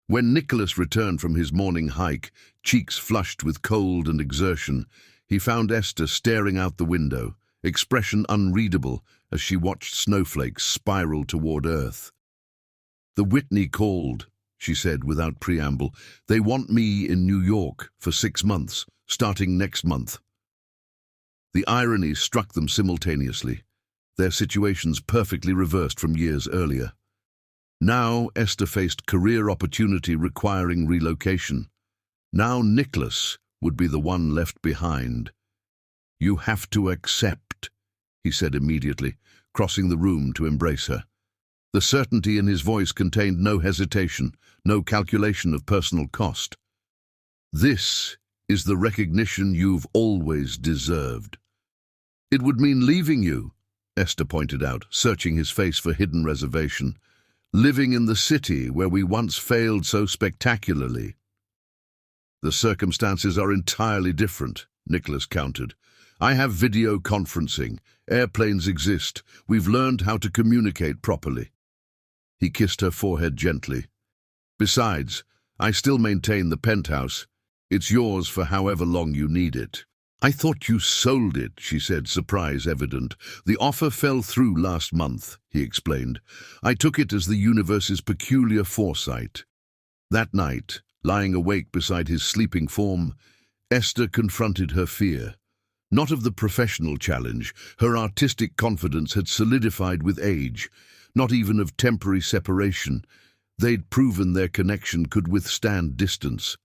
When Nicholas returned from his morning hike, cheeks flushed with cold and exertion, he found Esther staring out the window, expression unreadable as she watched snowflakes spiral toward Earth. "The Whitney called," she said without preamble. "They want me in New York for 6 months, starting next month." The irony struck them simultaneously, their situations perfectly reversed from years earlier. Now Esther faced career opportunity requiring relocation. Now Nicholas would be the one left behind. "You have to accept," he said immediately, crossing the room to embrace her. The certainty in his voice contained no hesitation, no calculation of personal cost. "This is the recognition you've always deserved." "It would mean leaving you," Esther pointed out, searching his face for hidden reservation. "Living in the city where we once failed so spectacularly." "The circumstances are entirely different," Nicholas countered. "I have video conferencing. Airplanes exist. We've learned how to communicate properly." He kissed her forehead gently. "Besides, I still maintain the penthouse. It's yours for however long you need it." "I thought you sold it," she said, surprise evident. "The offer fell through last month," he explained. "I took it as the universe's peculiar foresight." That night, lying awake beside his sleeping form, Esther confronted her fear. Not of the professional challenge, her artistic confidence had solidified with age, not even of temporary separation. They'd proven their connection could withstand distance.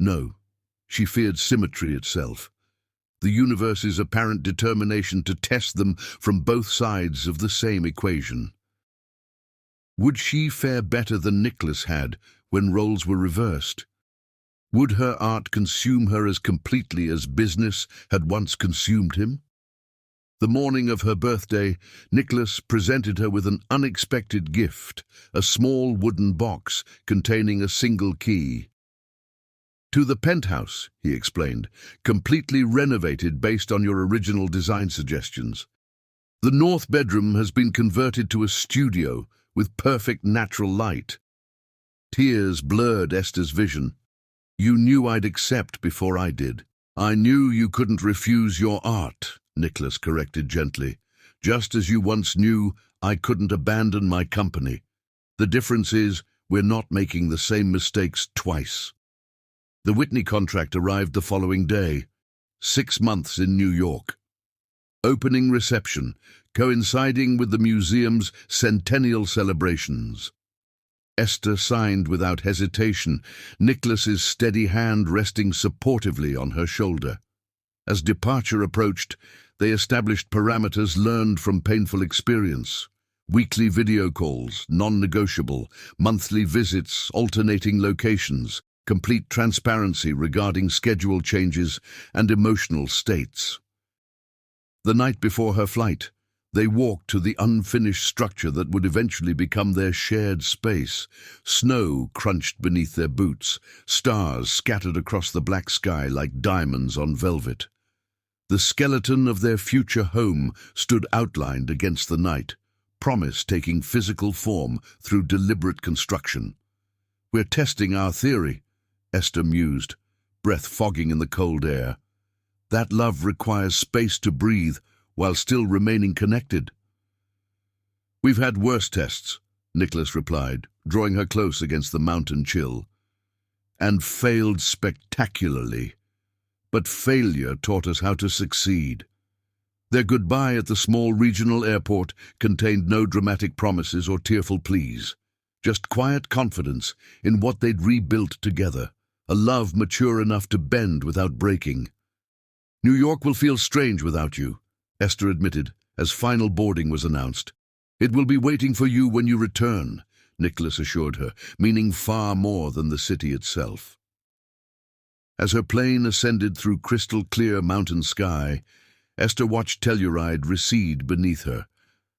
No, she feared symmetry itself. The universe's apparent determination to test them from both sides of the same equation. Would she fare better than Nicholas had when roles were reversed? Would her art consume her as completely as business had once consumed him? The morning of her birthday, Nicholas presented her with an unexpected gift, a small wooden box containing a single key. "To the penthouse," he explained, "completely renovated based on your original design suggestions. The north bedroom has been converted to a studio with perfect natural light." Tears blurred Esther's vision. "You knew I'd accept before I did." "I knew you couldn't refuse your art," Nicholas corrected gently, "just as you once knew I couldn't abandon my company. The difference is we're not making the same mistakes twice." The Whitney contract arrived the following day. 6 months in New York. Opening reception, coinciding with the museum's centennial celebrations. Esther signed without hesitation, Nicholas's steady hand resting supportively on her shoulder. As departure approached, they established parameters learned from painful experience. Weekly video calls, non-negotiable, monthly visits, alternating locations, complete transparency regarding schedule changes and emotional states. The night before her flight, they walked to the unfinished structure that would eventually become their shared space. Snow crunched beneath their boots, stars scattered across the black sky like diamonds on velvet. The skeleton of their future home stood outlined against the night, promise taking physical form through deliberate construction. "We're testing our theory," Esther mused, breath fogging in the cold air. "That love requires space to breathe while still remaining connected." "We've had worse tests," Nicholas replied, drawing her close against the mountain chill. "And failed spectacularly. But failure taught us how to succeed." Their goodbye at the small regional airport contained no dramatic promises or tearful pleas, just quiet confidence in what they'd rebuilt together, a love mature enough to bend without breaking. "New York will feel strange without you," Esther admitted, as final boarding was announced. "It will be waiting for you when you return, Nicholas assured her, meaning far more than the city itself. As her plane ascended through crystal-clear mountain sky, Esther watched Telluride recede beneath her,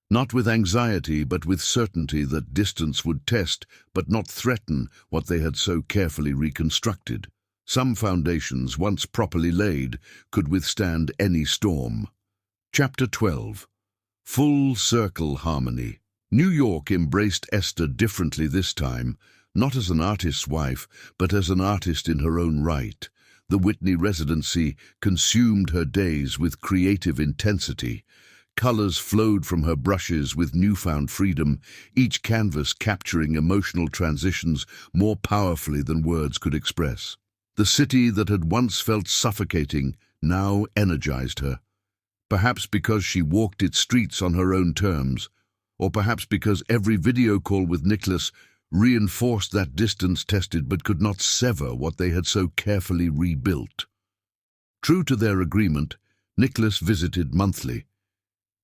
not with anxiety but with certainty that distance would test but not threaten what they had so carefully reconstructed. Some foundations, once properly laid, could withstand any storm. Chapter 12. Full Circle Harmony. New York embraced Esther differently this time, not as an artist's wife, but as an artist in her own right. The Whitney residency consumed her days with creative intensity. Colors flowed from her brushes with newfound freedom, each canvas capturing emotional transitions more powerfully than words could express. The city that had once felt suffocating now energized her. Perhaps because she walked its streets on her own terms, or perhaps because every video call with Nicholas reinforced that distance-tested but could not sever what they had so carefully rebuilt. True to their agreement, Nicholas visited monthly.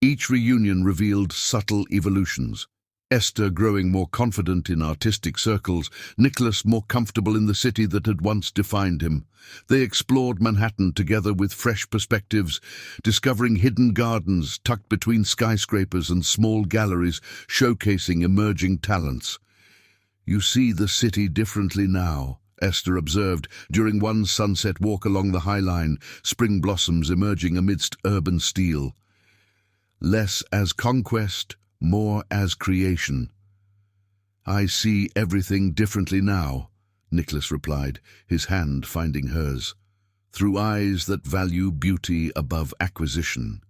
Each reunion revealed subtle evolutions. Esther growing more confident in artistic circles, Nicholas more comfortable in the city that had once defined him. They explored Manhattan together with fresh perspectives, discovering hidden gardens tucked between skyscrapers and small galleries showcasing emerging talents. "You see the city differently now," Esther observed during one sunset walk along the High Line, spring blossoms emerging amidst urban steel. "Less as conquest, more as creation." "I see everything differently now," Nicholas replied, his hand finding hers, "through eyes that value beauty above acquisition."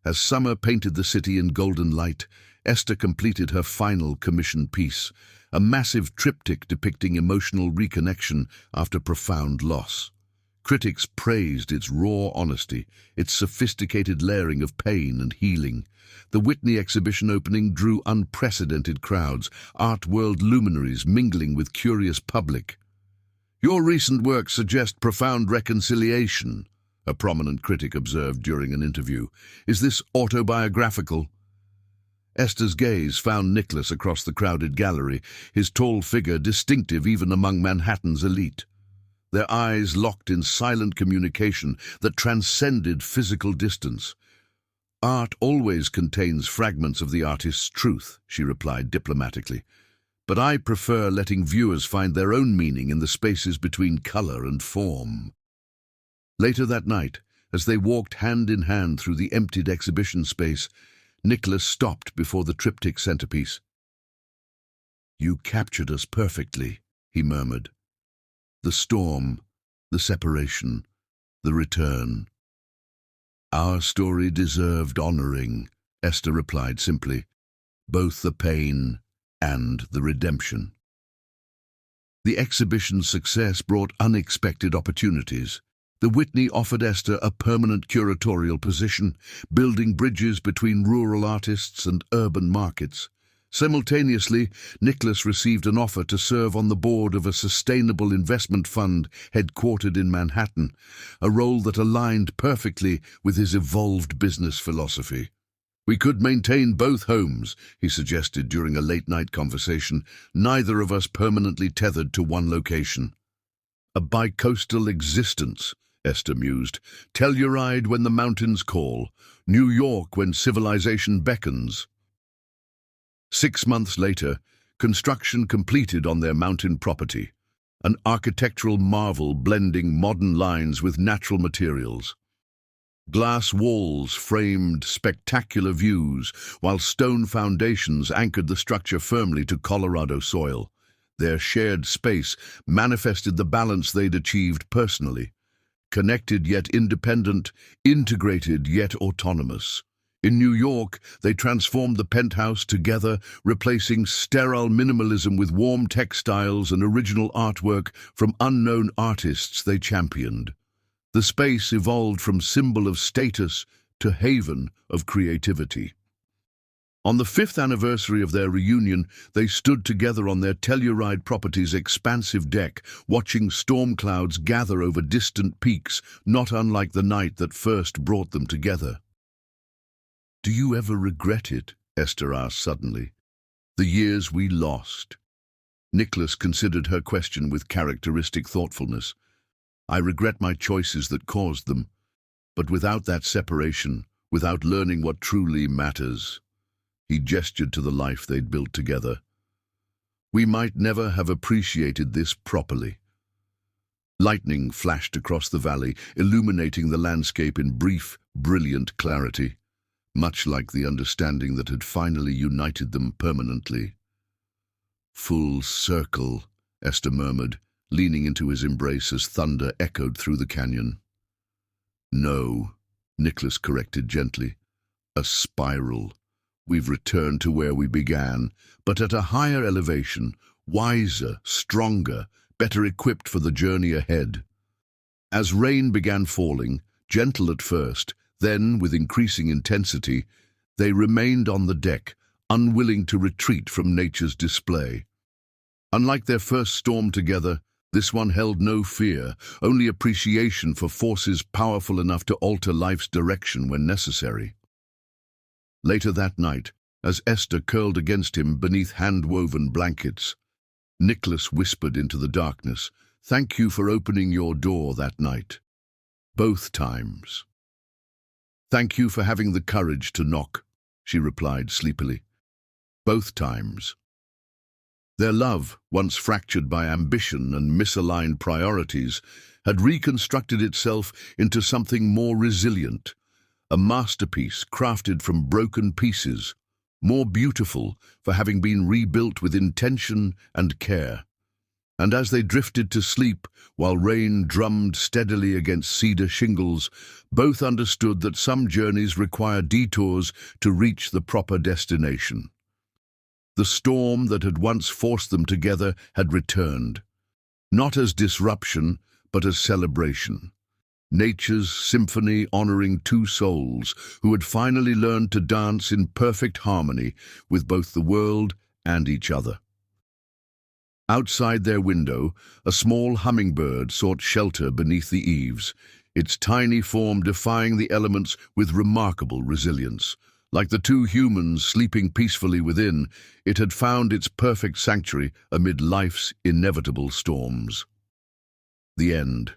As summer painted the city in golden light, Esther completed her final commissioned piece, a massive triptych depicting emotional reconnection after profound loss. Critics praised its raw honesty, its sophisticated layering of pain and healing. The Whitney exhibition opening drew unprecedented crowds, art world luminaries mingling with curious public. "Your recent work suggests profound reconciliation," a prominent critic observed during an interview. "Is this autobiographical?" Esther's gaze found Nicholas across the crowded gallery, his tall figure distinctive even among Manhattan's elite. Their eyes locked in silent communication that transcended physical distance. "Art always contains fragments of the artist's truth," she replied diplomatically. "But I prefer letting viewers find their own meaning in the spaces between color and form." Later that night, as they walked hand in hand through the emptied exhibition space, Nicholas stopped before the triptych centerpiece. "You captured us perfectly," he murmured. "The storm, the separation, the return." "Our story deserved honoring," Esther replied simply. "Both the pain and the redemption." The exhibition's success brought unexpected opportunities. The Whitney offered Esther a permanent curatorial position, building bridges between rural artists and urban markets. Simultaneously, Nicholas received an offer to serve on the board of a sustainable investment fund headquartered in Manhattan, a role that aligned perfectly with his evolved business philosophy. "We could maintain both homes," he suggested during a late-night conversation, "neither of us permanently tethered to one location." "A bicoastal existence," Esther mused. "Telluride when the mountains call, New York when civilization beckons." 6 months later, construction completed on their mountain property, an architectural marvel blending modern lines with natural materials. Glass walls framed spectacular views, while stone foundations anchored the structure firmly to Colorado soil. Their shared space manifested the balance they'd achieved personally. Connected yet independent, integrated yet autonomous. In New York, they transformed the penthouse together, replacing sterile minimalism with warm textiles and original artwork from unknown artists they championed. The space evolved from symbol of status to haven of creativity. On the 5th anniversary of their reunion, they stood together on their Telluride property's expansive deck, watching storm clouds gather over distant peaks, not unlike the night that first brought them together. "Do you ever regret it?" Esther asked suddenly. The years we lost. Nicholas considered her question with characteristic thoughtfulness. I regret my choices that caused them, but without that separation, without learning what truly matters, he gestured to the life they'd built together. We might never have appreciated this properly. Lightning flashed across the valley, illuminating the landscape in brief, brilliant clarity, much like the understanding that had finally united them permanently. Full circle, Esther murmured, leaning into his embrace as thunder echoed through the canyon. No, Nicholas corrected gently. A spiral. We've returned to where we began, but at a higher elevation, wiser, stronger, better equipped for the journey ahead. As rain began falling, gentle at first, then with increasing intensity, they remained on the deck, unwilling to retreat from nature's display. Unlike their first storm together, this one held no fear, only appreciation for forces powerful enough to alter life's direction when necessary. Later that night, as Esther curled against him beneath hand-woven blankets, Nicholas whispered into the darkness, "Thank you for opening your door that night. Both times." "Thank you for having the courage to knock," she replied sleepily. "Both times." Their love, once fractured by ambition and misaligned priorities, had reconstructed itself into something more resilient, a masterpiece crafted from broken pieces, more beautiful for having been rebuilt with intention and care. And as they drifted to sleep, while rain drummed steadily against cedar shingles, both understood that some journeys require detours to reach the proper destination. The storm that had once forced them together had returned, not as disruption, but as celebration. Nature's symphony honoring two souls who had finally learned to dance in perfect harmony with both the world and each other. Outside their window, a small hummingbird sought shelter beneath the eaves, its tiny form defying the elements with remarkable resilience. Like the two humans sleeping peacefully within, it had found its perfect sanctuary amid life's inevitable storms. The end.